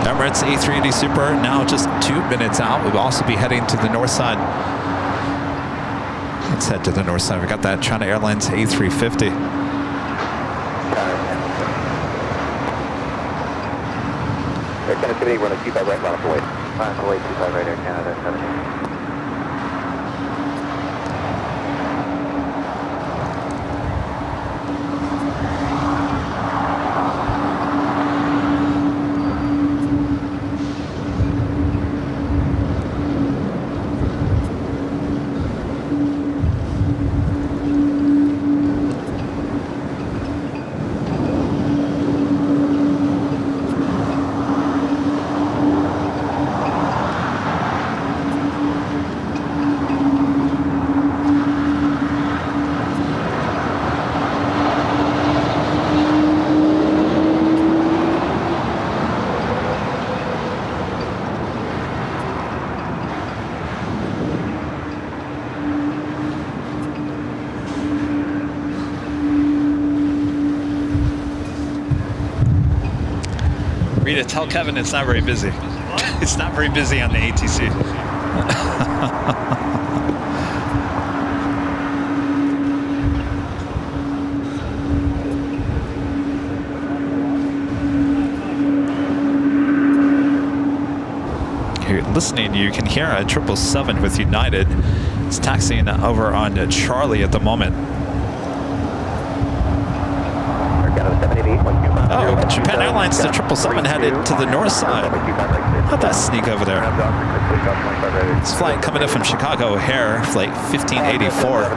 Emirates A380 Super, now just 2 minutes out. We'll also be heading to the north side. Let's head to the north side. We got that China Airlines A350. Air Connectivity, run a 25 right, line up and wait. Line up and wait, 25 right, Air Canada, 70. Rita, tell Kevin it's not very busy. It's not very busy on the ATC. You're listening, you can hear a 777 with United. It's taxiing over on Charlie at the moment. Oh, Japan Airlines, the 777 headed to the north side. How'd that sneak over there? This flight coming in from Chicago O'Hare, flight 1584.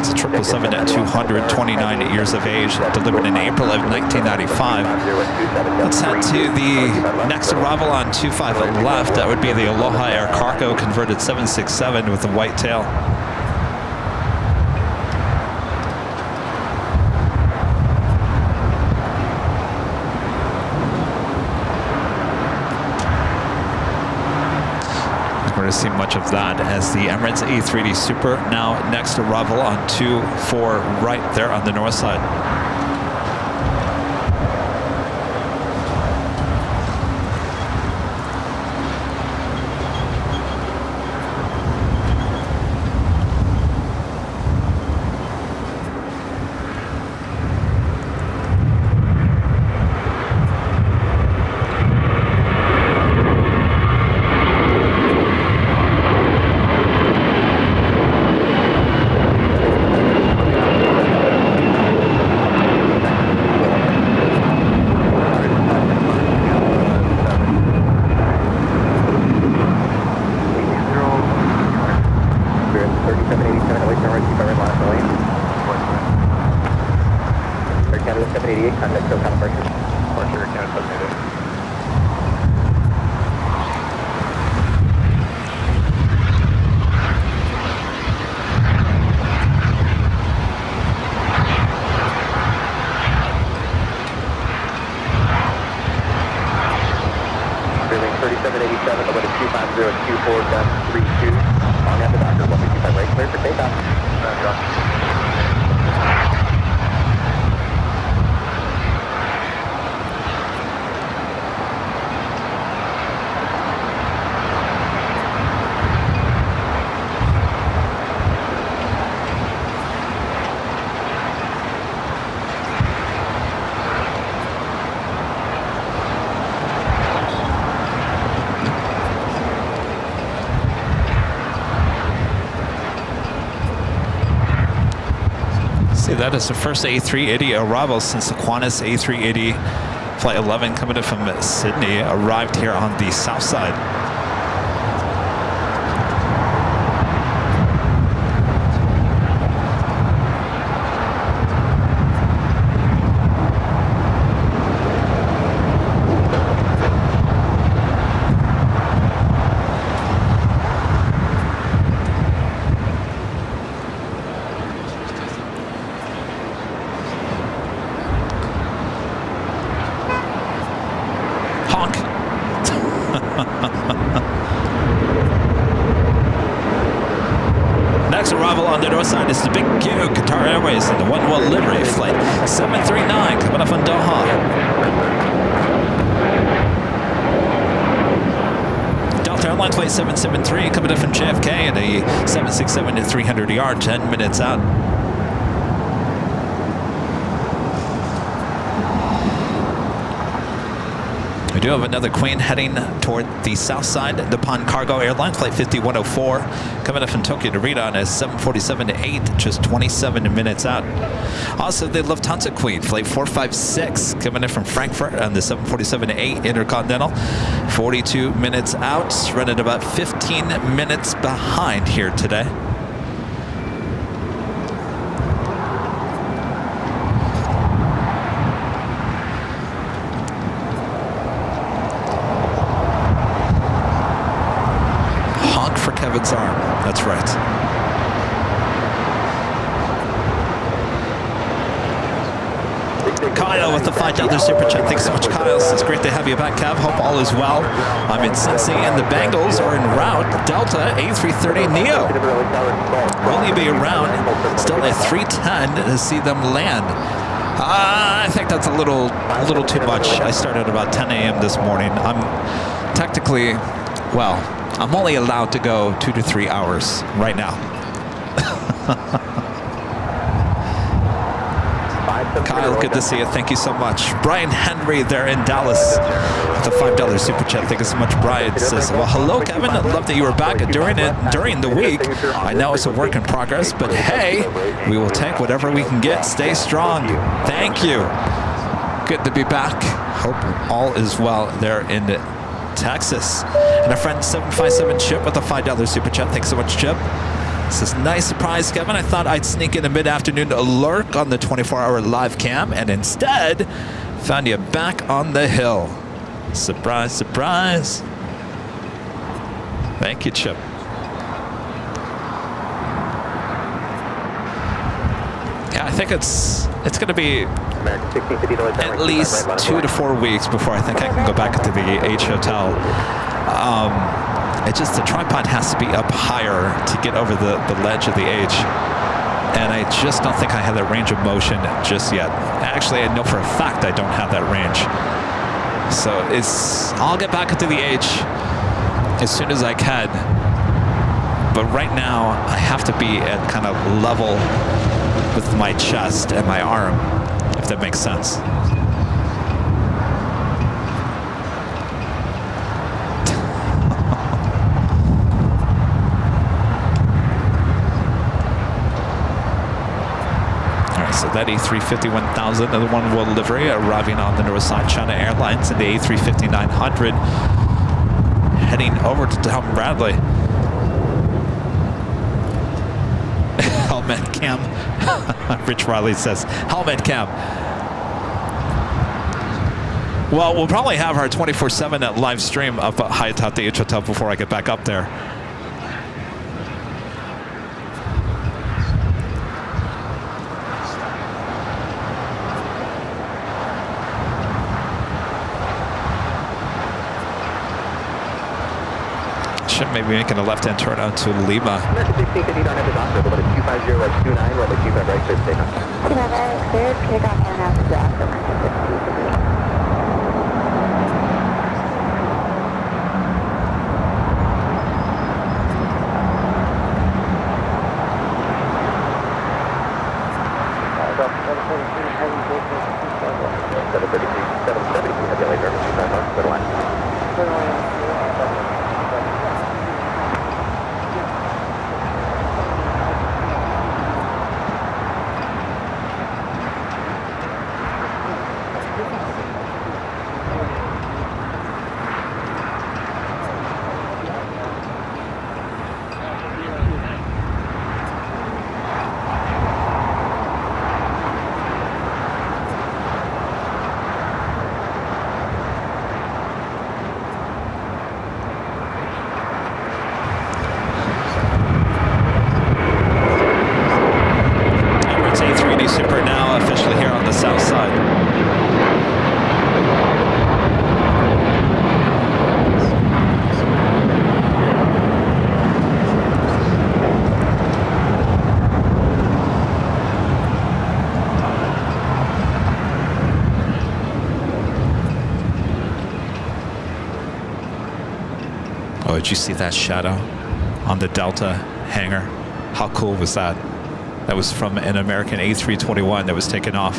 It's a 777 at 229 years of age, delivered in April of 1995. Let's head to the next arrival on 25 left. That would be the Aloha Air Cargo converted 767 with a white tail. To see much of that as the Emirates A380 Super now next arrival on 24 right there on the north side. 4-32. On the doctor, 155 right, clear for takeoff. See, that is the first A380 arrival since the Qantas A380 Flight 11 coming in from Sydney arrived here on the south side. Next arrival on the north side is the Big Q, Qatar Airways, in the one-wheel livery, flight 739, coming up from Doha. Delta Airlines flight 773, coming up from JFK, and a 767 to 300 yard, 10 minutes out. We do have another Queen heading toward the south side. The Nippon Cargo Airlines flight 5104 coming up from Tokyo to Narita on a 747-8, just 27 minutes out. Also, the Lufthansa Queen flight 456 coming in from Frankfurt on the 747-8 Intercontinental, 42 minutes out, running about 15 minutes behind here today. Kevin's arm. That's right. Kyle with the $5 super chat. Thanks so much, Kyle. It's great to have you back, Kev. Hope all is well. I'm in Cincy and the Bengals are en route. Delta A330neo will only be around still at 3:10 to see them land. I think that's a little too much. I started about 10 a.m. this morning. I'm technically, well, I'm only allowed to go 2 to 3 hours right now. Kyle, good to see you. Thank you so much. Brian Henry there in Dallas with the $5 super chat. Thank you so much, Brian. Says, well, hello, Kevin. I love that you were back during the week. I know it's a work in progress, but hey, we will take whatever we can get. Stay strong. Thank you. Good to be back. Hope all is well there in Texas. And our friend 757 Chip with a $5 super chat. Thanks so much, Chip. This is a nice surprise, Kevin. I thought I'd sneak in a mid-afternoon lurk on the 24-hour live cam, and instead found you back on the hill. Surprise, surprise. Thank you, Chip. Yeah, I think it's going to be at least 2 to 4 weeks before I think I can go back into the H hotel. It's just the tripod has to be up higher to get over the ledge of the H. And I just don't think I have that range of motion just yet. Actually, I know for a fact I don't have that range. So I'll get back into the H as soon as I can. But right now, I have to be at kind of level with my chest and my arm, if that makes sense. So that A350-1000, another one-wheel livery, arriving on the north side. China Airlines and the A350-900 heading over to Tom Bradley. Helmet cam. Rich Riley says, helmet cam. Well, we'll probably have our 24/7 live stream up high atop the H Hotel before I get back up there. approach, maybe making a left-hand turn onto Lima. American 16, because you don't have the doctor, but it's 250 at 29, runway 25 right, clear to take off. 25 right, cleared, take off and out to the American 16. Oh, did you see that shadow on the Delta hangar? How cool was that? That was from an American A321 that was taken off.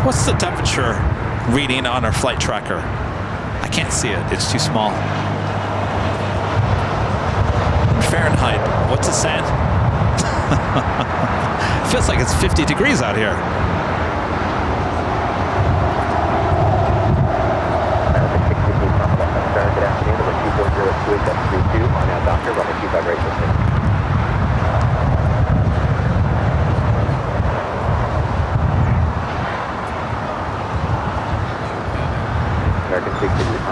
What's the temperature reading on our flight tracker? I can't see it. It's too small. In Fahrenheit, what's it saying? Feels like it's 50 degrees out here. Good afternoon, number 240-2832 on now, doctor, runway 25 right, clear to take off.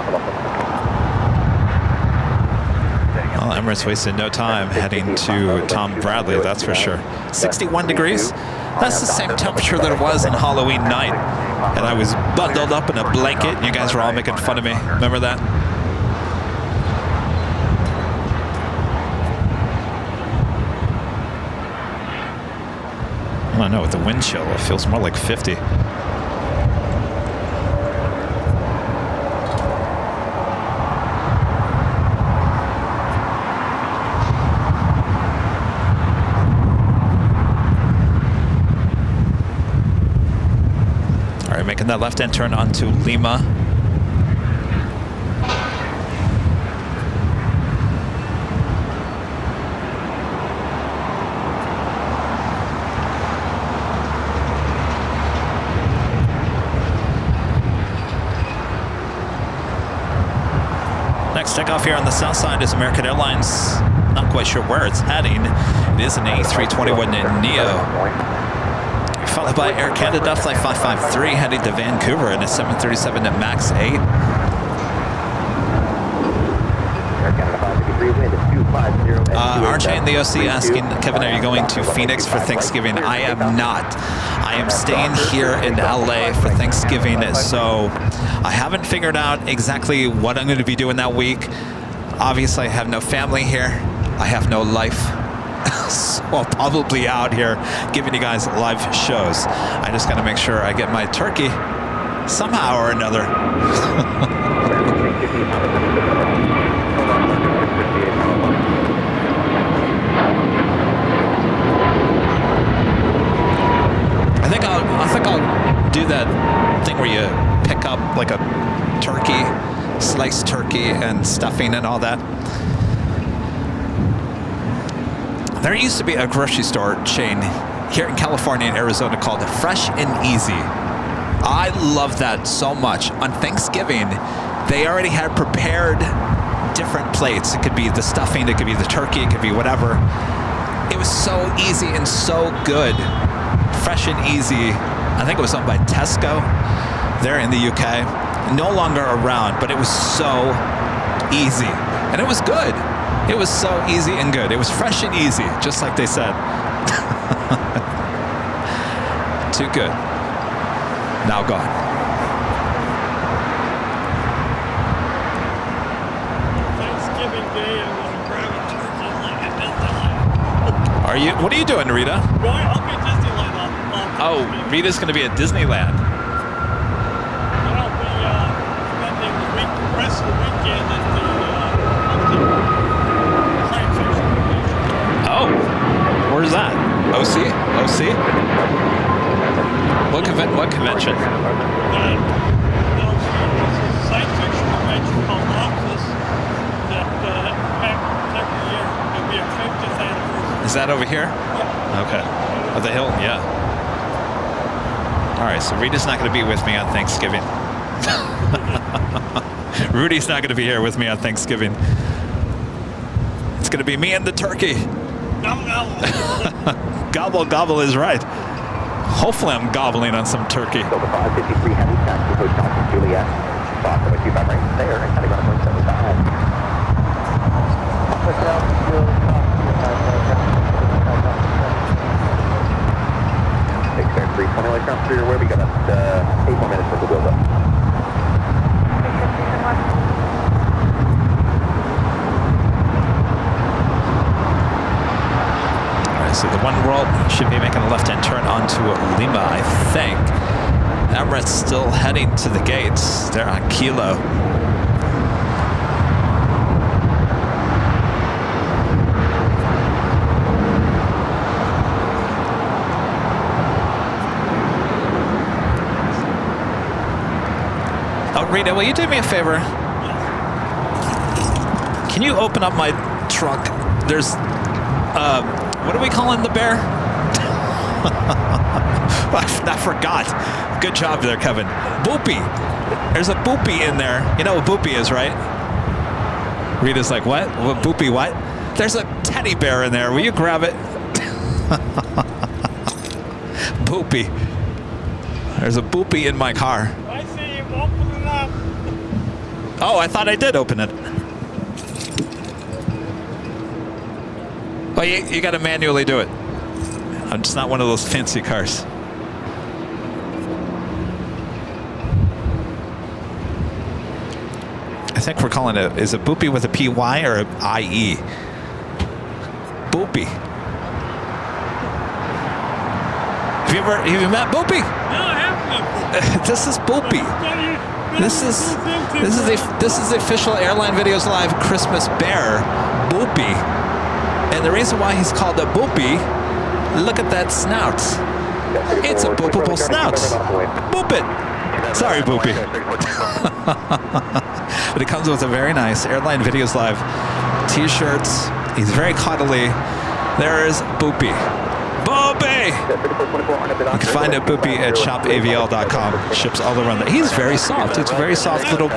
Well, Emirates wasted no time heading to Tom Bradley, that's for sure. 61 degrees. That's the same temperature that it was on Halloween night. And I was bundled up in a blanket, and you guys were all making fun of me. Remember that? I don't know, with the wind chill, it feels more like 50. Making that left-hand turn onto Lima. Next takeoff here on the south side is American Airlines. Not quite sure where it's heading. It is an A321neo. Followed by Air Canada Flight 553 heading to Vancouver in a 737 at MAX 8. RJ and the OC asking, Kevin, are you going to Phoenix for Thanksgiving? I am not. I am staying here in LA for Thanksgiving, so I haven't figured out exactly what I'm going to be doing that week. Obviously, I have no family here. I have no life. So I'll probably out here giving you guys live shows. I just got to make sure I get my turkey somehow or another. I think I'll do that thing where you pick up like a turkey, sliced turkey and stuffing and all that. There used to be a grocery store chain here in California and Arizona called Fresh and Easy. I love that so much. On Thanksgiving, they already had prepared different plates. It could be the stuffing, it could be the turkey, it could be whatever. It was so easy and so good. Fresh and Easy. I think it was owned by Tesco there in the UK. no longer around, but it was so easy. And it was good. It was so easy and good. It was fresh and easy, just like they said. Too good. Now gone. Thanksgiving Day, I'm going to grab a turkey like at Disneyland. Are you? What are you doing, Rita? I'll be at Disneyland on Oh, Thanksgiving. Rita's going to be at Disneyland. And I'll be spending the rest of the weekend at the science fiction convention. Oh, where's that? OC? What convention? There's a science fiction convention called Office that every year it'll be our 50th anniversary. Is that over here? Yeah. Okay. Oh, the hill? Yeah. All right, so Rita's not going to be with me on Thanksgiving. Rudy's not going to be here with me on Thanksgiving. It's going to be me and the turkey. Nom nom. Gobble, gobble is right. Hopefully I'm gobbling on some turkey. Delta 553 Heavy, taxi Coach Johnson, Juliet. Fox, 25 right there, and heading on 175. Take there, 320 like down through your way. We got 8 more minutes with the wheels up. So the One World should be making a left-hand turn onto Lima, I think. Emirates still heading to the gates. They're on Kilo. Oh, Rita, will you do me a favor? Can you open up my trunk? There's what are we calling the bear? I forgot. Good job there, Kevin. Boopy. There's a boopy in there. You know what boopy is, right? Rita's like, what? What boopy what? There's a teddy bear in there. Will you grab it? Boopy. There's a boopy in my car. I see you open it up. Oh, I thought I did open it. Well, you got to manually do it. I'm just not one of those fancy cars. I think we're calling it, is it Boopy with a PY or a IE? Boopy. Have you met Boopy? No, I haven't. This is Boopy. This is the official Airline Videos Live Christmas bear, Boopy. And the reason why he's called a boopy, look at that snout. It's a boopable snout. Boop it. Sorry, boopy. But it comes with a very nice Airline Videos Live t-shirts. He's very cuddly. There is Boopy. Boopy! You can find a Boopy at shopavl.com. Ships all around there. He's very soft. It's a very soft little...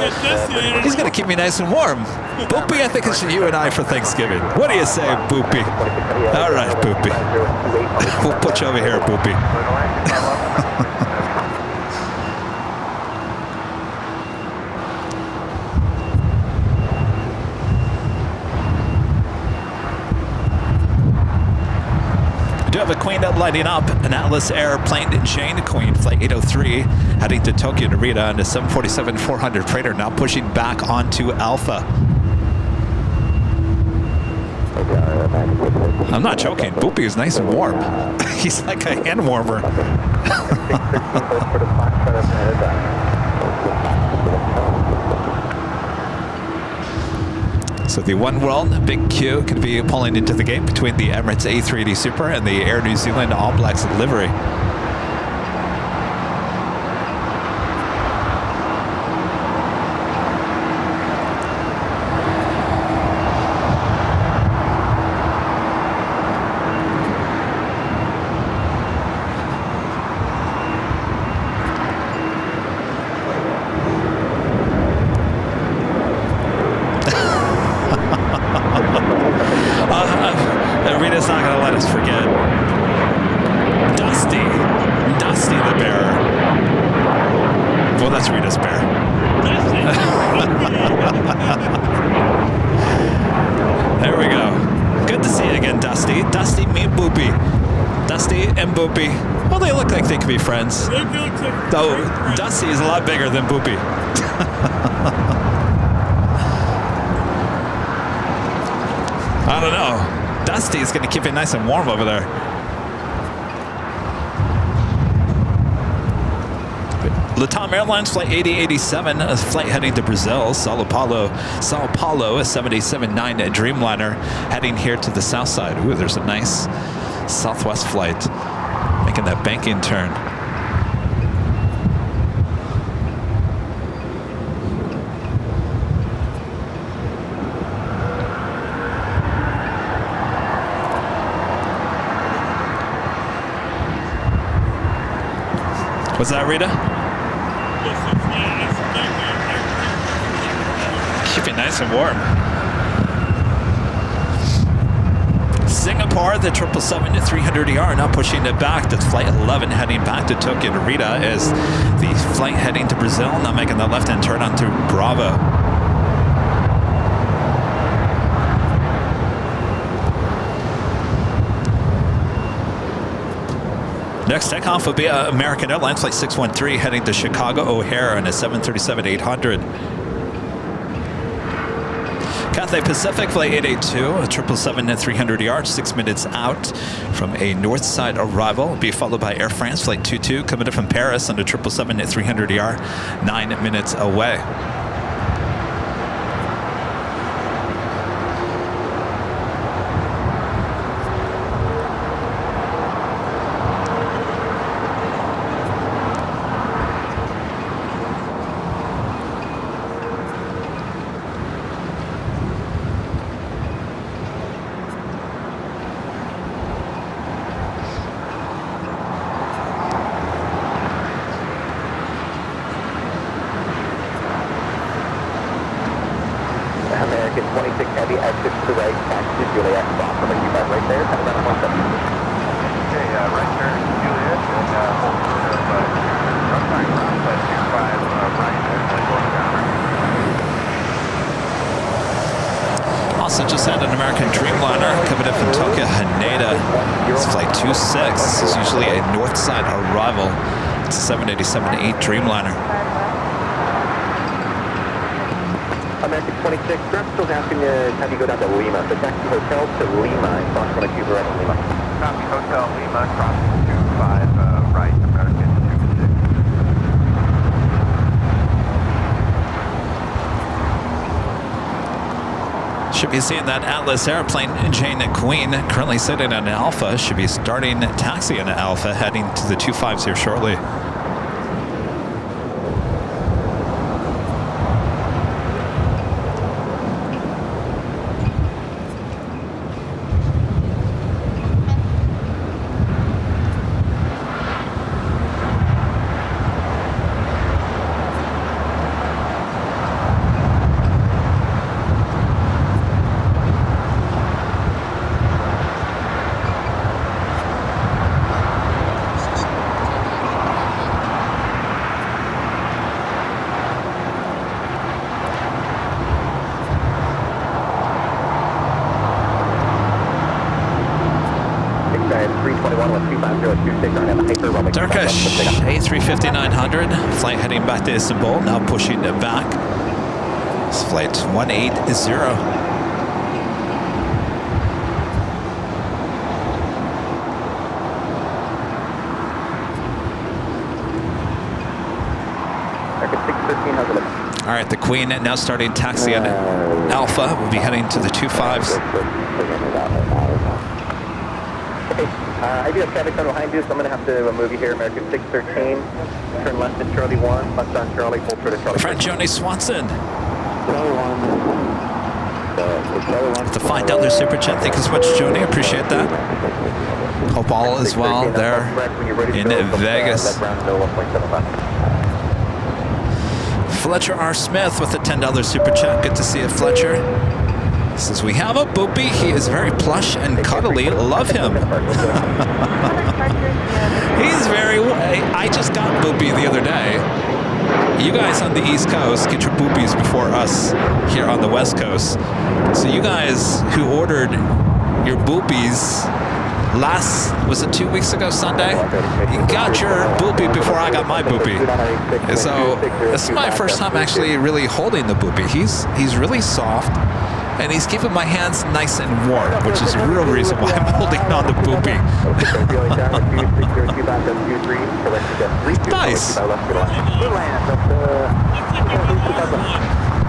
He's going to keep me nice and warm. Boopy, I think it's you and I for Thanksgiving. What do you say, Boopy? All right, Boopy. We'll put you over here, Boopy. We do have a Queen lighting up, an Atlas Air Plane Jane Queen, flight 803, heading to Tokyo Narita on a 747-400 freighter, now pushing back onto Alpha. I'm not joking. Boopy is nice and warm. He's like a hand warmer. So the One World Big Q could be pulling into the gate between the Emirates A380 Super and the Air New Zealand All Blacks livery. Rita's not going to let us forget. Dusty the bear. Well, that's Rita's bear. There we go. Good to see you again, Dusty. Dusty, me and Boopy. Dusty and Boopy. Well, they look like they could be friends. Though Dusty is a lot bigger than Boopy. I don't know. Dusty is going to keep it nice and warm over there. LATAM Airlines Flight 8087, a flight heading to Brazil, Sao Paulo, a 787-9 Dreamliner heading here to the south side. Ooh, there's a nice southwest flight making that banking turn. What's that, Rita? Keep it nice and warm. Singapore, the 777-300ER now pushing it back to flight 11 heading back to Tokyo. Rita is the flight heading to Brazil, now making the left-hand turn onto Bravo. Next takeoff will be American Airlines Flight 613 heading to Chicago O'Hare on a 737-800. Cathay Pacific Flight 882, a 777-300ER, 6 minutes out from a north side arrival. Will be followed by Air France Flight 22 coming in from Paris on the 777-300ER, 9 minutes away. American 26 Heavy, exit to right, taxi to Juliet, stop from a Q5 right there, kind of about a 17. Okay, right turn, Juliet, and hold short of rough time cross by Q5 right, and going counter. Also just had an American Dreamliner coming in from Tokyo Haneda. It's flight 26. It's usually a north side arrival. It's a 787-8 Dreamliner. American 26, Grab still asking have you go down to Lima. So taxi hotel to Lima and cross from a Cuba right to Lima. Copy, Hotel Lima, crossing 25 right, American 26. Should be seeing that Atlas airplane, Jane Queen, currently sitting at an Alpha. Should be starting taxi in an Alpha, heading to the 25s here shortly. Turkish A350-900, flight heading back to Istanbul, now pushing it back. It's flight 180. All right, the Queen now starting taxi on Alpha. We'll be heading to the 25s. I do have traffic coming behind you, so I'm going to have to move you here. American 613, turn left at Charlie 1, left on Charlie, full through to Charlie. Friend Joni Swanson. Charlie 1. To find out their super chat. Thank you so much, Joni. Appreciate that. Hope all is well there in Vegas. Fletcher R. Smith with a $10 super chat. Good to see you, Fletcher. Says we have a Boopy. He is very plush and cuddly. Love him. He's very. I just got Boopy the other day. you guys on the East Coast get your boopies before us here on the West Coast. So you guys who ordered your boopies was it 2 weeks ago Sunday? You got your boopie before I got my boopie. So this is my first time actually really holding the boopie. He's really soft, and he's keeping my hands nice and warm, which is the real reason why I'm holding on the boopie. Nice.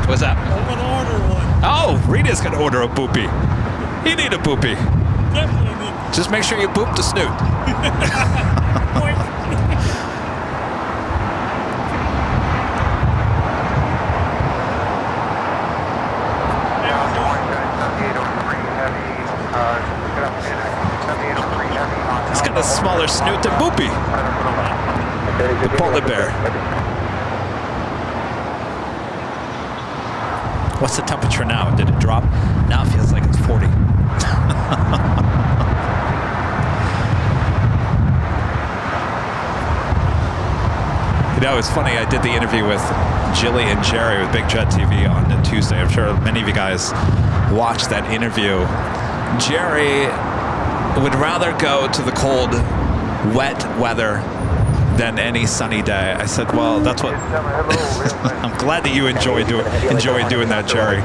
What's that? I'm going to order one. Oh, Rita's going to order a boopie. You need a boopie. Definitely need Just make sure you boop the snoot. point. He's got a smaller snoot than Boopy. The polar bear. What's the temperature now? Did it drop? Now it feels like it's 40. You know, it's funny, I did the interview with Jilly and Jerry with Big Jet TV on the Tuesday. I'm sure many of you guys watched that interview. Jerry would rather go to the cold, wet weather than any sunny day. I said, well, that's what... I'm glad that you enjoy doing that, Jerry.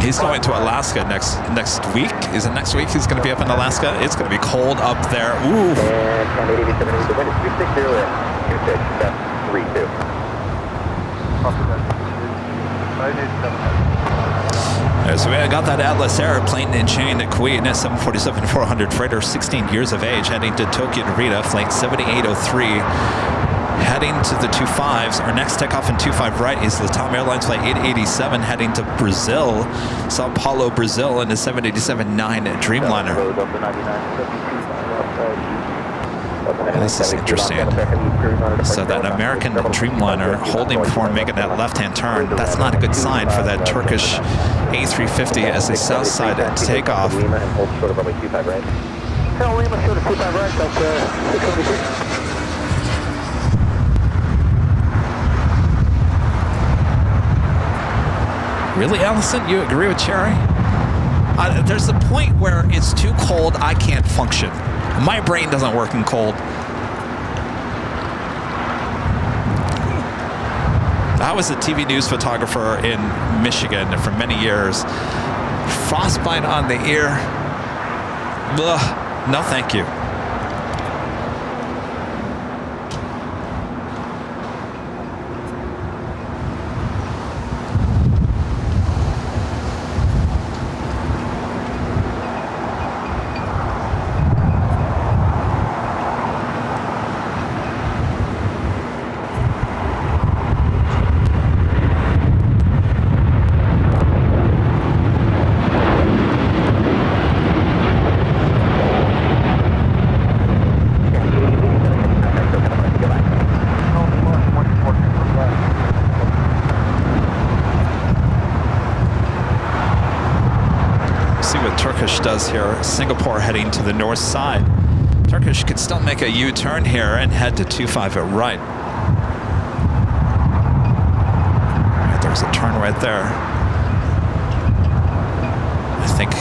He's going to Alaska next week. Is it next week he's going to be up in Alaska? It's going to be cold up there. Ooh. So we got that Atlas Airplane and chain Queen 747-400 freighter, 16 years of age, heading to Tokyo Narita, flight 7803. Heading to the 25s. Our next takeoff in 25 right is Latam Airlines flight 887 heading to Brazil, Sao Paulo, Brazil, in the 787-9 Dreamliner. This is interesting. So that American Dreamliner holding before making that left-hand turn, that's not a good sign for that Turkish A350 as a south side takeoff. Really, Allison? You agree with Cherry? There's a point where it's too cold, I can't function. My brain doesn't work in cold. I was a TV news photographer in Michigan for many years. Frostbite on the ear. Ugh, no thank you. Does here. Singapore heading to the north side. Turkish could still make a U-turn here and head to 25 at right. There's a turn right there. I think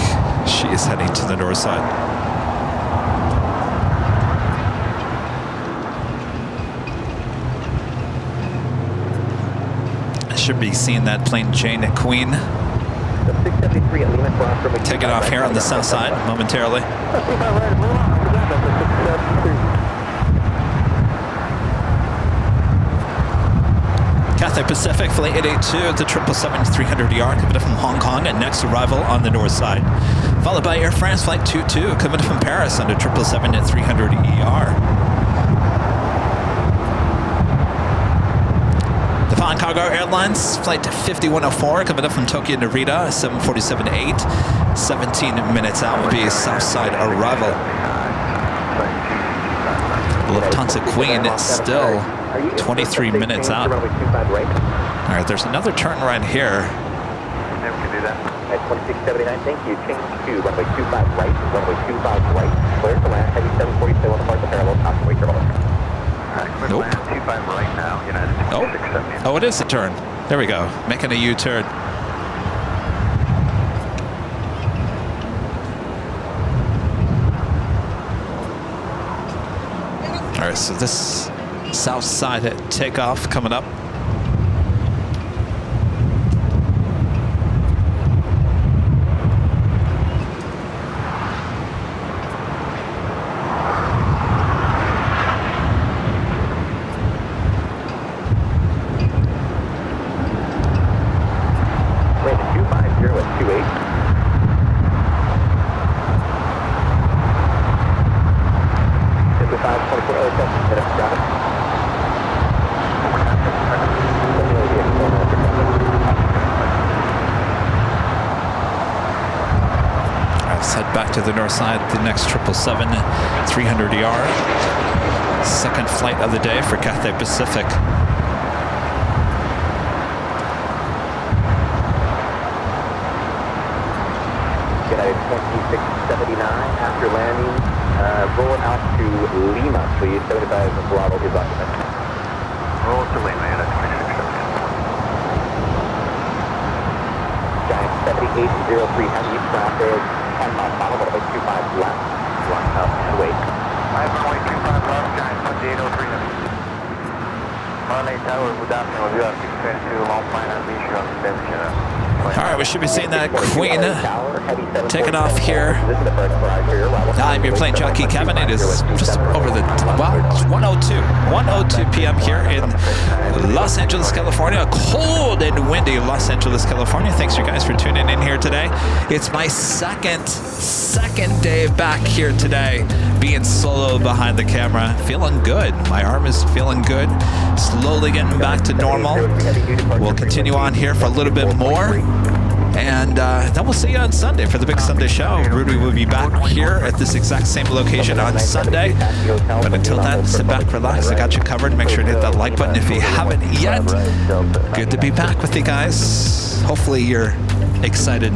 she is heading to the north side. I should be seeing that plane Jane Queen taking off here on the south side momentarily. Cathay Pacific Flight 882 to 777-300ER coming from Hong Kong and next arrival on the north side. Followed by Air France Flight 22 coming from Paris under 777-300ER. Cargo Airlines Flight 5104 coming up from Tokyo Narita, 747-8. 17 minutes out will be Southside arrival. Lufthansa Queen still 23 minutes out. All right, there's another turn right here. Yeah, we can do that. At 2679, thank you. Change to runway 25 right, runway 25 right. Clear to land, heavy 747 on the parallel, top way terminal. Nope. 25 right now, United Oh. 2670. Oh, it is a turn. There we go. Making a U-turn. All right, so this south side takeoff coming up. To the north side, the next 777, 300 ER. Second flight of the day for Cathay Pacific. United 2679 after landing. Roll out to Lima, please. 75 Bravo is occupied. Roll to Lima, United 2670. Giant 7803 heavy traffic. 10 miles followed by 25 left. One up and wait. 5.25 left, Giant 2803 heavy. Marley Tower, good afternoon. We are 622 Long Plane Unleash on the All right, we should be seeing that Queen taking off here. I'm your plane jockey, Kevin. It is just over the, well, it's 1:02 p.m. here in Los Angeles, California. Cold and windy Los Angeles, California. Thanks, you guys, for tuning in here today. It's my second day back here today, being solo behind the camera. Feeling good. My arm is feeling good. Slowly getting back to normal. We'll continue on here for a little bit more. And then we'll see you on Sunday for the big Sunday show. Rudy will be back here at this exact same location on Sunday. But until then, sit back, relax. I got you covered. Make sure to hit that like button if you haven't yet. Good to be back with you guys. Hopefully you're excited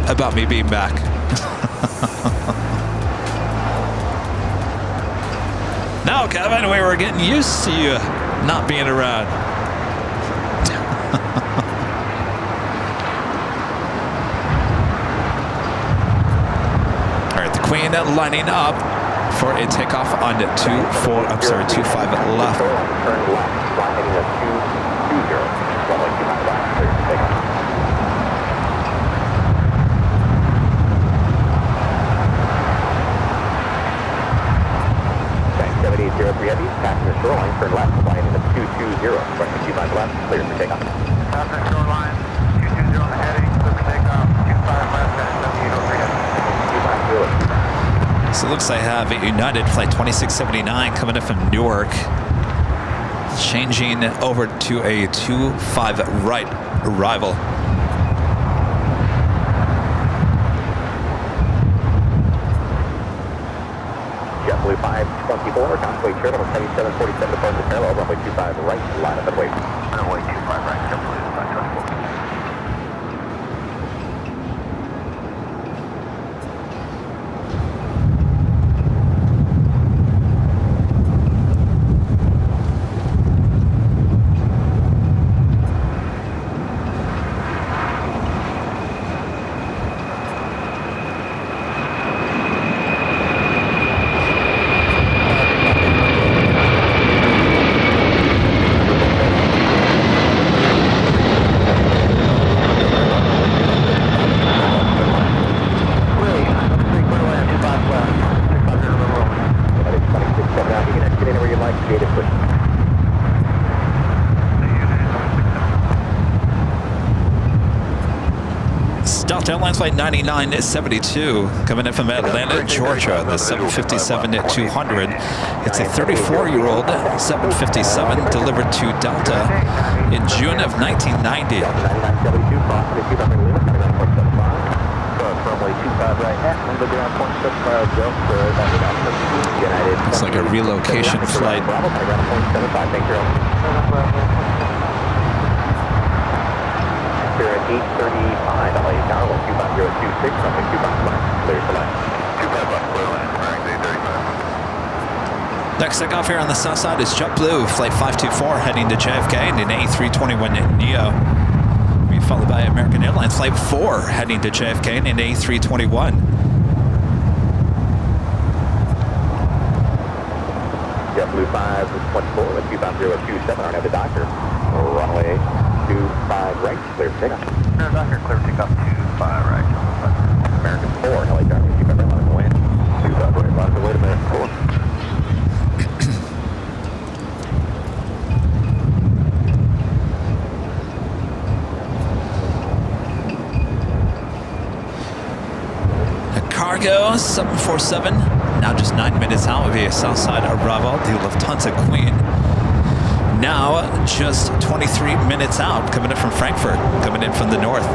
about me being back. No, Kevin, we were getting used to you not being around. Queen lining up for a takeoff on 25 left. Turn left, fly heading up 220, runway 25 left, clear for takeoff. Giant 7803 heavy, passenger shoreline, turn left, fly heading up 220, runway 25 left, clear for takeoff. Passenger shoreline, 220 on the heading, clear for takeoff, 25 left, Giant 7803 heavy. 250. So it looks like I have a United Flight 2679 coming in from Newark, changing over to a 25 right arrival. JetBlue 524, convoy turtle 7747 departure parallel, runway 25 right, line up and wait. Runway 25 right, JetBlue 524. Airline Flight 9972 coming in from Atlanta, Georgia, the 757-200. It's a 34-year-old 757 delivered to Delta in June of 1990. Looks like a relocation flight. Spirit 835, LA Tower, 125.026, runway 25 left, clear for left. 25 left, clear line, bearing 835. Next takeoff here on the south side is JetBlue, flight 524 heading to JFK in an A321 Neo. Be followed by American Airlines flight 4 heading to JFK in an A321. JetBlue 524 with 25027 on the doctor. Runway 25 right, clear takeoff. Doctor, clear takeoff 25 right. American 4, LA Charlie, keep everyone on the wind. 25 right, lock the way to American 4. Cargo 747, now just 9 minutes out via Southside Arrival, the Lufthansa Queen. Now just 23 minutes out, coming in from Frankfurt, coming in from the north.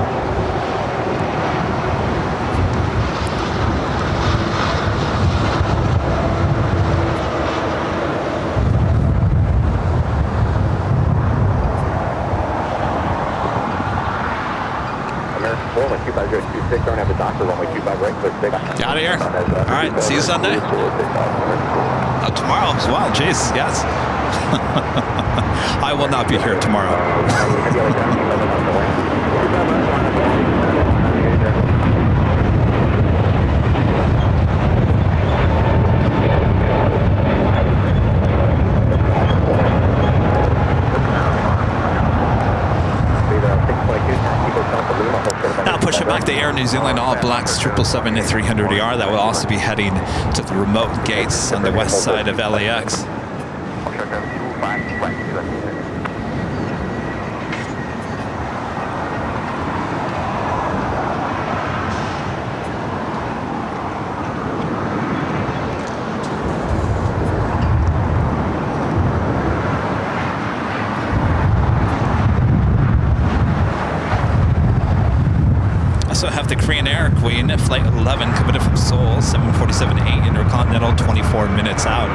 American 4, 12526, don't have the doctor, runway 25 right, clear takeoff. Out of here. All right, see you Sunday. Oh, tomorrow as well. Jeez, yes. I will not be here tomorrow. Now push it back to Air New Zealand All Blacks 777-300ER. That will also be heading to the remote gates on the west side of LAX. Also have the Korean Air Queen, flight 11, coming in from Seoul, 747-8 Intercontinental, 24 minutes out.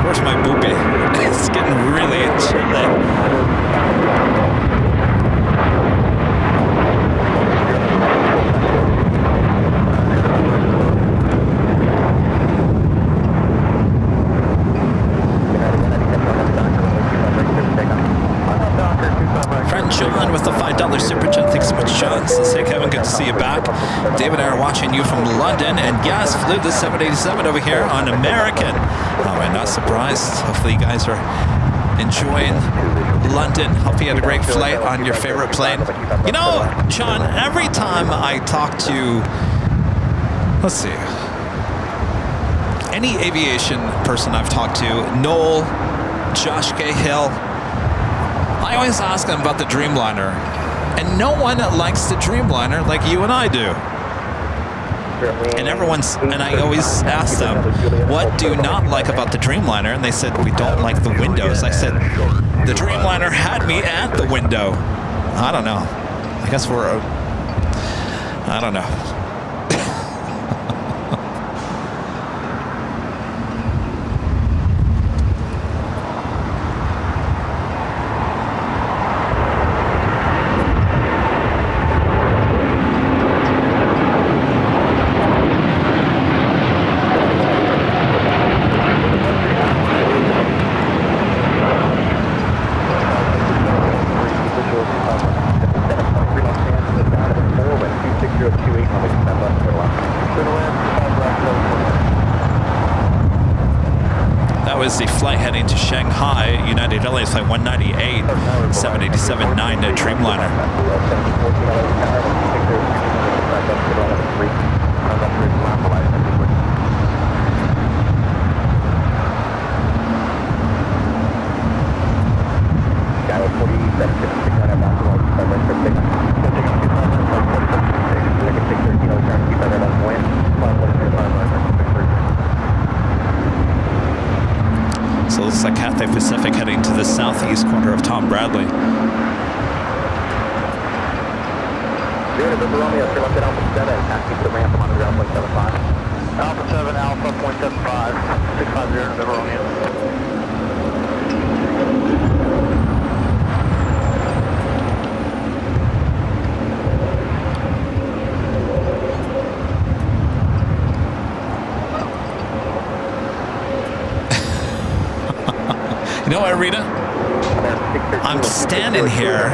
Where's my boopy? It's getting really chilly. John with the $5 super chat. Thanks so much, John. Says, hey, Kevin, good to see you back. David and I are watching you from London. And yes, flew the 787 over here on American. Oh, I'm not surprised. Hopefully you guys are enjoying London. Hope you had a great flight on your favorite plane. You know, John, every time I talk to, let's see, any aviation person I've talked to, Noel, Josh Cahill, I always ask them about the Dreamliner, and no one likes the Dreamliner like you and I do. And I always ask them, what do you not like about the Dreamliner? And they said, we don't like the windows. I said, the Dreamliner had me at the window. I don't know. I guess I don't know. The flight heading to Shanghai, United Airlines flight 198, 787-9 Dreamliner. So it looks like Cathay Pacific heading to the southeast corner of Tom Bradley. Alpha 7, Alpha 0.75, 650, November Romeo. Rita? I'm standing here.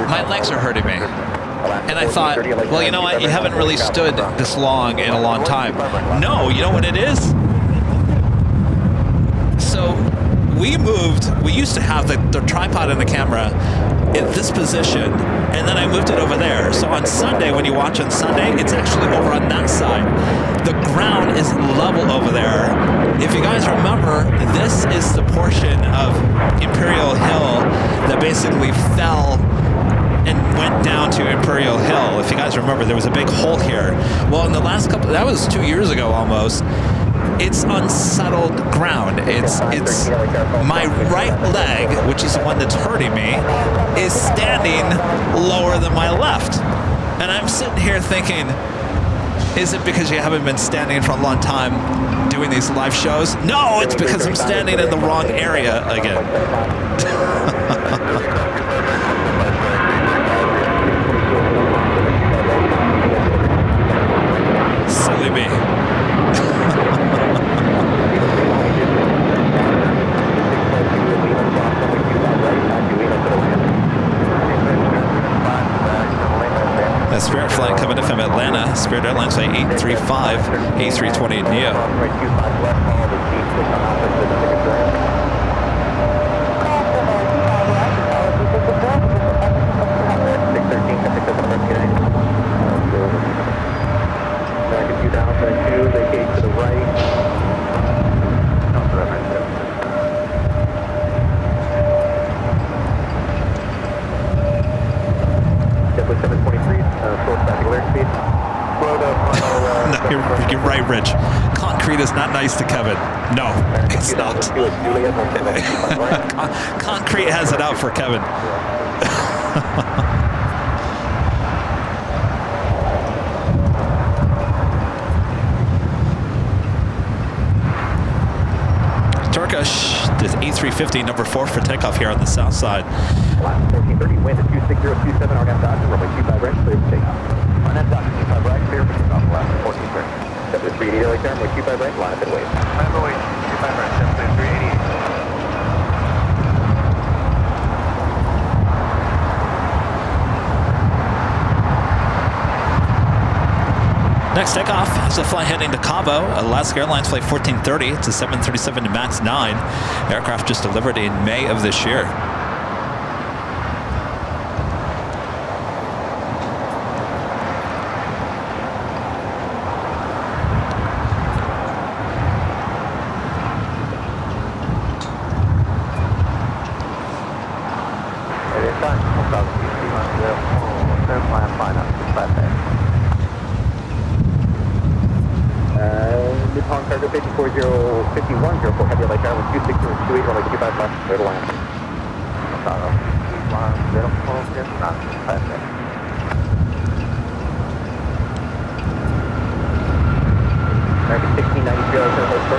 My legs are hurting me. And I thought, well, you know what? You haven't really stood this long in a long time. No, you know what it is? So we used to have the tripod and the camera in this position, and then I moved it over there. So on Sunday, when you watch on Sunday, it's actually over on that side. The ground is level over there. If you guys remember, this is the portion of Imperial Hill that basically fell and went down to Imperial Hill. If you guys remember, there was a big hole here. Well, in the last that was 2 years ago almost, it's unsettled ground. It's my right leg, which is the one that's hurting me, is standing lower than my left. And I'm sitting here thinking, is it because you haven't been standing for a long time doing these live shows? No, it's because I'm standing in the wrong area again. Silly me. Spirit flight coming in from Atlanta. Spirit Airlines flight 835, A320 NEO. You're right, Rich. Concrete is not nice to Kevin. No, it's not. Concrete has it out for Kevin. Turkish, this A350 number 4 for takeoff here on the south side. 1430, wind at 26027, RF Dodge, runway 25 right, clear for takeoff. RF Dodge, 25 right, clear for takeoff, last 1430. 7380 like that, runway 25 right, line up and wave. Runway 25 right, 7380. Next takeoff is a flight heading to Cabo, Alaska Airlines flight 1430. It's a 737 MAX 9. Aircraft just delivered in May of this year. Nippon Cargo 545104, heavy light down with 26028, runway 25 left, clear to land. American 1693,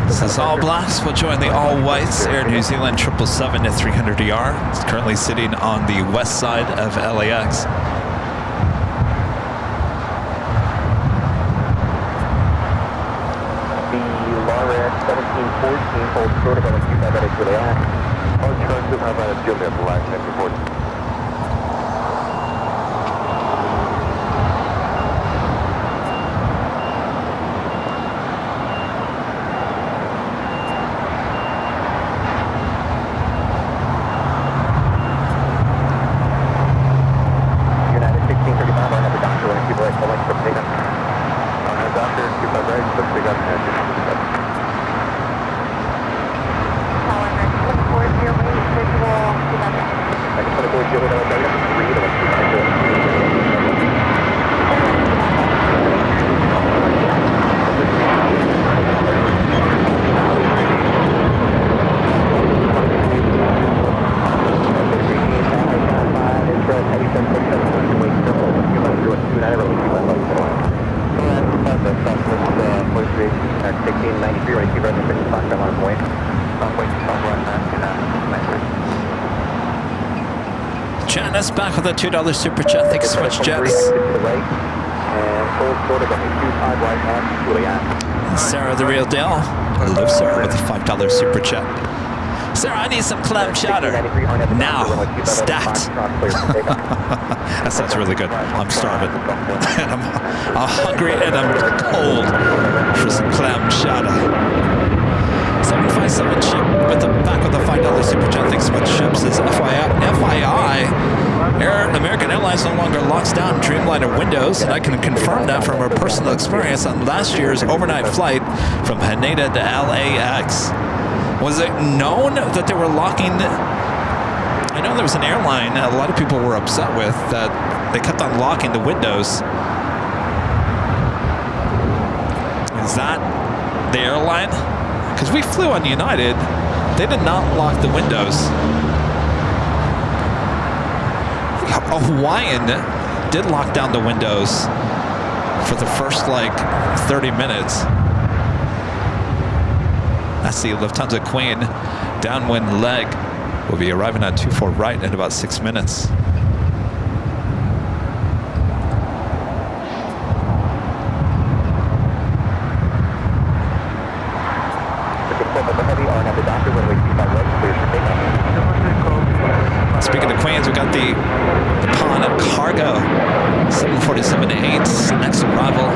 This is All Blacks will join the All Whites Air New Zealand 777 at 300ER. It's currently sitting on the west side of LAX. The LARAC 1714 holds short of LAX, that is really on. I'll try to have a Juliet line at report. Visual, Janice back with a $2 super chat. Thanks so much, Janice. Sarah the real deal. Hello, Sarah with a $5 super chat. Sarah, I need some clam chowder. Now, stat. That sounds really good. I'm starving. And I'm hungry and I'm cold for some clam chowder. 757 Chip with the back of the $5 super chat. Thanks so much, Chip. Says FYI, American Airlines no longer locks down Dreamliner windows, and I can confirm that from our personal experience on last year's overnight flight from Haneda to LAX. Was it known that they were locking? I know there was an airline a lot of people were upset with that they kept on locking the windows. Is that the airline? Because we flew on United, they did not lock the windows. A Hawaiian did lock down the windows for the first like 30 minutes. That's the Lufthansa Queen downwind leg. Will be arriving on 24 right in about 6 minutes. Speaking of Queens, we got the Pawn Cargo 747-8 next arrival.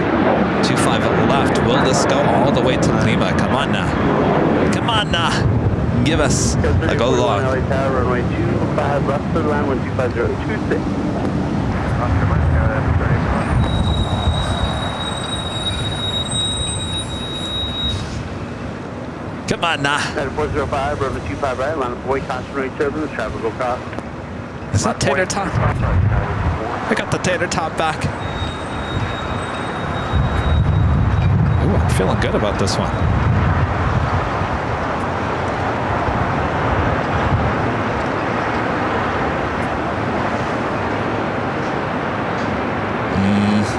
25 left. Will this go all the way to Lima? Come on now. Come on now. Give us a go long. Runway 25 left for the line, 125.026. Come on now. 405, runway 25 right, line of Boy Caution Rate Turbulence, traffic will cross. Is that tater tot? I got the tater tot back. Ooh, I'm feeling good about this one.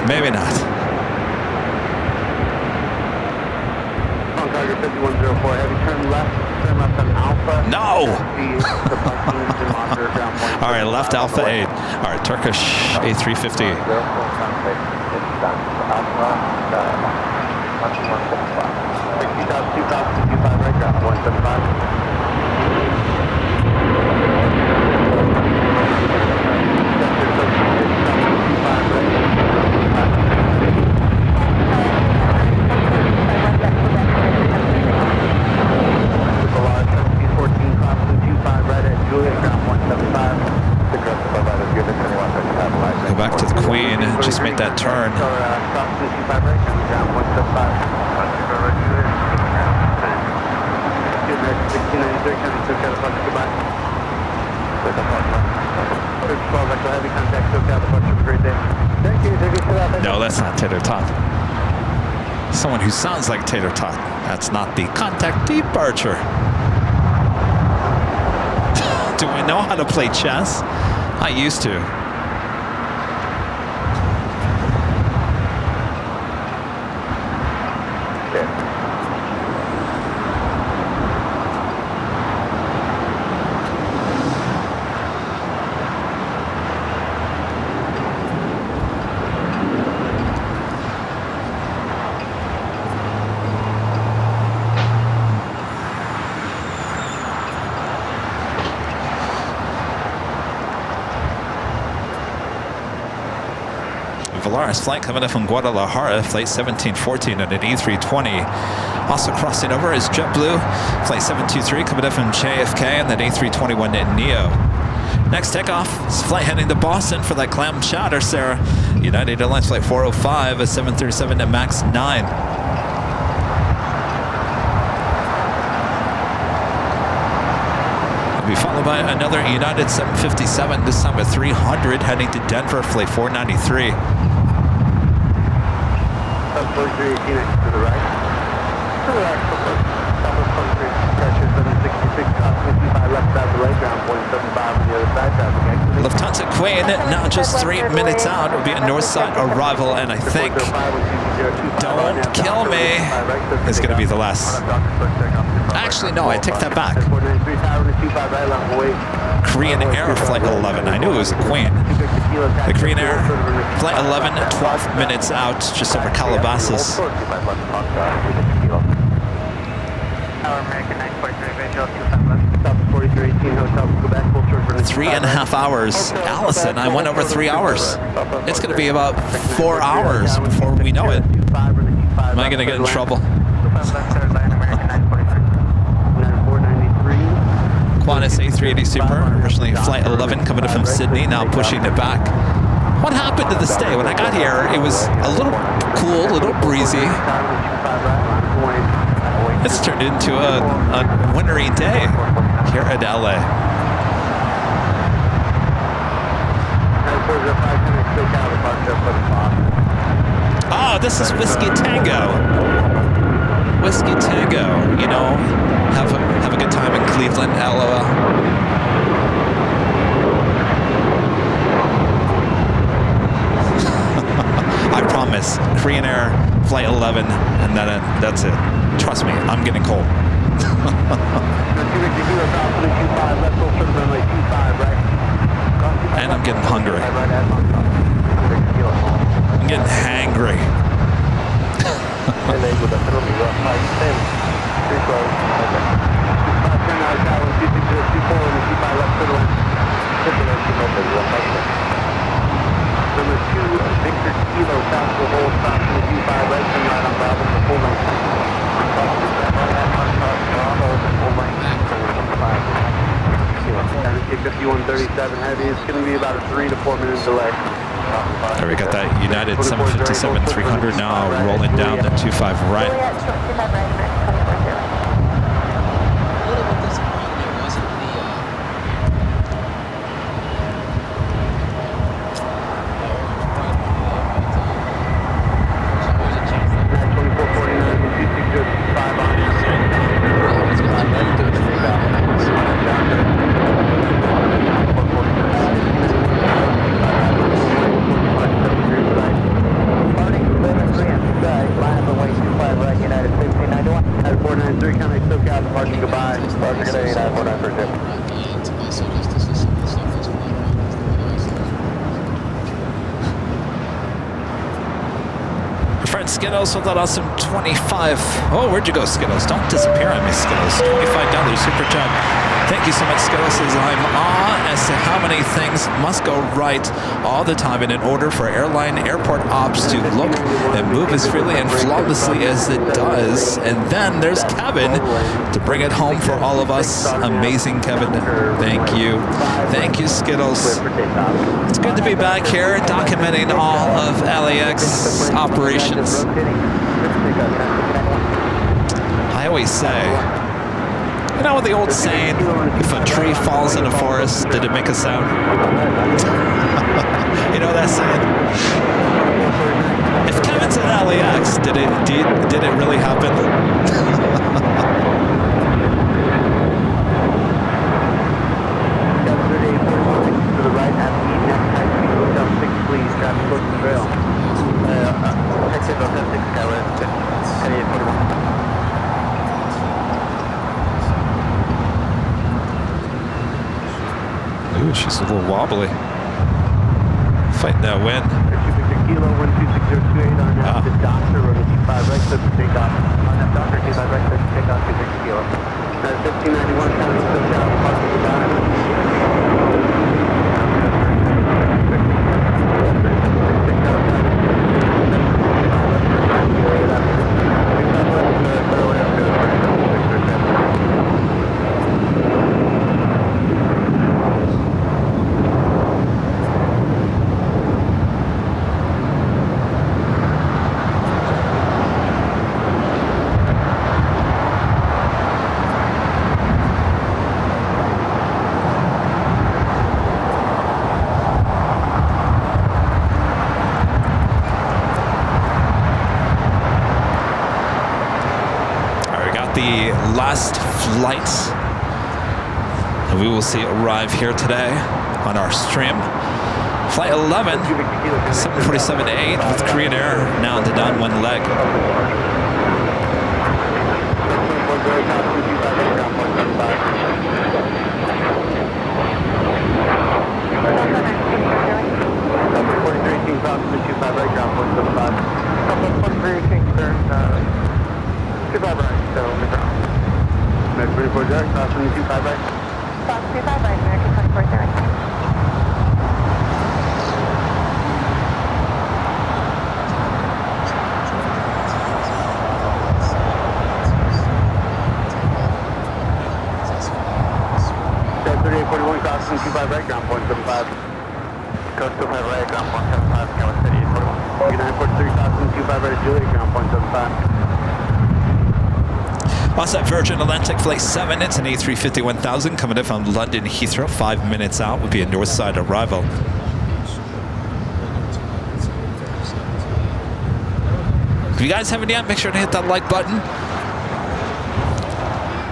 Maybe not. On target 5104, heavy turn left on Alpha. No! All right, left Alpha 8. All right, Turkish A350. Go back to the Queen and just make that turn. No, that's not tater tot. Someone who sounds like tater tot. That's not the contact departure. Do I know how to play chess? I used to. Volaris flight coming up from Guadalajara, flight 1714 at an A320. Also crossing over is JetBlue, flight 723 coming up from JFK and that A321neo. Next takeoff is flight heading to Boston for that clam chowder, Sarah. United Airlines flight 405, a 737 to MAX 9. Will be followed by another United 757, this time at 300, heading to Denver, flight 493. 4318 to the right. To the right, Southwest 43, pressure 766, cost 55 left side of the leg, ground 0.75 on the other side, traffic exit. Lufthansa Queen, now just 3 minutes out, will be a north side arrival, and I think, don't kill me, is going to be the last Actually, no, I take that back. Korean Air Flight 11. I knew it was the Queen. The Korean Air Flight 11, 12 minutes out, just over Calabasas. 3.5 hours. Allison, I went over 3 hours. It's going to be about 4 hours before we know it. Am I going to get in trouble? Qantas A380 Super, originally Flight 11 coming in from Sydney, now pushing it back. What happened to this day? When I got here, it was a little cool, a little breezy. It's turned into a wintry day here at LA. Oh, this is Whiskey Tango. Whiskey Tango, you know, have a good time in Cleveland, LOL. I promise, Korean Air Flight 11, and that's it. Trust me, I'm getting cold. And I'm getting hungry. I'm getting hangry. Number 2, Victor Kilo, south to the whole, stop to the Q5, right turn right on Bravo, the full length. Bravo, 5137 heavy, it's going to be about a 3 to 4 minute delay. There we got that United 757-300 now rolling down the 25 right. Skittles with that awesome 25. Oh, where'd you go, Skittles? Don't disappear on me, Skittles. $25 super chat. Thank you so much, Skittles. Says I'm awe as to how many things must go right all the time in order for airline airport ops to look and move as freely and flawlessly as it does. And then there's Kevin to bring it home for all of us. Amazing, Kevin. Thank you. Thank you, Skittles. It's good to be back here documenting all of LAX operations. I always say, you know the old saying, if a tree falls in a forest, did it make a sound? You know that saying? If Kevin's at LAX, did it really happen? Ooh, she's a little wobbly. Fighting that wind. Kilo 126.028 on the doctor road at G5 right, so to take off. On that doctor, G5 right, so to take off to 6 kilo. 1591 county, so down, parking the last flight that we will see arrive here today on our stream. Flight 11, 747-8 with Korean Air, now into down one leg. right. Fox 25 right, American 24 right. Jet 3841, crossing 25 right, ground point 75. Coast 25 right, ground point 75, Kevin 3841. 943, crossing 25 right, Juliet, ground point 75. Wasat Virgin Atlantic Flight 7, it's an A350-1000 coming in from London Heathrow. 5 minutes out would be a north side arrival. If you guys haven't yet, make sure to hit that like button.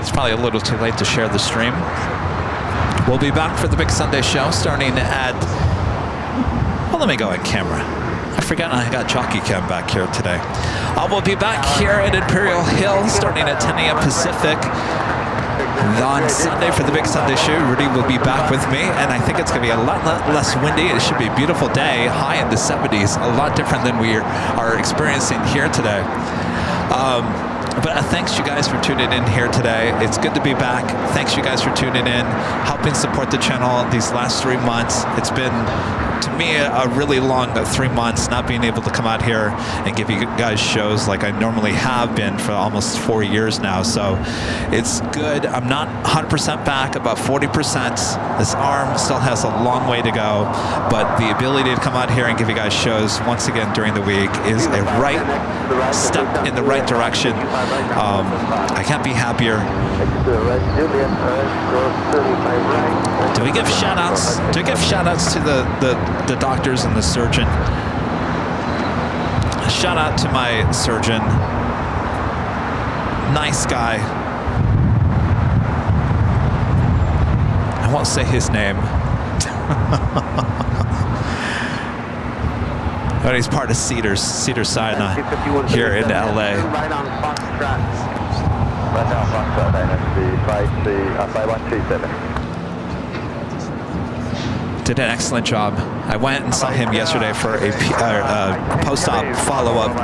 It's probably a little too late to share the stream. We'll be back for the big Sunday show starting at... Well, let me go on camera. I forgot I got Jockey Cam back here today. We'll be back here at Imperial Hill starting at 10 a.m. Pacific on Sunday for the big Sunday show. Rudy will be back with me, and I think it's going to be a lot less windy. It should be a beautiful day, high in the 70s, a lot different than we are experiencing here today. But thanks you guys for tuning in here today. It's good to be back. Thanks you guys for tuning in, helping support the channel these last 3 months. It's been, to me, a really long 3 months not being able to come out here and give you guys shows like I normally have been for almost 4 years now. So it's good. I'm not 100% back, about 40%. This arm still has a long way to go, but the ability to come out here and give you guys shows once again during the week is a right step in the right direction. I can't be happier. Do we give shout outs? Do we give shout outs to the doctors and the surgeon? A shout out to my surgeon. Nice guy. I won't say his name. But he's part of Cedars-Sinai here in LA. Right on Foxtrot. Right now, Foxtrot, NSB 5137. Did an excellent job. I went and saw him yesterday for a post-op follow-up.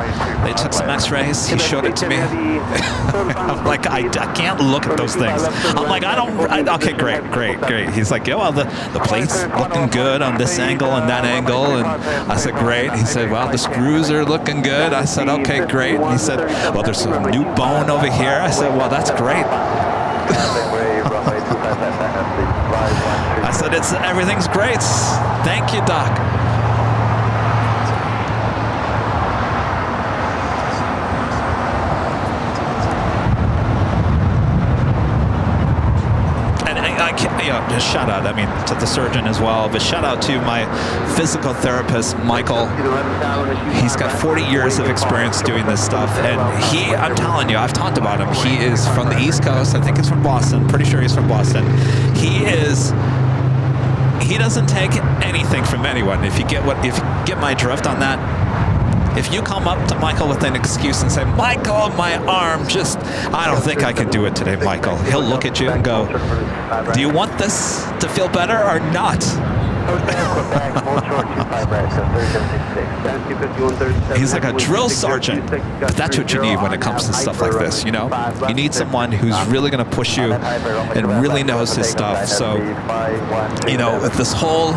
They took some x-rays. He showed it to me. I'm like, I can't look at those things. I'm like, okay, great. He's like, yeah, well, the plate's looking good on this angle and that angle. And I said, great. He said, well, the screws are looking good. I said, okay, great. And he said, well, there's some new bone over here. I said, well, that's great. I said, everything's great. Thank you, Doc. Just shout out, to the surgeon as well, but shout out to my physical therapist, Michael. He's got 40 years of experience doing this stuff, and I'm telling you, I've talked about him. He is from the East Coast. I think he's from Boston. Pretty sure he's from Boston. He doesn't take anything from anyone. If you get my drift on that. If you come up to Michael with an excuse and say, Michael, my arm I don't think I can do it today, Michael. He'll look at you and go, do you want this to feel better or not? He's like a drill sergeant. But that's what you need when it comes to stuff like this, you know? You need someone who's really going to push you and really knows his stuff. So, with this whole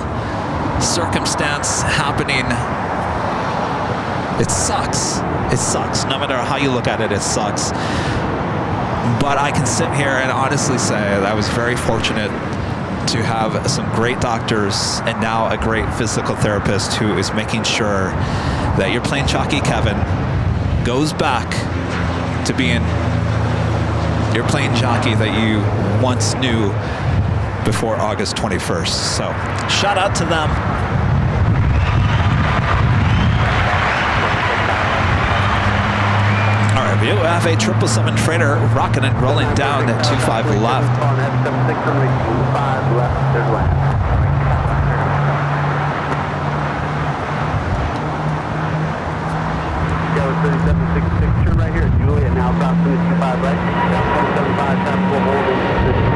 circumstance happening, it sucks. It sucks. No matter how you look at it, it sucks. But I can sit here and honestly say that I was very fortunate to have some great doctors and now a great physical therapist who is making sure that your Plane Jockey Kevin goes back to being your plane jockey that you once knew before August 21st. So shout out to them. We have a 777 freighter rocking and rolling down at 25 left. Go 3766, turn right here, Juliet, now crossing 25 right, 175, traffic will hold in position.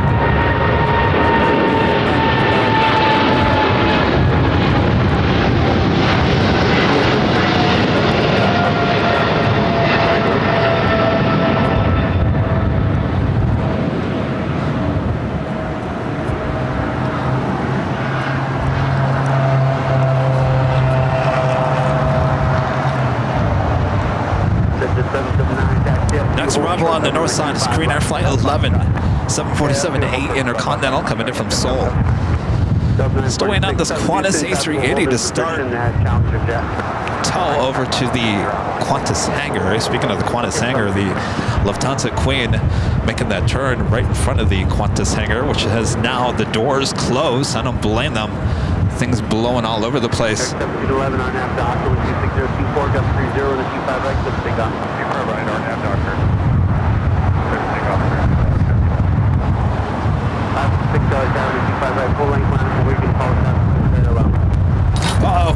arrival on the north side is Korean Air Flight 11, 747-8 Intercontinental coming in from Seoul. Still waiting on this Qantas A380 to start. Tow over to the Qantas hangar. Speaking of the Qantas hangar, the Lufthansa Queen making that turn right in front of the Qantas hangar, which has now the doors closed. I don't blame them. Things blowing all over the place. 11 on nav doctor with 26024, gust 30 and a 25 right, let's take off. 25 right on nav doctor. Take off there. 6 down and 25 right, full length line, so we can call it down. Uh-oh.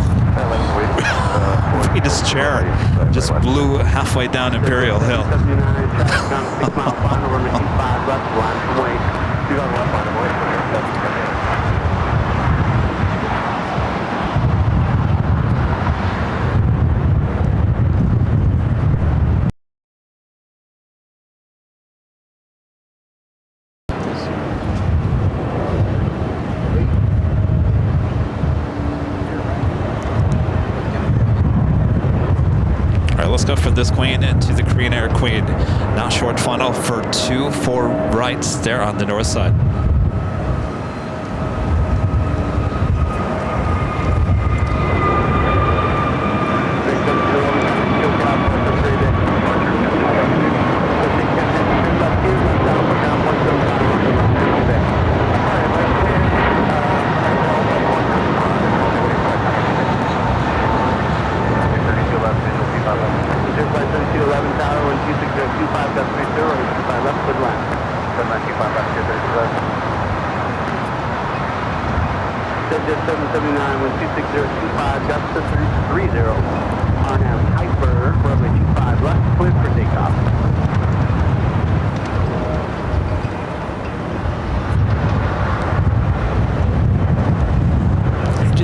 His chair just blew halfway down Imperial Hill. 79, down 6 mile final, run the 25 left, line from way. You got left line away from here. Let's go from this Queen into the Korean Air Queen. Now short funnel for 2-4 rights there on the north side.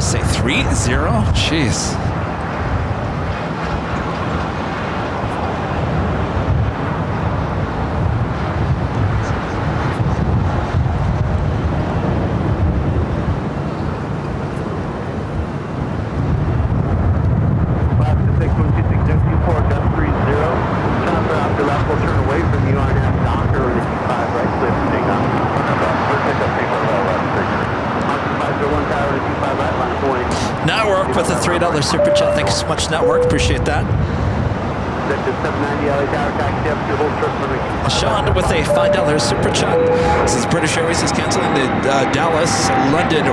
Say 3-0? Jeez. Network with a $3 super chat. Thank you so much, Network. Appreciate that. Sean with a $5 super chat. This is British Airways is canceling the Dallas London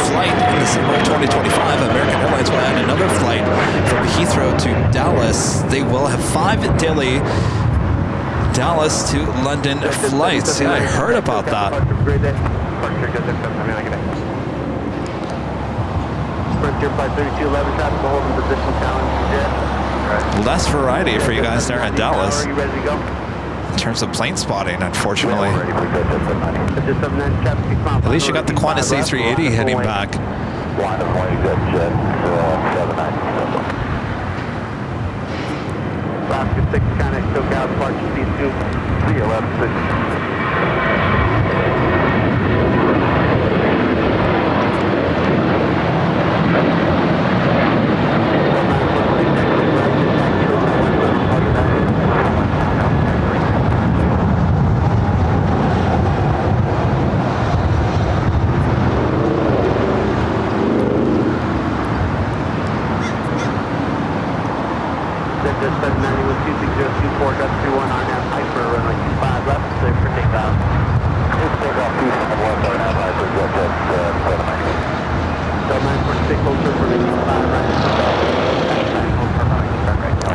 flight in the summer of 2025. American Airlines will add another flight from Heathrow to Dallas. They will have 5 daily Dallas to London flights. Yeah, I heard about that. Less variety for you guys there in Dallas in terms of plane spotting, unfortunately. At least you got the Qantas A380 heading back. Alaska 6 Connect, SoCal, departure C2, 311.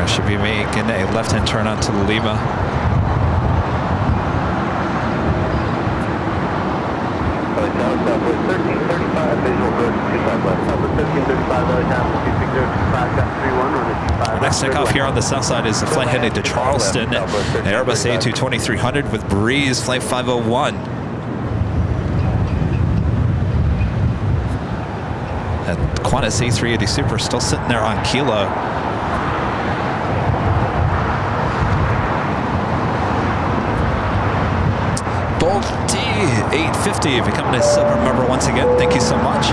Should be making a left-hand turn onto Lima. Next takeoff here on the south side is the flight headed to Charleston, Airbus A220-300 with Breeze, flight 501. That Qantas A380 Super still sitting there on Kilo. Bolt T850 becoming a silver member once again. Thank you so much.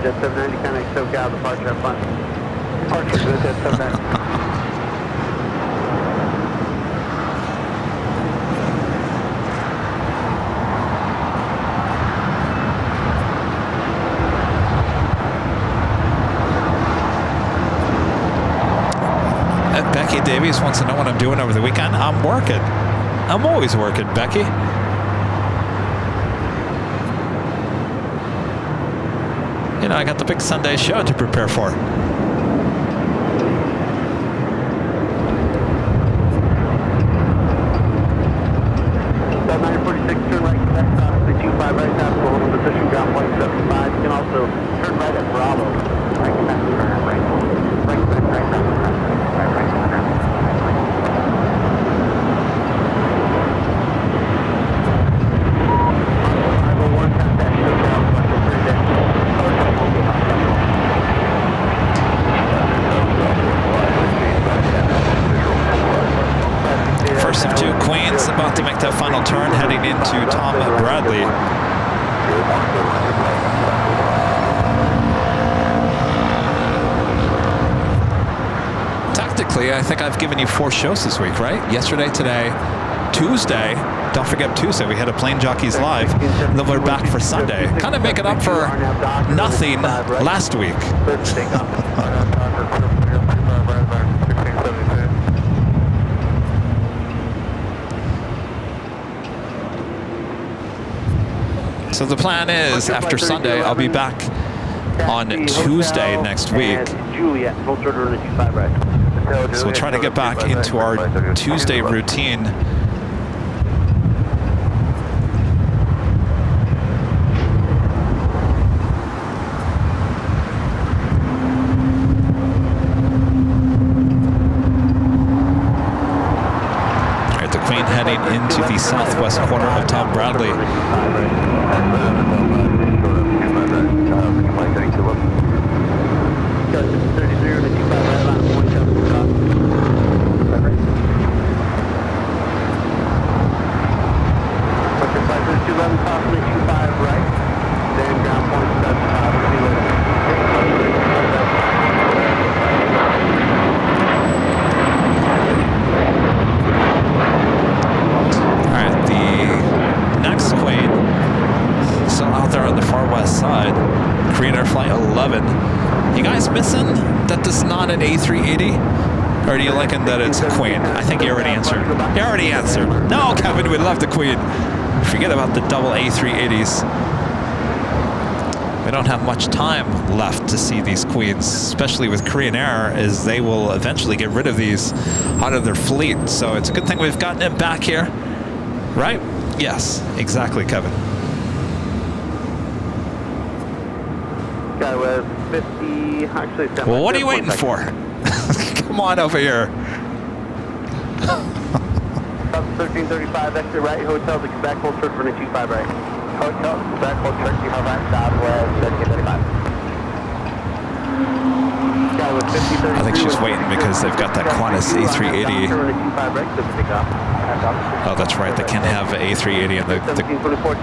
Jet 790, contact SoCal, departure, have fun. Departure, good, Jet 790. Becky Davies wants to know what I'm doing over the weekend. I'm working. I'm always working, Becky. You know, I got the big Sunday show to prepare for. About 946, turn right, connect off the 25 right now, hold in position, ground point 75. You can also turn right at Bravo. Right, connect, turn right. Right, right. First of two Queens about to make that final turn, heading into Tom Bradley. Tactically, I think I've given you 4 shows this week, right? Yesterday, today, Tuesday. Don't forget Tuesday, we had a Plane Jockeys Live. And then we're back for Sunday. Kind of making up for nothing last week. So the plan is, after Sunday, I'll be back on Tuesday next week. So we'll try to get back into our Tuesday routine. All right, the Queen heading into the southwest corner of Tom Bradley. Or do you like that it's a Queen? I think you already answered. You already answered. No, Kevin, we love the Queen. Forget about the double A380s. We don't have much time left to see these Queens, especially with Korean Air, as they will eventually get rid of these out of their fleet. So it's a good thing we've gotten it back here, right? Yes, exactly, Kevin. Guy was 50, actually 70. Well, what are you waiting for? Come on over here. 1335, exit right, hotel to Quebec, hold short for the 25 right. Hotel to Quebec, hold short, 25 right, southwest, 1335. I think she's waiting because they've got that Qantas A380. Oh, that's right. They can't have an A380 and the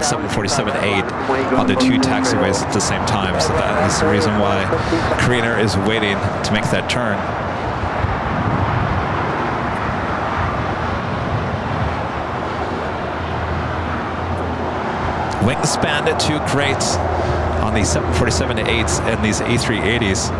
747-8 on the 2 taxiways at the same time. So that is the reason why Korean Air is waiting to make that turn. Wingspan too great on these 747-8s and these A380s.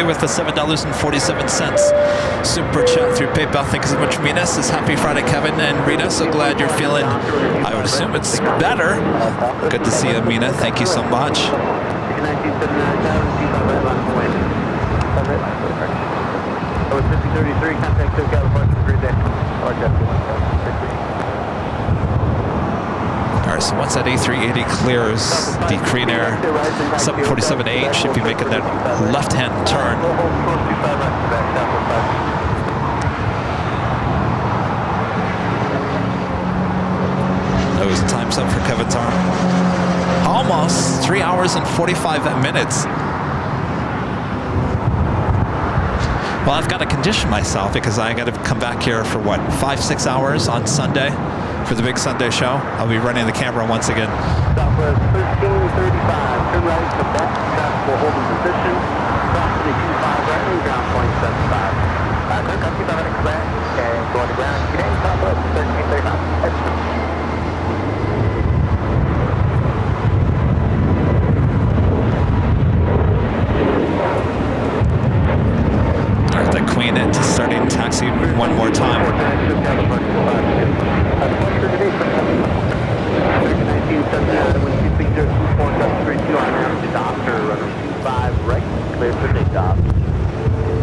With the $7.47 super chat through PayPal. Thank you so much, Mina. Says happy Friday, Kevin and Rita. So glad you're feeling, I would assume it's better. Good to see you, Mina. Thank you so much. So once that A380 clears the Korean Air 747-8, should be making that left-hand turn. Those time's up for Kevin's arm. Almost 3 hours and 45 minutes. Well, I've got to condition myself because I got to come back here for what, 5-6 hours on Sunday for the big Sunday show. I'll be running the camera once again. Southwest 1335, turn right to left, traffic will hold in position, approximately 25 right, and ground point 75. Clear, copy, 5 expect, and going to ground, today, Southwest 1335. The Queen into starting taxi one more time. Clear for takeoff.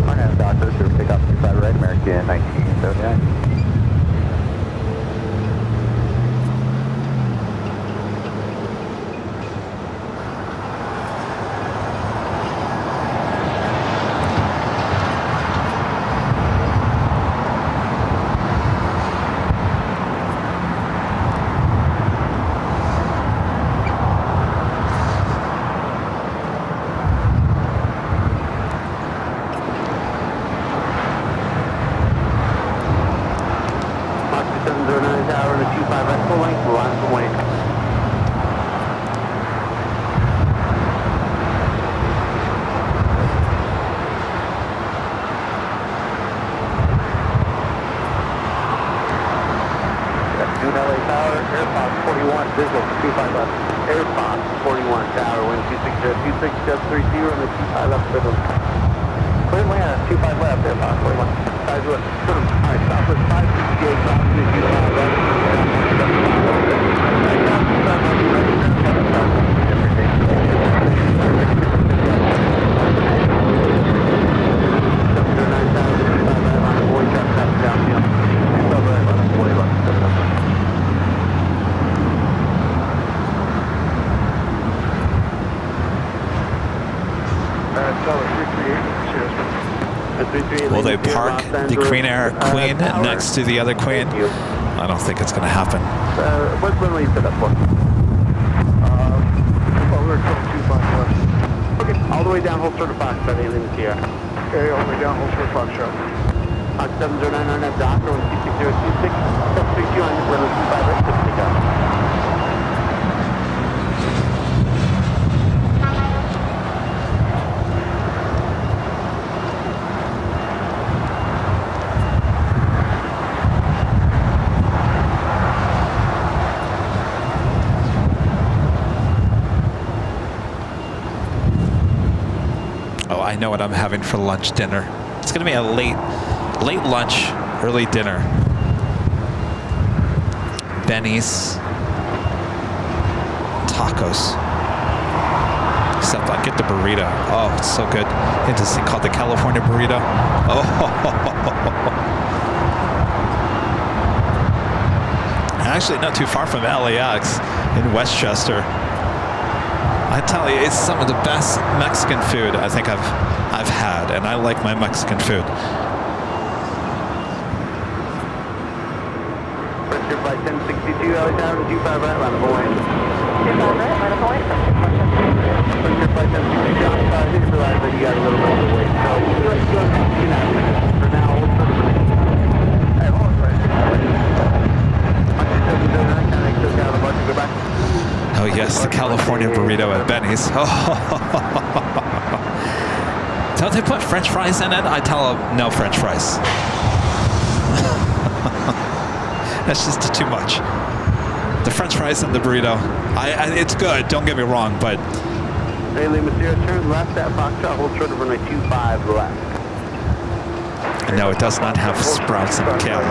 Arnhem Doctor, sure, takeoff 25 right, American 1979. Will they park the Korean Air Queen next to the other Queen? I don't think it's going to happen. What runway you set up for? We're going 25 left. Okay, all the way down, hold short of Foxtrot, alien in the air. Okay, all the way down, hold short Foxtrot. 709 on that Doctor, 16026, 732 on runway 25 right, just pick up. I know what I'm having for lunch dinner. It's going to be a late lunch, early dinner. Benny's tacos. Except I get the burrito. Oh, it's so good. It's this thing called the California burrito. Oh, actually not too far from LAX in Westchester. I tell you, it's some of the best Mexican food I think I've had, and I like my Mexican food. First flight 1062, LA Tower, 25 right, line of Hawaii. 25 right, line of Hawaii. First flight 1062, I didn't realize that you got a little bit of a wait, so you have 2 minutes. For now, hold for the minute. Hey, hold on, right. 709, can I click out of the button, go back? Oh yes, the California burrito at Benny's. Oh. Don't they put French fries in it? I tell them no French fries. That's just too much. The French fries and the burrito, it's good. Don't get me wrong, but Alien Material, turn left at Foxtrot, hold short of runway 25 left. no, it does not have sprouts and kale.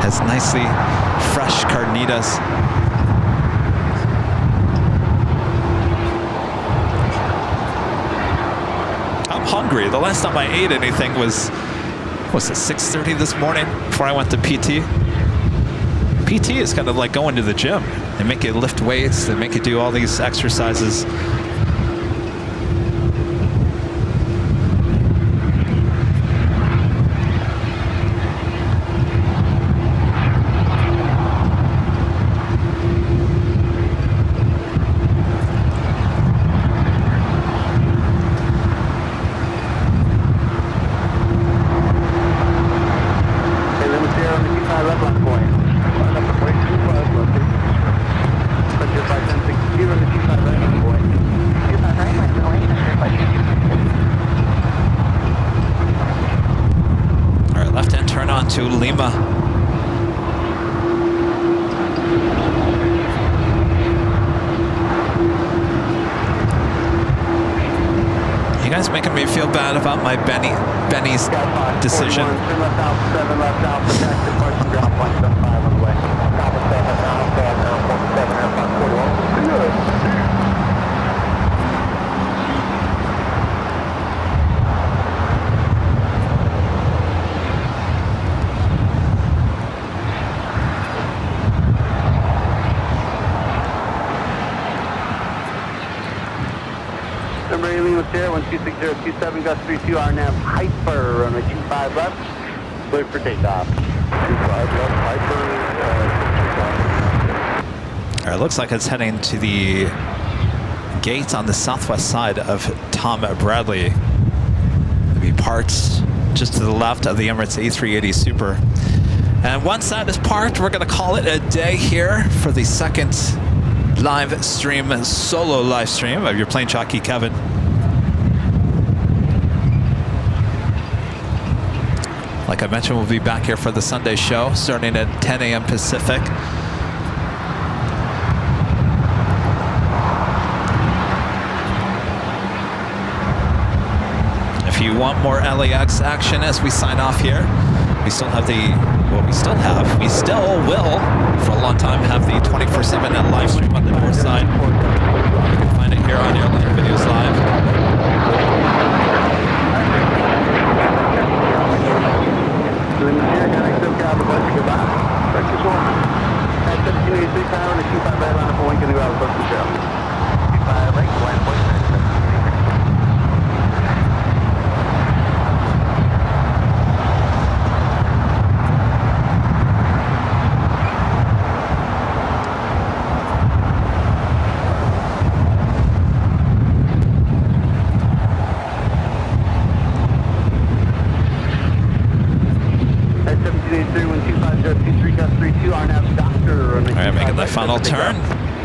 Has nicely fresh carnitas. I'm hungry. The last time I ate anything was it 6:30 this morning before I went to PT? PT is kind of like going to the gym. They make you lift weights, they make you do all these exercises. To Lima. You guys making me feel bad about my Benny's decision. Turn left out, 7 left out, protect the question, drop 175 on the way. Top of 7 now, 7 airport 41. Number 8, Lima Sierra, 126027, Gus 32, RNAV Hyper, runway 25 left, clear for takeoff. 25 left, Hyper, All right, looks like it's heading to the gate on the southwest side of Tom Bradley. It'll be parked just to the left of the Emirates A380 Super. And once that is parked, we're going to call it a day here for the second live stream, solo live stream of your Plane Jockey Kevin. Like I mentioned, we'll be back here for the Sunday show starting at 10 a.m. Pacific. If you want more LAX action as we sign off here, we still have we still will, for a long time, have the 24/7 live stream on the north side. You can find it here on Airline Videos Live. Alright, making the final turn.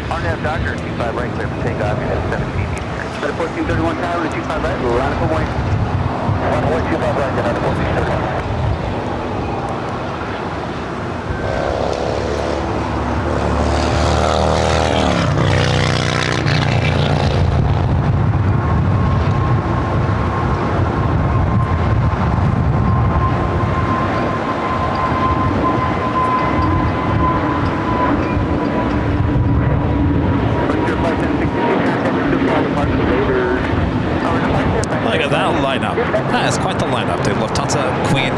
RNAV Doctor, 25 right, clear for takeoff, unit 17. Set a 1431 tower, 25 right, we'll round up a wing. 1.25 right, get out of 1431. It's quite the lineup. The Lufthansa Queen,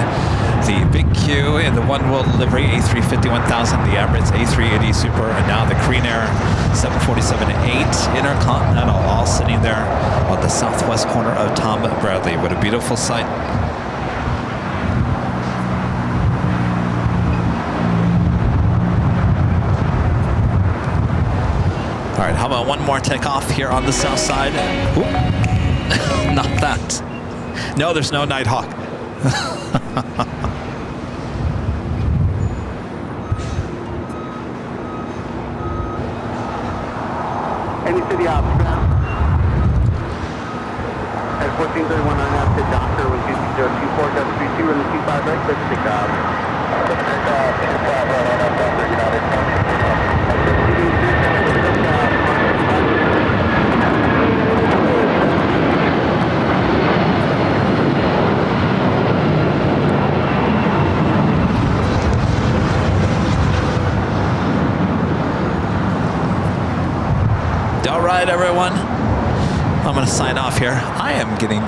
the Big Q in the One World livery A350 1000, the Emirates A380 Super, and now the Korean Air 747-8 Intercontinental, all sitting there on the southwest corner of Tom Bradley. What a beautiful sight. All right, how about one more takeoff here on the south side? Not that. No, there's no Nighthawk. Any city ops ground. At 1431 on out to Doctor with 2024.32 and the 25 right, clear to takeoff. Takeoff, 25 right on up, Doctor, United. All right, everyone. I'm going to sign off here. I am getting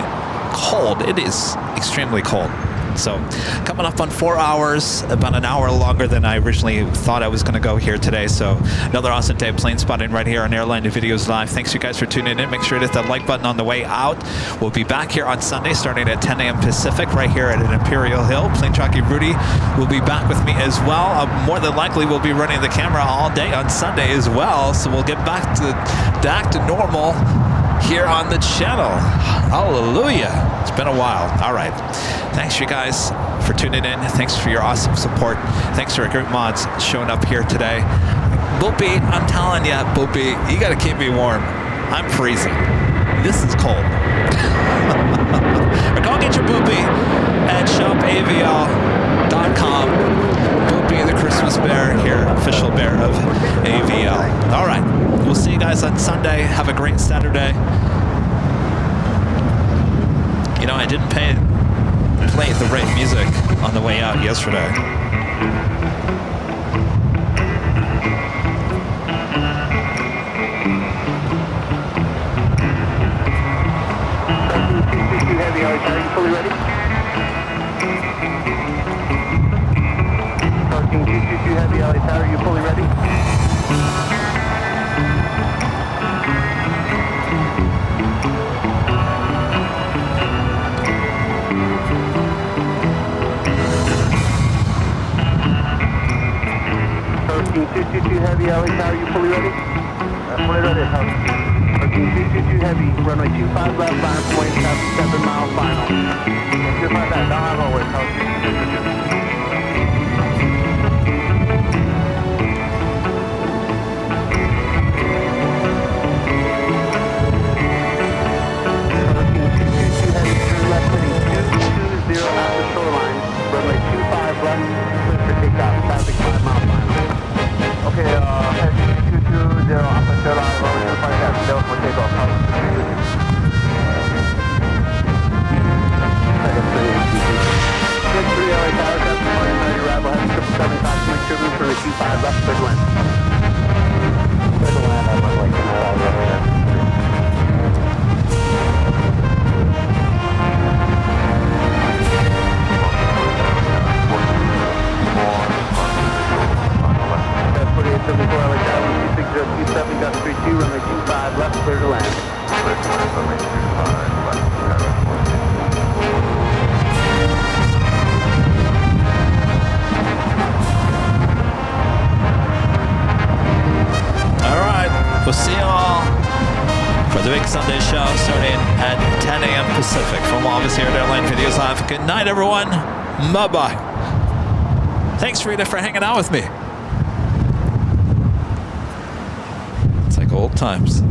cold. It is extremely cold. So coming up on 4 hours, about an hour longer than I originally thought I was going to go here today. So another awesome day of plane spotting right here on Airline Videos Live. Thanks you guys for tuning in. Make sure to hit that like button on the way out. We'll be back here on Sunday starting at 10 a.m. Pacific right here at Imperial Hill. Plane Jockey Rudy will be back with me as well. More than likely we'll be running the camera all day on Sunday as well. So we'll get back to normal here on the channel. Hallelujah. It's been a while. All right. Thanks you guys for tuning in. Thanks for your awesome support. Thanks to our great mods showing up here today. Boopy, I'm telling you, Boopy, you got to keep me warm. I'm freezing. This is cold. Or go get your Boopy at shopavl.com. Boopy the Christmas bear here, official bear of AVL. All right. We'll see you guys on Sunday. Have a great Saturday. You know, I didn't play the right music on the way out yesterday. Heavy, are you fully ready? Talking 222 Heavy, LA Tower, are you fully ready? Talking 222 Heavy, LA Tower, are you fully ready? Fully ready, Talking 222 Heavy, runway 25 left, 5.7 mile final. Just like that, don't have always, Talking 222. We'll see you all for the big Sunday show starting at 10 a.m. Pacific. From all of us here at Airline Videos Live. Good night, everyone. Bye-bye. Thanks, Rita, for hanging out with me. It's like old times.